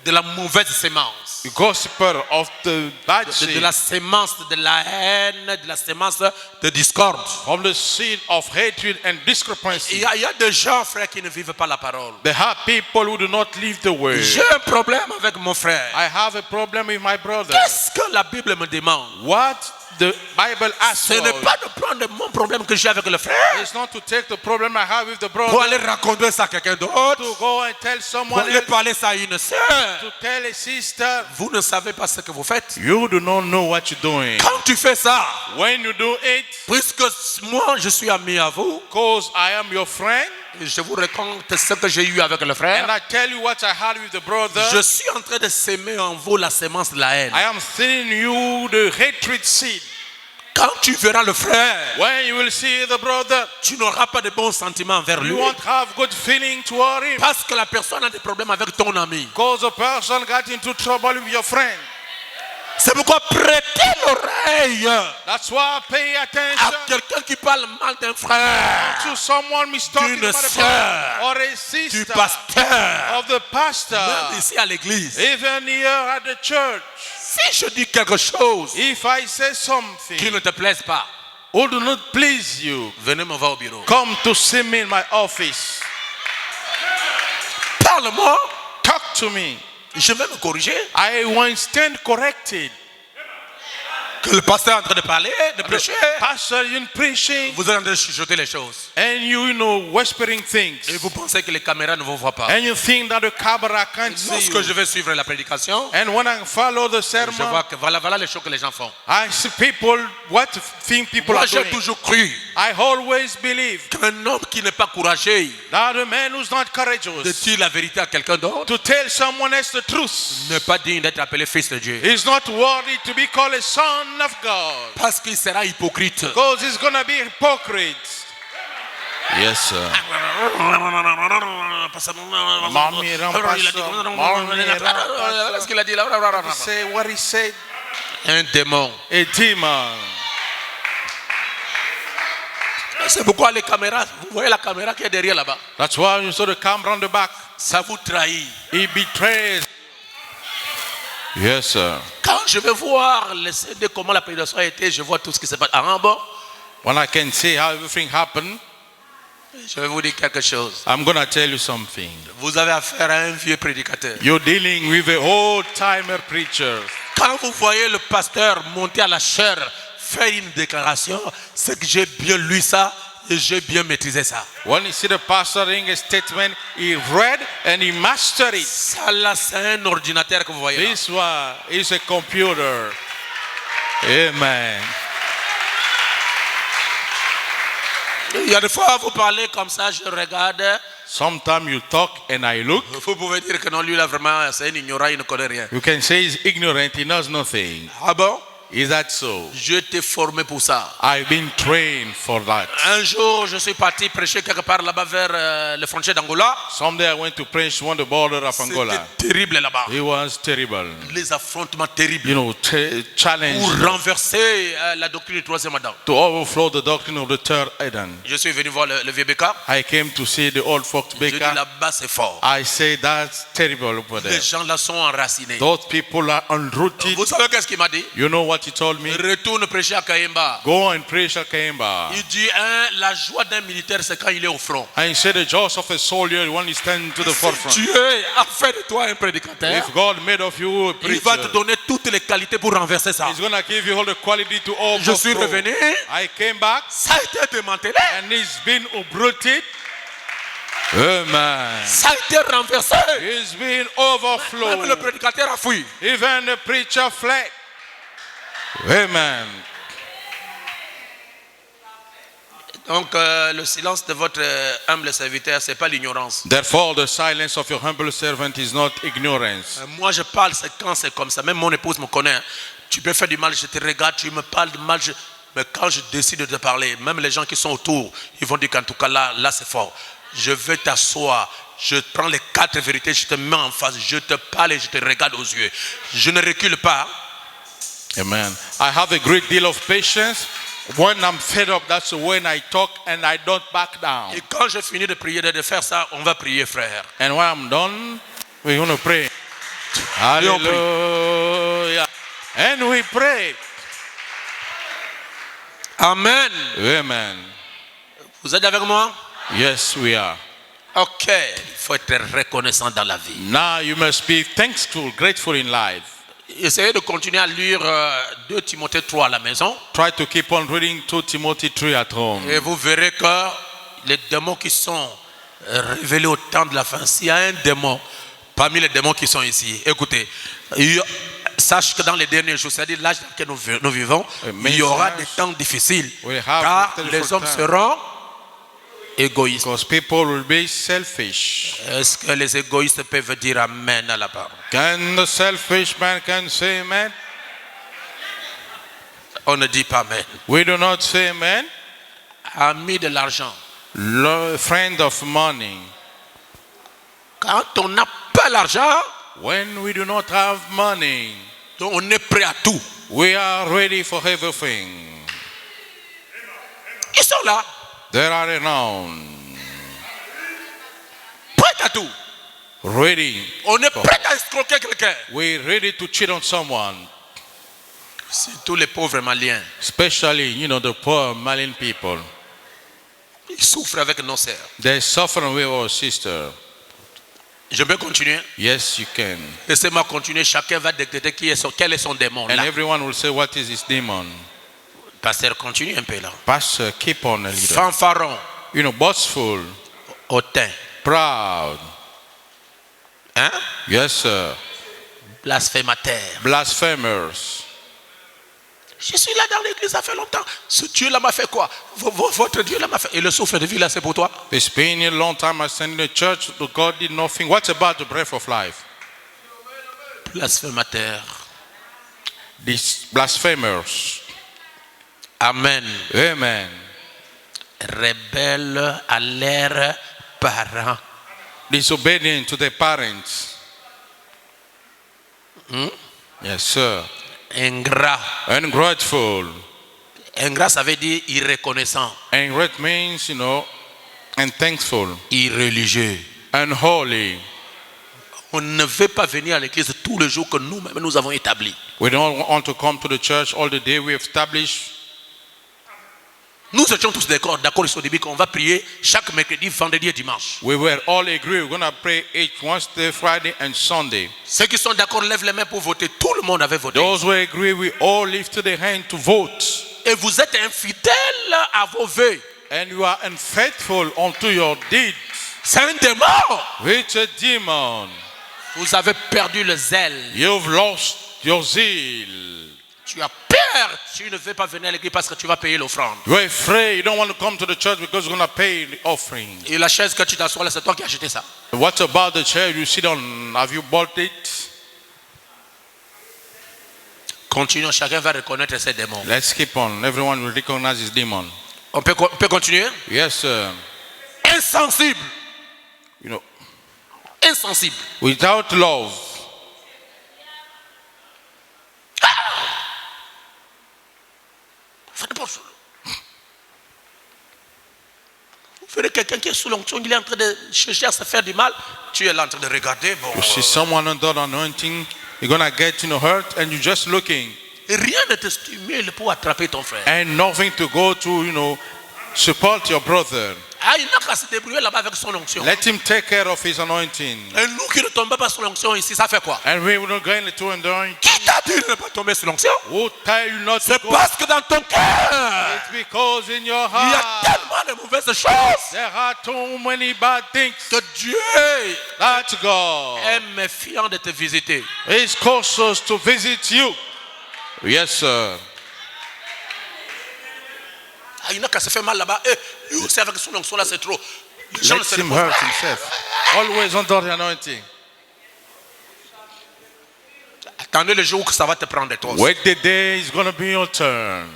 de la mauvaise sémence. You gossiper of the bad De seed. la sémence de la haine, de la sémence de discorde. From the seed of hatred and discrepancy. Il y a des gens, frère, qui ne vivent pas la parole. There are people who do not live the word. J'ai un problème avec mon frère. I have a problem with my brother. Qu'est-ce que la Bible me demande? What the Bible asks Ce n'est us pas de prendre mon problème que j'ai avec le frère is not to take the problem I have with the pour brother, aller raconter ça à quelqu'un d'autre, to go and tell pour someone aller else, parler ça à une sœur. to tell a sister. Vous ne savez pas ce que vous faites. You do not know what you're doing. Quand tu fais ça, When you do it, puisque moi je suis ami à vous, because I am your friend, je vous raconte ce que j'ai eu avec le and frère. I tell you what I had with the brother, Je suis en train de s'aimer en vous la sémence de la haine. I am sending you the hatred seed. Quand tu verras le frère, When you will see the brother, tu n'auras pas de bons sentiments envers lui. you won't have good feeling toward him. Parce que la personne a des problèmes avec ton ami. Because the person got into trouble with your friend. C'est pourquoi prêtez l'oreille That's why I pay à attention quelqu'un qui parle mal d'un frère, to someone mistalking d'une about a sœur, brother or a du sister pasteur, of the pastor, même ici à l'église. even here at the church. Si je dis quelque chose If I say qui something ne te plaise pas, who do not please you, venez me voir au bureau. come to see me in my office. Parle-moi, Talk to me. je vais me corriger. I will stand corrected. Que le pasteur est en train de parler, de prêcher, Pastor, you're preaching vous êtes en train de chuchoter les choses. and you whispering things. Et vous pensez que les caméras ne vous voient pas. And you think that the camera can't see Lorsque you. je vais suivre la prédication, And when I follow the je sermon, vois que voilà les choses que les gens font. I see people, what thing people Moi, are j'ai doing. toujours cru I always believe qu'un homme qui n'est pas courageux that a man who's not de courageous dire la vérité à quelqu'un d'autre to tell someone else the truth n'est pas digne d'être appelé fils de Dieu. is not worthy to be called a son of God. Parce qu'il sera hypocrite. Because he's going to be hypocrite. Yes, sir. Qu'est-ce qu'il a dit là? Say what he said. Un démon. A demon. C'est pourquoi les caméras, vous voyez la caméra qui est derrière là-bas. That's why you saw the camera on the back. Ça vous trahit. He betrays. Yes, sir. Quand je vais voir les CD, comment la prédication a été, je vois tout ce qui se passe. Ah bon? When I can see how everything happened, Je vais vous dire quelque chose. I'm going to tell you something. Vous avez affaire à un vieux prédicateur. You're dealing with a old-timer preacher. Quand vous voyez le pasteur monter à la chair, faire une déclaration, c'est que j'ai bien lu ça et j'ai bien maîtrisé ça. When you see the pastor doing a statement, he read and he mastered it. Ça là, c'est un ordinateur que vous voyez là. This one is a computer. Amen. Il y a des fois, vous parlez comme ça, je regarde. Sometimes you talk and I look. Vous pouvez dire que non, lui là vraiment, c'est un ignorant, il ne connaît rien. You can say he's ignorant, he knows nothing. Ah bon? Is that so? Je t'ai formé pour ça. I've been trained for that. Un jour, je suis parti prêcher quelque part là-bas vers les frontières d'Angola. Someday I went to preach on the border of Angola. C'était terrible là-bas. It was terrible. Les affrontements terribles. You know, challenge Pour renverser la doctrine du troisième Adam. to overflow the doctrine of the third Adam. Je suis venu voir le vieux Becca. I came to see the old folk Je dis baker. là-bas c'est fort. I say that's terrible over there. Les gens là sont enracinés. Those people are unrooted. Vous savez qu'est-ce qu'il m'a dit? You know what he told me? Retourne prêcher à Kayemba. Go and preach at Kayemba. Il dit la joie d'un militaire c'est quand il est au front. And he said the joy of a soldier when he stands to the forefront. Dieu a fait de toi un prédicateur. If God made of you a Il va te preacher, donner toutes les qualités pour renverser ça. He's going to give you all the quality to Je suis overthrow. revenu. I came back Ça a été démantelé. and it's been uprooted. Amen. Ça a été renversé. It's been Même le overflowed. prédicateur a fui. Even the preacher fled. Amen. Donc le silence de votre humble serviteur, c'est pas l'ignorance. Therefore, the silence of your humble servant is not ignorance. Moi je parle, c'est quand c'est comme ça. Même mon épouse me connaît. Tu peux faire du mal, je te regarde, tu me parles de mal. Mais quand je décide de te parler, même les gens qui sont autour, ils vont dire qu'en tout cas là c'est fort. Je vais t'asseoir. Je prends les 4 vérités, je te mets en face, je te parle et je te regarde aux yeux. Je ne recule pas. Amen. I have a great deal of patience. When I'm fed up, that's when I talk and I don't back down. Et quand j'ai fini de prier, de faire ça, on va prier, frère. And when I'm done, we're going to pray. Hallelujah. And we pray. Amen. Amen. Vous êtes avec moi? Yes, we are. Ok. Il faut être reconnaissant dans la vie. Now you must be thankful, grateful in life. Essayez de continuer à lire 2 Timothée 3 à la maison. Try to keep on reading 2 Timothy 3 at home. Et vous verrez que les démons qui sont révélés au temps de la fin, s'il y a un démon parmi les démons qui sont ici, écoutez, sache que dans les derniers jours, c'est-à-dire l'âge dans lequel nous vivons, il y aura des temps difficiles. Car les hommes seront égoïstes. Because people will be selfish. Est-ce que les égoïstes peuvent dire Amen à la parole? Can the selfish man can say amen? On ne dit pas Amen. We do not say amen. Ami de l'argent. Friend of money. Quand on n'a pas l'argent, When we do not have money, donc on est prêt à tout. we are ready for everything. Ils sont là, There are renown. prêts à tout. Ready. On est prêt à escroquer quelqu'un. We're ready to cheat on someone. Surtout les pauvres Maliens. Especially, you know, the poor Malian people. Ils souffrent avec nos sœurs. They're suffering with our sister. Je peux continuer. Yes, you can. Laissez-moi continuer. Chacun va décréter quel est son démon. And Là. everyone will say, what is his demon? Pasteur, continue un peu là. Pastor, keep on a little. Fanfaron, You know, boastful, hautain, proud. hein? Yes, sir. Blasphémateur. Blasphemers. Je suis là dans l'église, ça fait longtemps. Ce Dieu là m'a fait quoi? Votre Dieu là m'a fait. Et le souffle de vie là, c'est pour toi? It's been a long time I stand in the church. God did nothing. What about the breath of life? Blasphémateur. These blasphemers. Amen. Amen. rebelles à leurs parents. Disobedient to their parents. Yes, sir. Ingrat. Ungrateful. Ingrat, ça veut dire irreconnaissant. Ingrat means, unthankful. Irreligieux. Unholy. On ne veut pas venir à l'église tous les jours que nous-mêmes nous avons établi. We don't want to come to the church all the day we have established. Nous étions tous d'accord ici au début qu'on va prier chaque mercredi, vendredi et dimanche. We were all agree we're going to pray each Wednesday, Friday and Sunday. Ceux qui sont d'accord lèvent les mains pour voter. Tout le monde avait voté. Those who agree, we all lift the hand to vote. Et vous êtes infidèles à vos vœux. And you are unfaithful unto your deeds. C'est un démon. It's a demon. Vous avez perdu le zèle. You've lost your zeal. Tu as peur. Tu ne veux pas venir à l'église parce que tu vas payer l'offrande. You're afraid. You don't want to come to the church because you're going to pay the offering. Et la chaise que tu t'assois là, c'est toi qui as acheté ça. What about the chair you sit on? Have you bought it? Continuons. Chacun va reconnaître ses démons. Let's keep on. Everyone will recognize his demon. On peut continuer? Yes, sir. Insensible. Insensible. Without love. Vous verrez quelqu'un qui est sous l'onction, il est en train de chercher à se faire du mal. Tu es là en train de regarder. Bon. You see someone under the anointing, you're going to get hurt and you're just looking. Rien ne te stimule pour attraper ton frère. And nothing to go to, support your brother. Ah, il n'a qu'à se débrouiller là-bas avec son onction. Let him take care of his anointing. Et nous qui ne tombons pas sur l'onction ici, ça fait quoi? And we will not go into anointing. Qui t'a dit de ne pas tomber sur l'onction? Who tell you not to C'est go? parce que dans ton cœur, It's because in your il y a heart tellement de mauvaises choses there are too many bad things que Dieu that God est méfiant de te visiter. is cautious to visit you. Yes, sir. Ah, il n'a qu'à se faire mal là-bas. Lui aussi avec son onction là, c'est trop. Les gens Let ne se him reposent hurt pas. himself. Always under the anointing. Attendez le jour où ça va te prendre toi aussi. Wait the day is going to be your turn.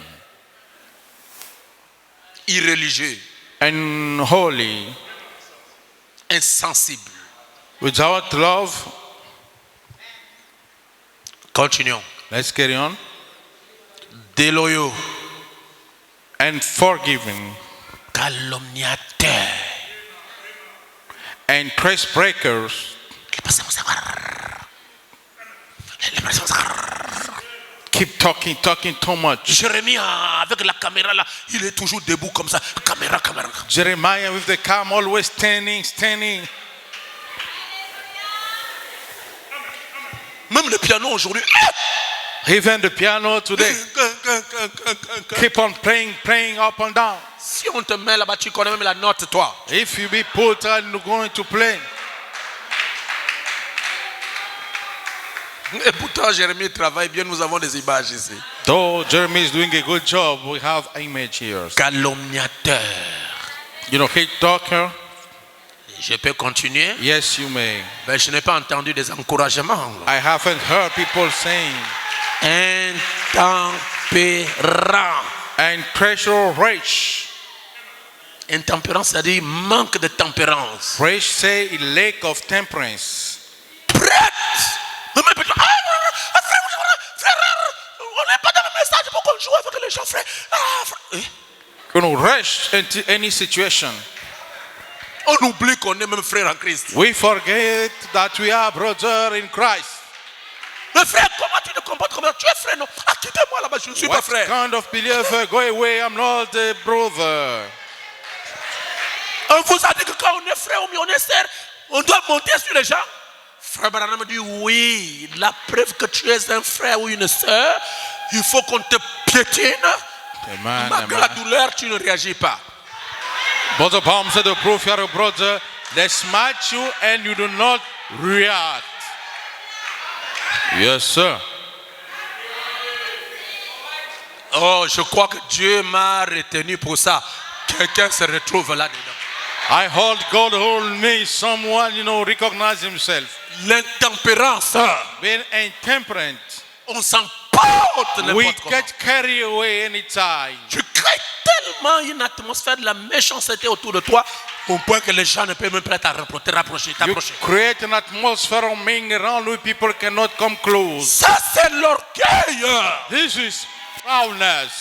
Irreligieux, Unholy. insensible. Without love. Continuons. Let's carry on. Déloyaux, Unforgiving. calomniateur. And trace breakers. Keep talking too much. Jérémie avec la caméra là, il est toujours debout comme ça. Caméra. Jeremiah with the cam always standing. Même le piano aujourd'hui. Even the piano today. Keep on playing up and down. Si on te met là-bas, tu connais même la note, toi. If you be put and going to play. Et pourtant, Jérémie travaille bien, nous avons des images ici. Though Jeremy is doing a good job, we have image here. Calomniateur. Hate talker. Je peux continuer? Yes, you may. Mais je n'ai pas entendu des encouragements. I haven't heard people saying. Intempérant. And treasure rage. Intempérance, c'est-à-dire manque de tempérance. Rage say a lack of temperance. Prête. Frère, on n'est pas dans le message pour qu'on joue avec les gens, frère. Rush into any situation. On oublie qu'on est même frère en Christ. We forget that we are brother in Christ. Mais frère, comment tu te comportes comme ça? Tu es frère, non? Ah, quittez-moi là-bas, je ne suis pas What frère. kind of believer? Go away, I'm not a brother. On vous a dit que quand on est frère ou on est sœur, on doit monter sur les gens. Frère Branham dit oui, la preuve que tu es un frère ou une sœur, il faut qu'on te piétine. Malgré la douleur, tu ne réagis pas. Brother Palm said the proof you are a brother, they smash you and you do not react. Yes, sir. Oh, je crois que Dieu m'a retenu pour ça. Quelqu'un se retrouve là-dedans. I hold God hold me. Someone, recognize himself. L'intempérance. Being intemperate. On s'emporte n'importe We comment. get carried away anytime. Tu crées tellement tellement une atmosphère de la méchanceté autour de toi au point que les gens ne peuvent même pas te rapprocher. You create an atmosphere of being around you, people cannot come close. Ça, c'est l'orgueil. This is proudness.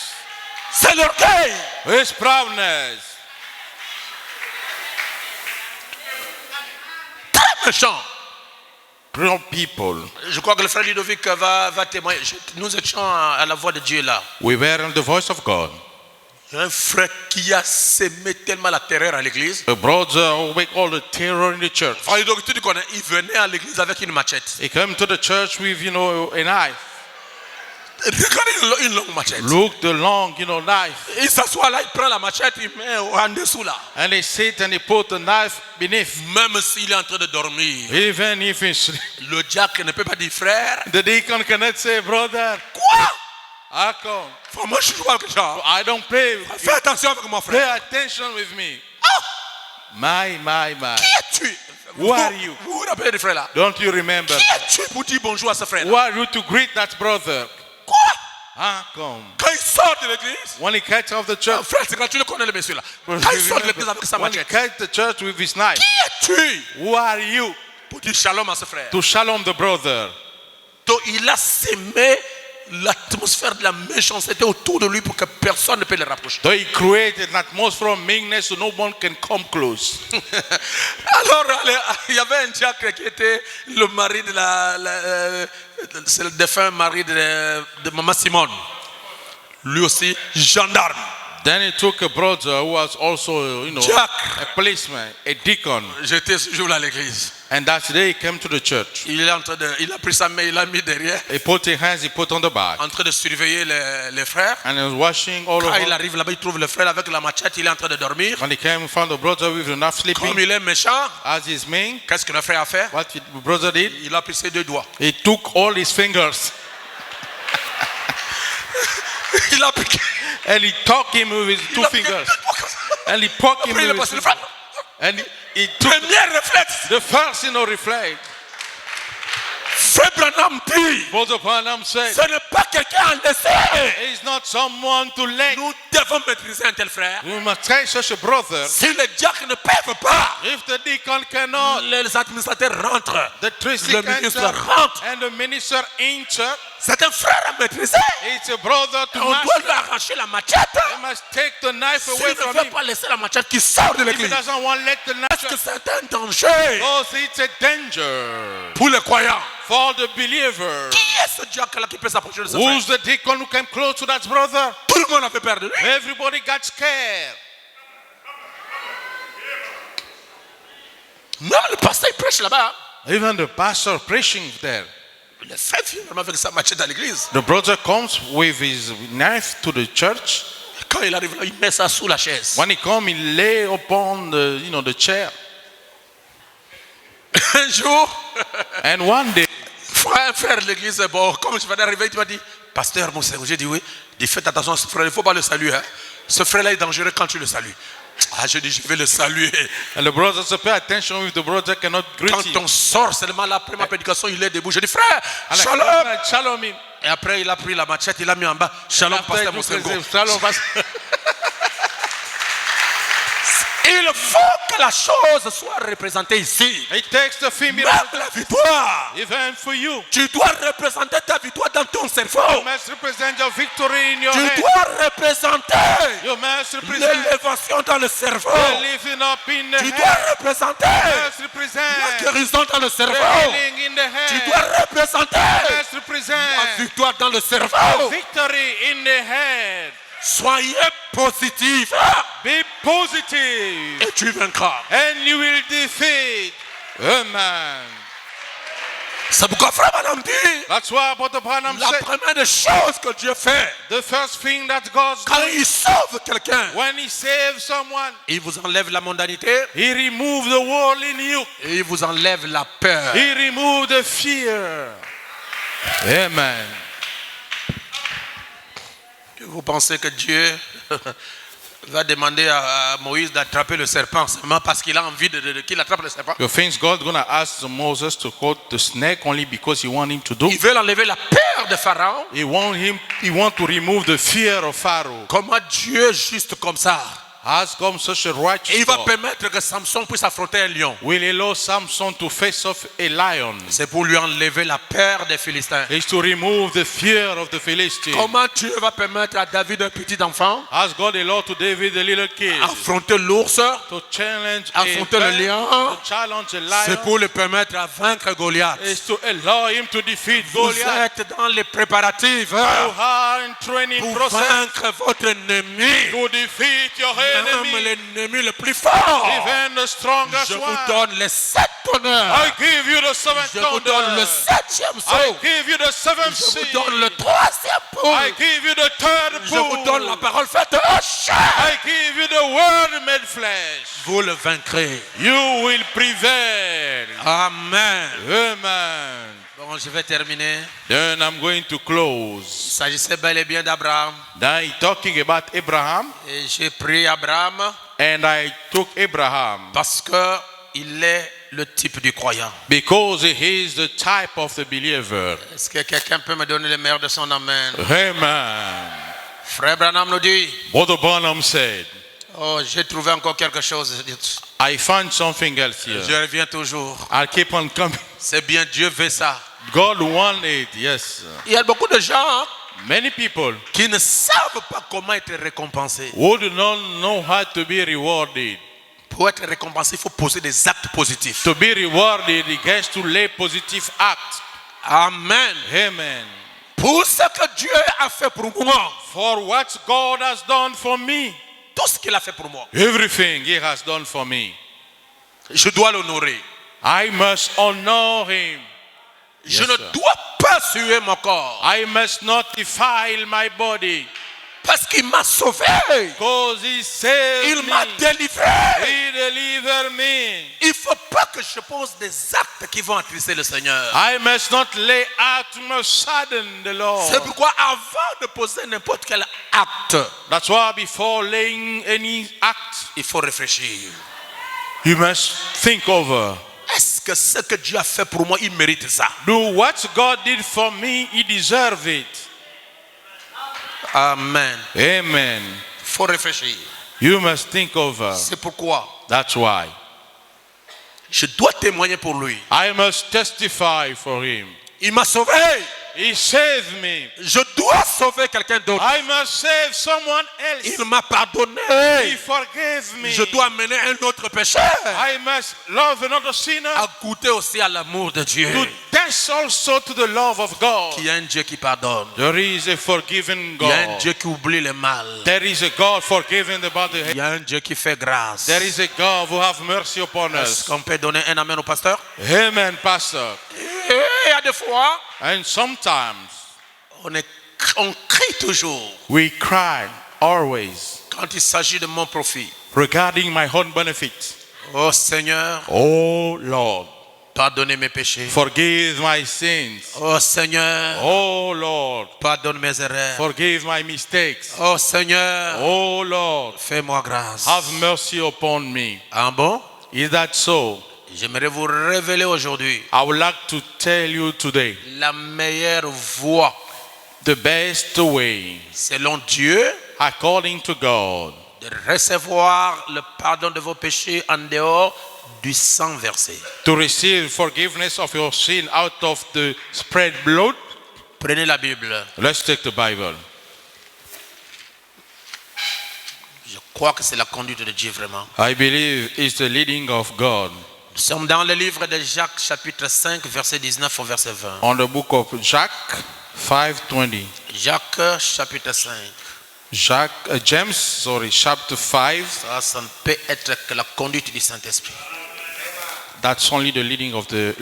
C'est l'orgueil. It's proudness. Très méchant. Proud people. Je crois que le frère Ludovic va témoigner. Nous étions à la voix de Dieu là. We were in the voice of God. Un frère qui a semé tellement la terreur à l'église. A brother who make all the terror in the church. Frère Ludovic, tu connais, il venait à l'église avec une machette. He came to the church with, a knife. Regardez une longue machette. Look, the long, knife. Il s'assoit là, il prend la machette, il met en dessous là. And he sit and he put the knife beneath. Même s'il est en train de dormir. Even if he's Le diacre ne peut pas dire frère. the deacon cannot say, brother. Quoi? How come? Faut moi je joue avec ça. I don't play. Fais attention avec mon Pay frère. attention with me. Ah! My. Qui es-tu? Who are you? Vous vous rappelez du frère là? Don't you remember? Qui es-tu pour dire bonjour à ce frère là? Who are you to greet that brother? Quoi? How come? Quand il sort de l'église, When he gets off the church, frère, c'est quand tu le connais le monsieur là. you Quand il sort de remember, l'église avec sa when he machette, gets the church with his knife, qui es-tu who are you pour dire shalom à ce frère? to shalom the brother? Donc il a sémé l'atmosphère de la méchanceté autour de lui pour que personne ne peut le rapprocher. So he created an atmosphere of meanness so no one can come close. Alors, il y avait un diacre qui était le mari de c'est le défunt mari de Maman Simone. Lui aussi, gendarme. Then he took a brother who was also, Jack. a policeman, a deacon. J'étais ce jour-là à l'église. And that day he came to the church. Il a pris sa main, il l'a mis derrière, He put his hands, he put on the back. en train de surveiller les frères. And he was washing all Quand il over. arrive là-bas, il trouve le frère avec la machette, il est en train de dormir. When he came, he found the brother with enough Comme sleeping. il est méchant, As his mean, qu'est-ce que le frère a fait? what the brother did, Il a pris ses deux doigts. he took all his fingers Il a piqué. and he took him with his two fingers. And he poked him Après, il est with passé his le fingers. frère. And he took Premier réflexe. the first, reflex. Frère Branham dit, Brother Branham said, ce n'est pas quelqu'un en dessert. he's not someone to let. Nous devons maîtriser un tel frère. We must train such a brother. Si les diacres ne peuvent pas, If the deacon cannot, les administrateurs rentrent. the trustee Le ministre enter, rentre. and the minister enter. C'est un frère à maîtriser. It's a brother to On doit master. lui arracher la machette. He must take the knife S'il away ne from veut him. pas laisser la machette qui sort de If he l'église. doesn't want, let the Parce que knife. c'est un danger Because it's a danger pour les croyants. for the believer. Qui est ce diacre-là qui peut s'approcher de ce frère? Who's the deacon who came close to that brother? Tout le monde avait peur de lui. Everybody got scared. Même le pasteur il prêche là-bas. Even the pastor preaching there. Le frère vient vraiment avec sa machette à l'église. The brother comes with his knife to the church. Quand il arrive là, il met ça sous la chaise. When he comes, he lay upon the chair. Un jour, And one day, un frère de l'église, bon, comme je venais d'arriver, il m'a dit, pasteur, mon Seigneur, j'ai dit oui, dis faites attention à ce frère, il ne faut pas le saluer. Hein. Ce frère-là est dangereux quand tu le salues. Ah, je dis, je vais le saluer. and the brother said, pay attention if the brother cannot greet Quand him. on sort seulement là, après ma prédication, il est debout. Je dis, frère, And I shalom. said, Shalom him. Et après, il a pris la machette, il l'a mis en bas. Shalom, After pasteur, he mon took Seigneur. his- Shalom, pastor. Il faut que la chose soit représentée ici. It takes the female, Même la victoire. even for you. Tu dois représenter ta victoire dans ton cerveau. You must represent your victory in your Tu head. dois représenter You must represent l'élévation dans le cerveau. the lifting up in the Tu dois head. représenter You must la represent guérison dans le the cerveau. healing in the Tu head. dois représenter You must la represent victoire dans le the cerveau. victory in the head. Soyez positif Be positive, et tu vaincras. and you will defeat. Amen. C'est pourquoi frère Madame dit, That's why Brother Branham la said, première des choses que Dieu fait the first thing that God quand does il sauve quelqu'un, when He saves someone, il vous enlève la mondanité He removes the wall in you. et il vous enlève la peur. He removes the fear. Amen. Vous pensez que Dieu, va demander à Moïse d'attraper le serpent seulement parce qu'il a envie qu'il attrape le serpent. You think God's going to ask Moses to hold the snake only because he wants him to do? Il veut enlever la peur de Pharaon. He wants to remove the fear of Pharaoh. Comment Dieu juste comme ça? Has come such a righteous Et il va God. permettre que Samson puisse affronter un lion. Will allow Samson to face off a lion. C'est pour lui enlever la peur des Philistins. It's to remove the fear of the Philistines. Comment Dieu va permettre à David, un petit enfant, Has God allowed to David, the little kid, affronter l'ours, to challenge affronter le lion? to challenge a C'est lion? pour le permettre à vaincre Goliath. Is to allow him to defeat Vous Goliath. êtes dans les préparatifs You are in training pour process vaincre votre ennemi. to defeat your Même enemy. l'ennemi le plus fort. Even the strongest Je vous one. donne les 7 honneurs. I give you the seventh Je vous donne le thunder. 7e I saut. give you the seventh Je vous seal. donne le 3e I poule. give you the third Je vous donne la pool. parole faite chair. I give you the word made flesh. Vous le vaincrez. You will prevail. Amen. Amen. Bon, je vais terminer. Then I'm going to Il close. s'agissait bel et bien d'Abraham. Now he's talking about Abraham, Et j'ai pris Abraham and I took Abraham parce que il est le type du croyant. because he is the type of the believer. Est-ce que quelqu'un peut me donner le meilleur de son amen? Amen. Frère Branham nous dit, Brother Branham said, oh, j'ai trouvé encore quelque chose. I found something else Je here. reviens toujours. I'll keep on coming. C'est bien, Dieu veut ça. God wanted, yes. Il y a beaucoup de gens Many people qui ne savent pas comment être récompensés. who do not know how to be rewarded. Pour être récompensé, il faut poser des actes positifs. To be rewarded, he gets to lay positive acts. Amen. Amen. Pour ce que Dieu a fait pour moi, For what God has done for me, tout ce qu'il a fait pour moi, everything he has done for me, je dois l'honorer. I must honor him. Je Yes, ne sir. dois pas suer mon corps I must not defile my body. parce qu'il m'a sauvé. Because he saved Il m'a me. délivré. He delivered me. Il ne faut pas que je pose des actes qui vont attrister le Seigneur. I must not lay out to must sadden the Lord. C'est pourquoi avant de poser n'importe quel acte, That's why before laying any act, il faut réfléchir. you must think over. Est-ce que ce que Dieu a fait pour moi, il mérite ça? Do what God did for me, he deserves it. Amen. Amen. Il faut réfléchir. You must think over. C'est pourquoi That's why. je dois témoigner pour lui. I must testify for him. Il m'a sauvé. He saved me. Je dois sauver quelqu'un d'autre. I must save someone else. Il m'a pardonné. He forgave me. Je dois amener un autre pécheur I must love another sinner. à goûter aussi à l'amour de Dieu. To taste also to the love of God. Il y a un Dieu qui pardonne. There is a forgiving Il y a un God. Dieu qui oublie le mal. There is a God forgiving the body. Il y a un Dieu qui fait grâce. There is a God who have mercy upon Est-ce us. qu'on peut donner un amen au pasteur? Amen, Pastor. Et il y a des fois, And sometimes on crie toujours we cry always quand il s'agit de mon profit. regarding my own benefit. Oh Seigneur, Oh Lord, pardonnez mes péchés. forgive my sins. Oh Seigneur, Oh Lord, pardonne mes erreurs. forgive my mistakes. Oh Seigneur, Oh Lord, fais-moi grâce. have mercy upon me. Ah bon? Is that so? J'aimerais vous révéler aujourd'hui I would like to tell you today la meilleure voie the best way, selon Dieu according to God, de recevoir le pardon de vos péchés en dehors du sang versé. to receive forgiveness of your sin out of the spread blood. Prenez la Bible. Let's take the Bible. Je crois que c'est la conduite de Dieu vraiment. I believe it's the leading of God. Nous sommes dans le livre de Jacques chapitre 5 verset 19 au verset 20. On the book of James 5:20. Jacques chapitre 5. James, chapter 5. Ça ne peut être que la conduite du Saint-Esprit. That's only the leading of the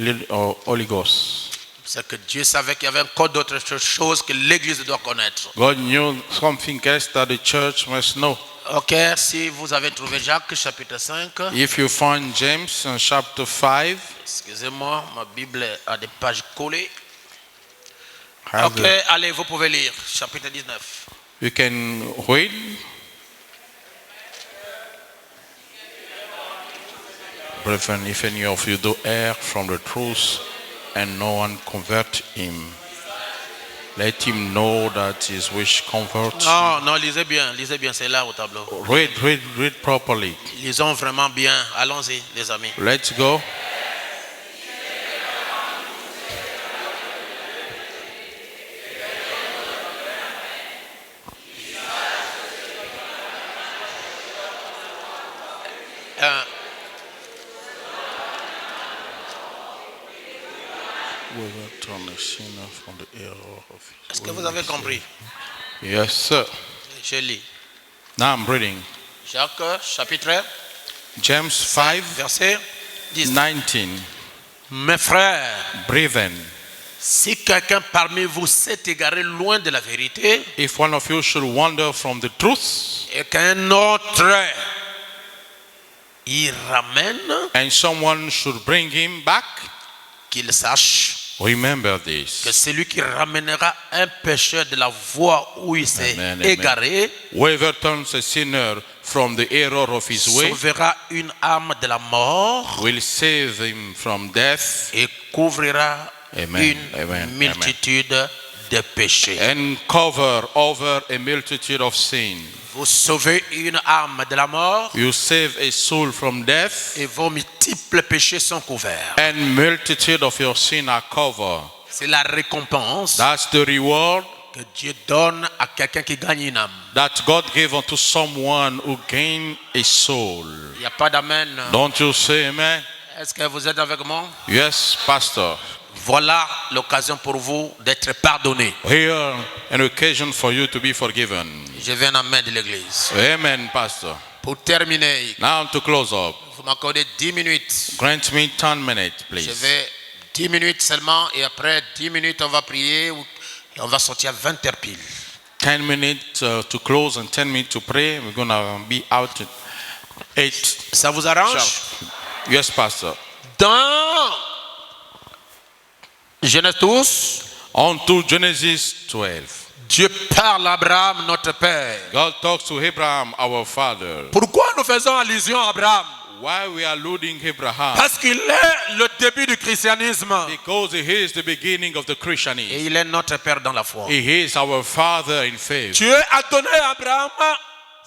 Holy Ghost. C'est que Dieu savait qu'il y avait encore d'autres choses que l'Église doit connaître. God knew something else that the church must know. Ok, si vous avez trouvé Jacques chapitre 5. If you find James in chapter 5, Excusez-moi, ma Bible a des pages collées. have Ok, allez, vous pouvez lire chapitre 19. you can read. Brethren, if any of you do err from the truth and no one convert him, let him know that his wish converts. Non, lisez bien, c'est là au tableau. Read properly. Lisons vraiment bien. Allons-y, les amis. Let's go. Est-ce que vous avez compris? Yes, sir. Je lis. Now I'm reading. Jacques, chapitre James 5, verset 10. 19. Mes frères, Brethren, si quelqu'un parmi vous s'est égaré loin de la vérité if one of you should wander from the truth, et qu'un autre y ramène, and someone should bring him back, qu'il sache remember que this. celui qui ramènera un pécheur de la voie où il s'est Amen, égaré Whoever turns a sinner from the error of his way sauvera une âme de la mort will save him from death et couvrira Amen, une amen, multitude de péchés. and cover over a multitude of sin. Vous sauvez une âme de la mort You save a soul from death, et vos multiples péchés sont couverts. and multitude of your sin are covered. C'est la récompense That's the reward que Dieu donne à quelqu'un qui gagne une âme. that God gave unto someone who gained a soul. Il n'y a pas d'amen. Don't you say amen? Est-ce que vous êtes avec moi? Yes, Pastor. Voilà l'occasion pour vous d'être pardonné. Here, an occasion for you to be forgiven. Je veux un amen de l'église. Amen, Pastor. Pour terminer, Now to close up, vous m'accordez 10 minutes. grant me 10 minutes, Je please. vais 10 minutes seulement et après 10 minutes on va prier et on va sortir à 20h pile. 10 minutes to close and 10 minutes to pray. We're going to be out at 8. Ça vous arrange? Yes, Pastor. Dans Genèse 12, On to Genesis 12. Dieu parle à Abraham, notre père. God talks to Abraham, our father. Pourquoi nous faisons allusion à Abraham? Why we are alluding Abraham? Parce qu'il est le début du christianisme. Because he is the beginning of the Et Christianism. il est notre père dans la foi. He is our father in faith. Dieu a donné à Abraham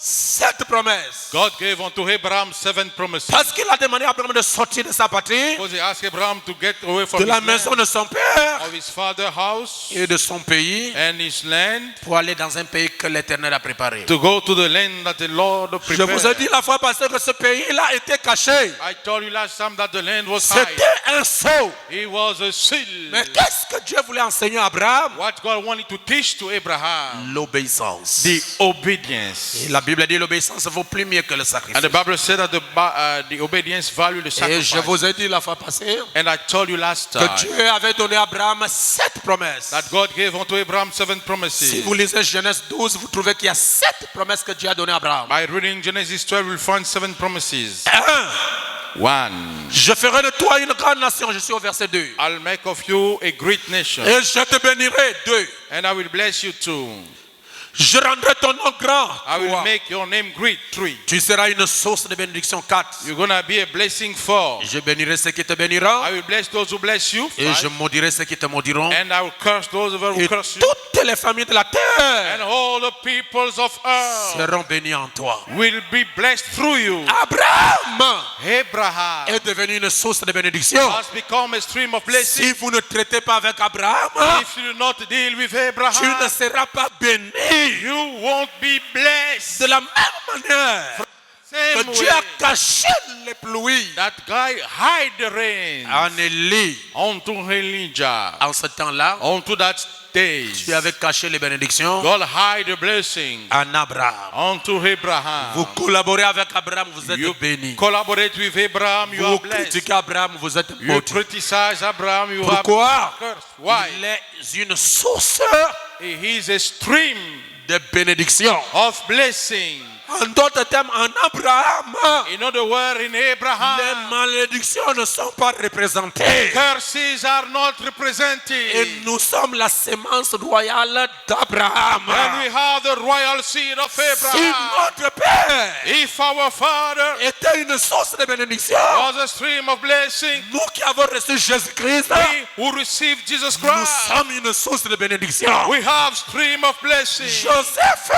7 promesses. God gave unto Abraham 7 promises. Parce qu'il a demandé à Abraham de sortir de sa patrie, Because he asked Abraham to get away from de la his maison land, de son père of his father's house et de son pays and his land, pour aller dans un pays que l'Éternel a préparé. to go to the land that the Lord Je vous ai prepared. dit la fois passée que ce pays-là était caché. I told you last time that the land was high. C'était un sceau. It was a seal. Mais qu'est-ce que Dieu voulait enseigner à Abraham? What God wanted to teach to Abraham, L'obéissance. the obedience. Et la Bible dit l'obéissance vaut plus mieux que le sacrifice. And the Bible said that the obedience value the Et sacrifice. je vous ai dit la fois passée And I told you last que time Dieu avait donné à Abraham 7 promesses. that God gave unto Abraham 7 Si promises. vous lisez Genèse 12, vous trouvez qu'il y a 7 promesses que Dieu a données à Abraham. By reading Genesis 12, we'll find 7 promises. 1. 1. Je ferai de toi une grande nation. Je suis au verset 2. I'll make of you a great nation, Et je te bénirai. 2. and I will bless you too. Je rendrai ton nom grand. I will 3. make your name great. 3. Tu seras une source de bénédiction. 4. You're going to be a blessing. 4. Je bénirai ceux qui te béniront. I will bless those who bless you. Et 5. je maudirai ceux qui te maudiront. And I will curse those who will Et curse you. toutes les familles de la terre And all the peoples of earth seront bénies en toi. will be blessed through you. Abraham Abraham est devenu une source de bénédiction. has become a stream of blessing. Si vous ne traitez pas avec Abraham, If you do not deal with tu ne Abraham, seras pas béni. you won't be blessed. De la même manière que Same Dieu way a caché les pluies that guy hide the rain en Élie. onto Elijah. En ce temps-là, Onto that day, Dieu avait caché les bénédictions God hide the blessing en Abraham. onto Abraham. Vous collaborez avec Abraham, vous êtes You bénis. collaborate with Abraham, you Vous are blessed. critiquez Abraham, vous êtes You maudits. criticize Abraham, you Pourquoi? are cursed. Why? Il est une source He is a stream de bénédiction. of blessing. En d'autres termes, en Abraham, In other words, in les Abraham, malédictions ne sont pas représentées. curses are not represented. Et nous sommes la sémence royale d'Abraham. And we have the royal seed of Si Abraham. notre Père If our Father était une source de bénédiction, was a stream of blessing, nous qui avons reçu Jésus-Christ, we who received Jesus nous Christ, sommes une source de bénédiction. we have stream of blessing. Joseph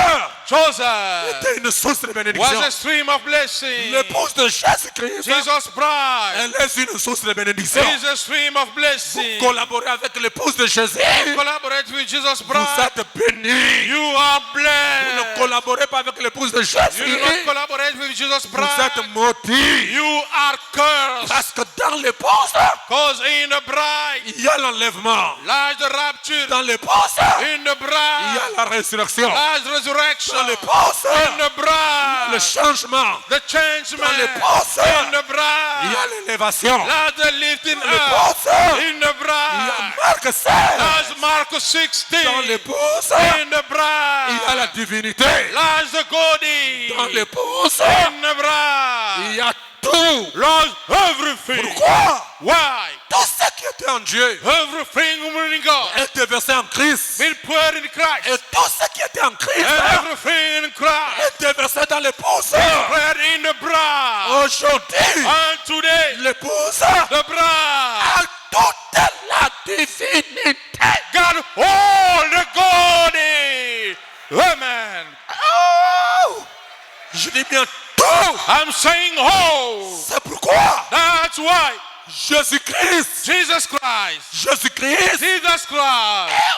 Joseph était une source de was bénédiction. a stream of blessing. L'épouse de Jésus-Christ, Jesus' bride elle est une source de bénédiction. is a stream of blessing. Collaborer avec l'épouse de Jésus, Collaborate with Jesus' vous bride. êtes bénis. You are Vous ne blessed. collaborez pas avec l'épouse de You Jésus, do not collaborate with Jesus' vous êtes bride. maudits. You are cursed. Parce que dans l'épouse, Because in the bride il y a l'enlèvement. lies the rapture. Dans l'épouse, In the il y a bride la résurrection. lies resurrection. Dans l'épouse, In the le bride, changement. the changement. Dans l'épouse, In the il y a bride l'élévation. lies the lifting Dans up. l'épouse, In the il y a bride Marc 16. lies Mark 16. Dans l'épouse, In the il y a la bride divinité. lies the goody. Dans l'épouse, In the il bride y a tout. lies everything. Pourquoi? Why? Tout ce qui était en Dieu Everything in God était versé en Christ. been poured in Christ. Et tout ce qui était en Christ And everything in Christ était versé dans l'épouse. poured in the bride. Aujourd'hui, And today, l'épouse the bride a toute la divinité. got all the goody. Amen. Oh! Je dis bien tout. I'm saying whole. C'est pourquoi That's why Jésus-Christ, Jesus Christ Jésus-Christ est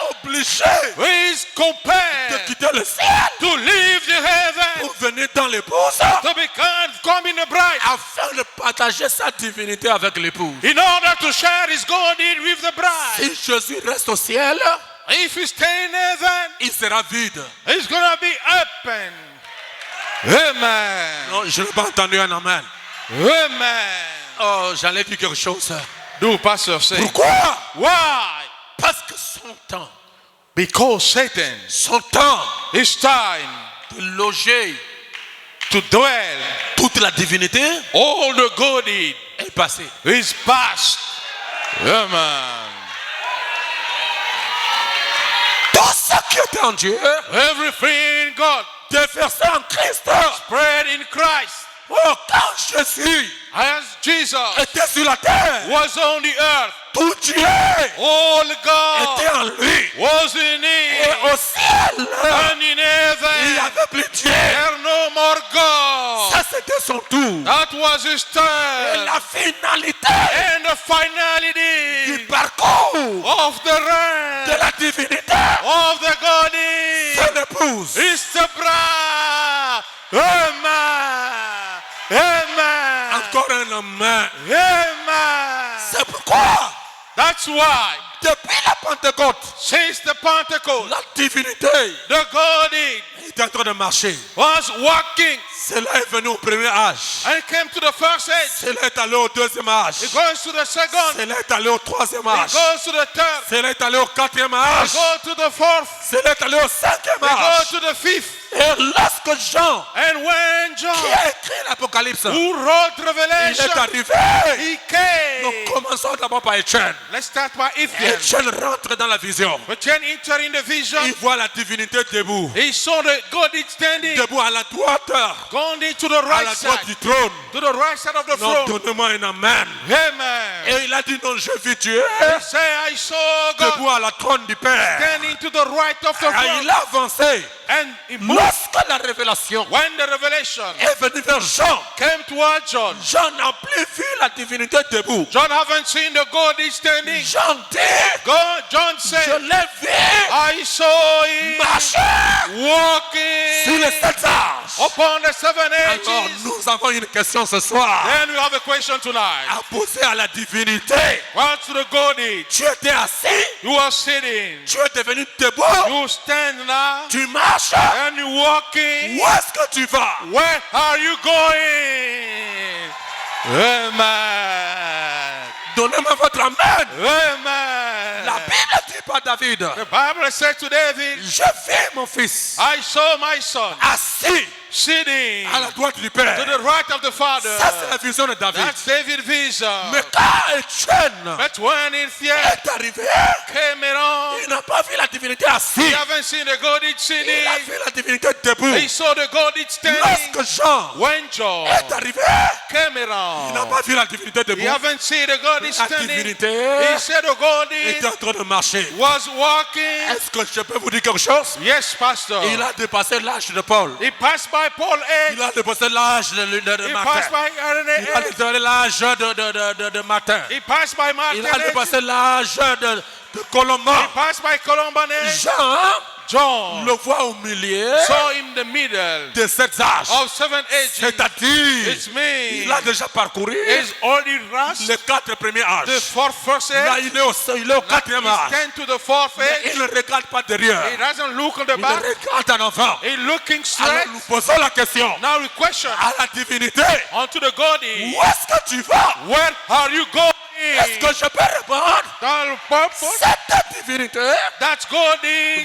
obligé is de compelled quitter le ciel to leave the heaven pour venir dans l'épouse to come in the bride afin de partager sa divinité avec l'épouse. in order to share his God in with the bride. Si Jésus reste au ciel, If he stay in heaven, il sera vide. it's gonna be open. Amen. Non, je n'ai pas entendu un amen. Amen. Oh, j'allais dire quelque chose. Do Pastor say? Pourquoi? Why? Parce que son temps Because Satan is time de loger to dwell. toute la divinité All the good is est passé. past. Amen. Tout ce qui était en Dieu Everything in God déversé en Christ. spread in Christ. Oh, quand Jésus As Jesus était sur la terre, was on the earth, tout Dieu all était God en lui. was in Et him. au ciel, And in il n'y heaven, avait plus Dieu. there no more God. Ça, c'était son tour. That was his Et turn. la finalité And the du finality parcours of the reign de la divinité, of the God c'est l'épouse. is the bride. Amen. Amen. Encore un amen. Amen. C'est pourquoi, That's why, depuis la Pentecôte, since the Pentecost, la divinité the God est en train de marcher. was walking Cela est venu au premier âge. and came to the first age. Cela est allé au deuxième âge. It goes to the second. Cela est allé au troisième It âge. goes to the third. Cela est allé au quatrième âge. It goes to the fourth. Cela est allé au cinquième It goes âge. to the fifth. Et lorsque Jean, And when qui John, a écrit l'Apocalypse, who wrote il Revelation, est arrivé, he came. nous commençons d'abord par Étienne. Let's start by Etienne. Étienne rentre dans la vision. Etienne entered in the vision. Il voit la divinité debout. He saw the God standing, Debout à la droite, going to the à right la droite side, du trône. to the right side of the Non, throne. donnez-moi un amen. Amen. Et il a dit non, je vis Dieu He said, I saw God debout à la trône du Père. standing to the right of the Et throne. il a avancé. And he moved. Lorsque la révélation When the revelation est venue vers Jean, came toward John, Jean n'a plus vu la divinité debout. John haven't seen the God standing. Jean dit, John je said, l'ai vu I saw him marcher sur les walking 7 âges. upon the seven Alors edges. nous avons une question ce soir Then we have a question tonight. à poser à la divinité. What's the God is? Tu étais assis, You are sitting. tu es devenu debout, You stand now tu marches. and you walking. Où est-ce que tu vas? Where are you going? Amen. Donnez-moi votre amen. Amen. La Bible dit pas David, The Bible said to David, je vis mon fils I saw my son assis sitting à la droite du Père. to the right of the Father. Ça, c'est la vision de David. That's David's vision. Mais quand Étienne But when Etienne est arrivé, came around, il n'a pas vu la divinité he assise. haven't seen the God eat Il a sitting. vu la divinité debout. He saw the God eat standing. Lorsque Jean When John est arrivé, came il n'a around, pas vu la divinité he debout. haven't seen the God eat La standing. divinité He said the God était en train de marcher. was walking. Est-ce que je peux vous dire quelque chose? Yes, Pastor. Il a dépassé l'âge de Paul. He passed by Paul Il 8. a dépassé l'âge de He Martin. passed by Aaron Il a 8. dépassé l'âge de Martin. He passed by Martin Il a 8. dépassé l'âge de Colomban. He passed by Columban 8. Jean John le voit au milieu saw in the middle de sept âges. of 7 ages. C'est-à-dire, It's me. il a déjà parcouru He's already rushed les quatre premiers âges. the first Là, age. il est au quatrième He's âge. 10 to the fourth Mais age. il ne regarde pas derrière. He doesn't look on the Il back. regarde en avant. He's looking Alors straight. nous posons la question Now we question à la divinité. unto the God. Où est-ce que tu vas? Where are you going? Est-ce que je peux répondre? Dans le purpose. Cette divinité That's God.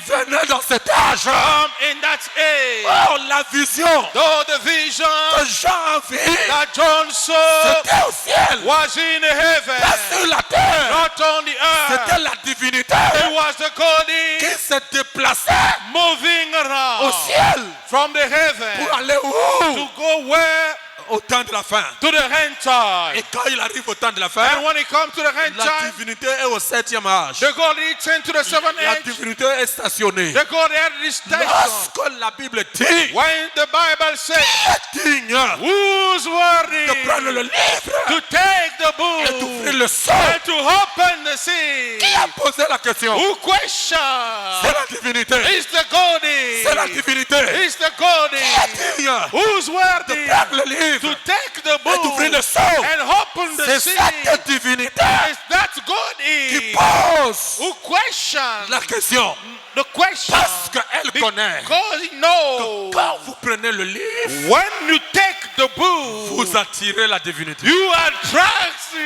venait dans cet âge. Come in that age. Oh, la vision Though the vision que Jean vit, that John saw c'était au ciel, was in heaven, pas sur la terre. not on the C'était earth. la divinité It was the God qui se déplaçait moving au around ciel from the pour heaven aller où? to go where? Au temps de la fin. To the end time. Et quand il arrive au temps de la fin, And when it comes to the end la time, divinité est au septième âge. the God is sent to the seventh La age. divinité est stationnée. The God had this station. Lorsque la Bible dit, When the Bible says, est digne who's worthy de prendre le livre to take the et d'ouvrir book le sol, and to open the sea? qui a posé la question? Who question? C'est la divinité. It's the God. C'est la divinité. It's the God. Est digne Who's de worthy prendre le livre to take the et book d'ouvrir le sol. and open the C'est sea? cette divinité It's that God qui pose who question la question. the question Parce qu'elle connaît because he knows quand vous prenez le livre, when you take the book, vous attirez la divinité. you attract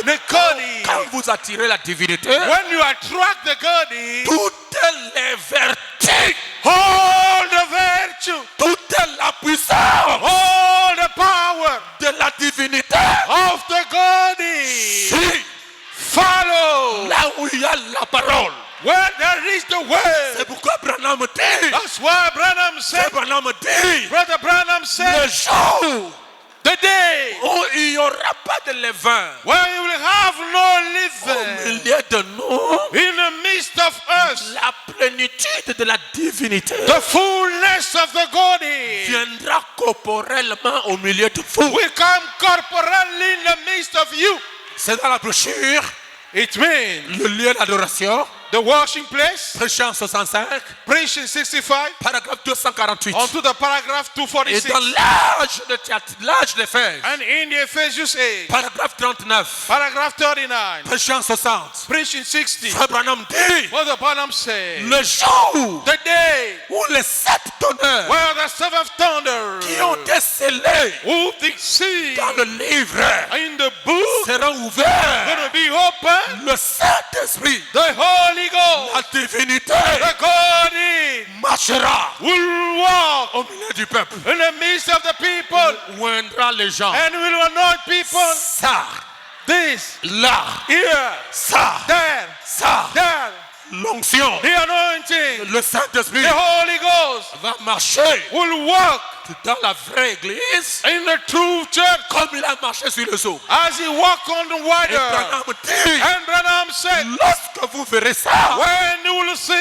the God. Quand vous attirez la divinité, When you attract the God, toutes les vertus, all the virtue, toute la puissance all the power de la divinité, of the God si follow là où il y a la parole. where there is the word. C'est pourquoi Branham dit, That's why Branham said, Branham dit, Brother Branham le said, jour the day où il n'y aura pas de levain when you will have no au living milieu de nous, in the midst of us, la plénitude de la divinité the fullness of the God viendra corporellement au milieu de vous. will come corporally in the midst of you. C'est dans la brochure, It means le lieu d'adoration, the washing place, Préchant 65, preaching 65, paragraphe 248. onto the paragraph Et 246. dans l'âge d'Éphèse, And in the Ephesians 8, paragraphe 39, paragraph 39, Préchant 60, preaching 60, Frère Branham dit, what the Branham said, le jour the day où les sept tonnerres where the seventh thunder qui ont été scellés will be seen dans le livre in the book seront ouverts, going to be open, le Saint-Esprit, the Holy Ghost, la divinité, the God marchera will walk au milieu du peuple, in the midst of the people oindra les gens. and will anoint people. Ça, This, là, here, ça, there, ça, there, l'onction, the anointing, le Saint-Esprit the Holy Ghost va marcher will walk dans la vraie église in the true church comme il a marché sur le eau. as he walked on the Et water. Branham dit, And Branham said, lorsque vous verrez ça, when you will see,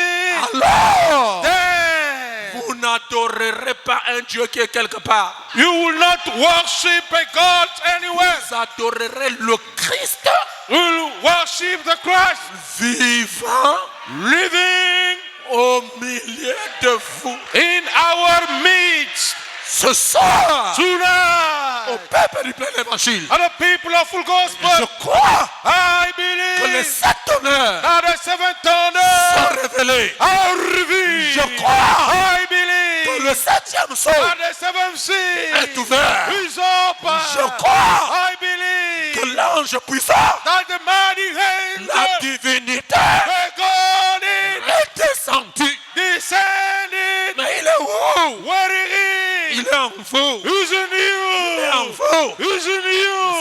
alors then vous n'adorerez pas un Dieu qui est quelque part. you will not worship a God anywhere. Vous adorerez le Christ You will worship the Christ vivant living au milieu de vous. in our midst Ce soir, au tonight. peuple du plein évangile, And the people of full je gospel, crois I que les believe sept honneurs that the seventh sont thunder révélés. are revealed. Je crois I que believe le septième saut that the seventh sea est ouvert. is open. Je crois I que believe l'ange puissant, that the mighty la angel, divinité, the God is est descendu. descended. Mais il est où? Where he Il is, est en vous. He's in Il est en you. vous. He's in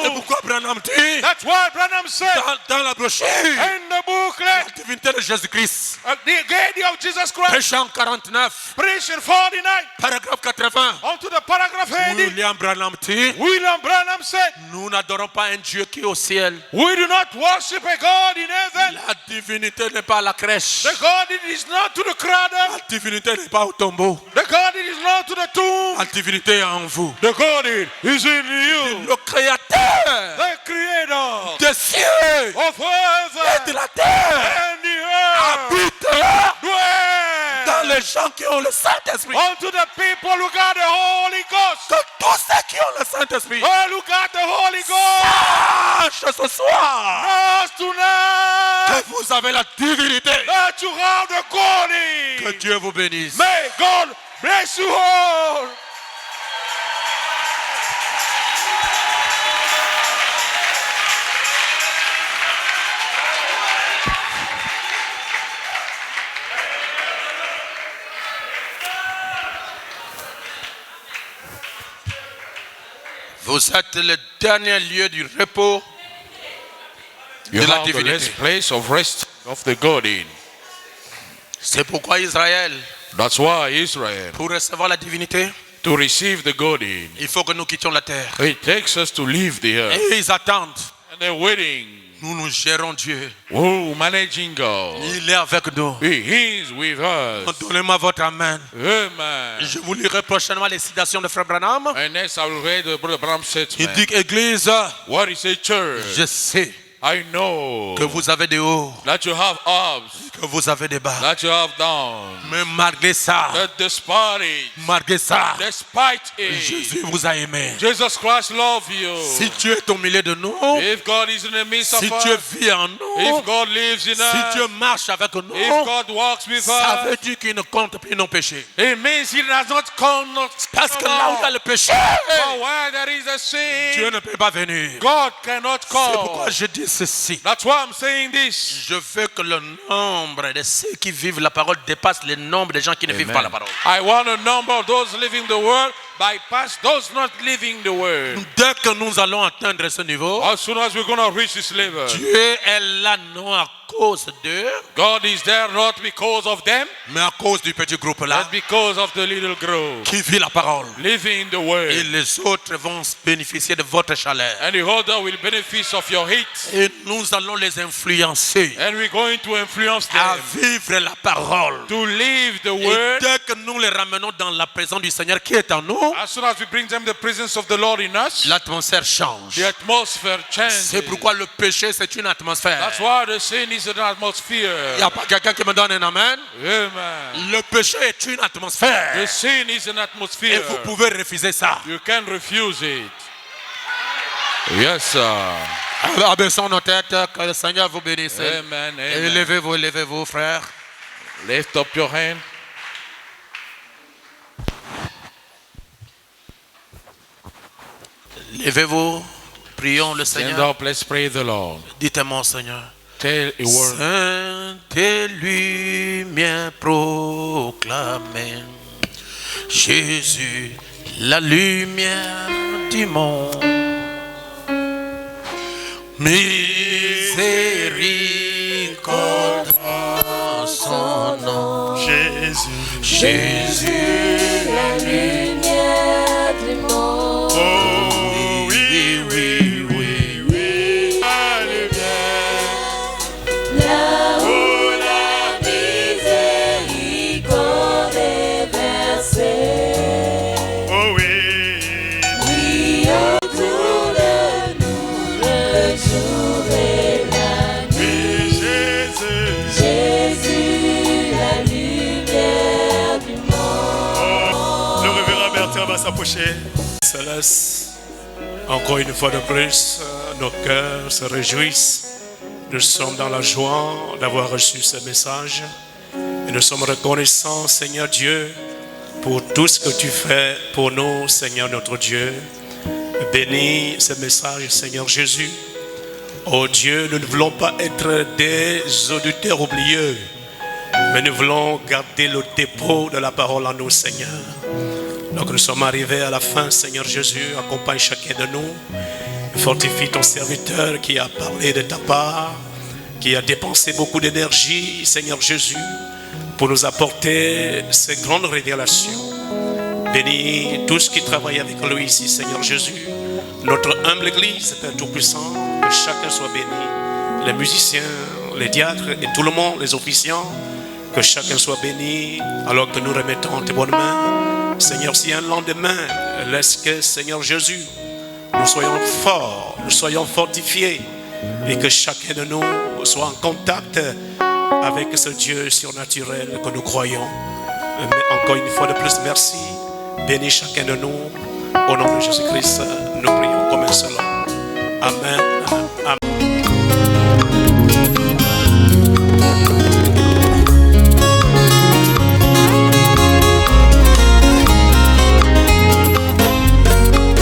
C'est you. pourquoi Branham dit That's why Branham said dans la brochure, in the booklet, la divinité de Jésus-Christ, the deity of Jesus Christ, Péchant 49, preached in 49, paragraphe 80. onto the paragraph 80. William Branham dit, William Branham said, nous n'adorons pas un Dieu qui est au ciel. we do not worship a God in heaven. La divinité n'est pas à la crèche. The God it is not to the cradle. La divinité n'est pas au tombeau. The God it is not to the tomb. La divinité est en vous. The God it is in you. Le créateur The creator des cieux of et heaven de la terre and the earth. habite Dwell dans les gens qui ont le Saint-Esprit. unto the people who got the Holy Ghost. Que tous ceux qui ont le Saint-Esprit All who got the Holy Ghost. sachent ce soir Us tonight. que vous avez la divinité. That you have the Que God. Dieu vous bénisse. May God bless you all. Vous êtes le dernier lieu du repos You de la have the divinité. last place of rest of the Godin. C'est pourquoi Israël, That's why Israel, pour recevoir la divinité, to receive the Godin, il faut que nous quittions la terre. it takes us to leave the earth. Et ils attendent. And they're waiting. Nous gérons Dieu. Oh, managing God. Il est avec nous. He is with us. Donnez-moi votre amen. Amen. Je vous lirai prochainement les citations de Frère Branham. And next I will read the Brother Branham Il statement. dit qu'Église, What is a church? je sais I know que vous avez des hauts, that you have ups, que vous avez des bas. that you have downs, Mais malgré ça, that despite it, malgré ça, despite it, Jésus vous a aimé. Jesus Christ loves you. Si Dieu est au milieu de nous, If God is in the midst si of Dieu us, vit en nous, if God lives in si Dieu us, marche avec nous, if God walks with ça veut us, dire qu'il ne compte plus nos péchés. it means He does not count us. Parce que là où il y a le péché, But where there is a Dieu sin, ne peut pas venir. God cannot C'est pourquoi call. je dis ceci. That's why I'm saying this. Je veux que le nombre de ceux qui vivent la parole dépasse le nombre de gens qui ne vivent pas la parole. I want a number of those living the world bypass those not living the word. Dès que nous allons atteindre ce niveau, As soon as we're going to reach this level, Dieu est là non à cause d'eux, God is there not because of them, mais à cause du petit groupe là but because of the little group qui vit la parole. living the word. Et les autres vont bénéficier de votre chaleur. And the other will benefit of your heat. Et nous allons les influencer And we're going to influence à them vivre la parole. to live the Et word. dès que nous les ramenons dans la présence du Seigneur qui est en nous, As soon as we bring them the presence of the Lord in us, l'atmosphère change. the atmosphere changes. C'est pourquoi le péché, c'est une atmosphère. That's why the sin is an Il atmosphere. n'y a pas quelqu'un qui me donne un amen. Amen. Le péché est une atmosphère. The sin is an Et atmosphere. vous pouvez refuser ça. You can refuse it. Yes, sir. Abaissons nos têtes, que le Seigneur vous bénisse. Amen. Et Amen. levez-vous, frères. Lift up your hand. Levez-vous, prions le Stand Seigneur. up. Let's pray the Lord. Dites-moi, Seigneur. Tell a word. Sainte et lumière proclamée, Jésus, la lumière du monde. Miséricorde en son nom. Jésus, La lumière du monde. Oh oui, oui, oui, oui. Là où la miséricorde est versée. Oh oui. Oui, autour de nous le jour et la nuit. Oui, Jésus. Jésus, la lumière du monde. Le révérend Bertrand va s'approcher. Céleste, encore une fois de plus, nos cœurs se réjouissent. Nous sommes dans la joie d'avoir reçu ce message. Et nous sommes reconnaissants, Seigneur Dieu, pour tout ce que tu fais pour nous, Seigneur notre Dieu. Bénis ce message, Seigneur Jésus. Oh Dieu, nous ne voulons pas être des auditeurs oublieux, mais nous voulons garder le dépôt de la parole en nous, Seigneur. Donc nous sommes arrivés à la fin, Seigneur Jésus, accompagne chacun de nous. Fortifie ton serviteur qui a parlé de ta part, qui a dépensé beaucoup d'énergie, Seigneur Jésus, pour nous apporter ces grandes révélations. Bénis tous qui travaillent avec lui ici, Seigneur Jésus. Notre humble Église, Père Tout-Puissant, que chacun soit béni. Les musiciens, les diacres et tout le monde, les officiants, que chacun soit béni alors que nous remettons en tes bonnes mains. Seigneur, si un lendemain, laisse que, Seigneur Jésus, nous soyons forts, nous soyons fortifiés et que chacun de nous soit en contact avec ce Dieu surnaturel que nous croyons. Mais encore une fois de plus, merci. Bénis chacun de nous. Au nom de Jésus-Christ, nous prions comme un seul homme. Amen.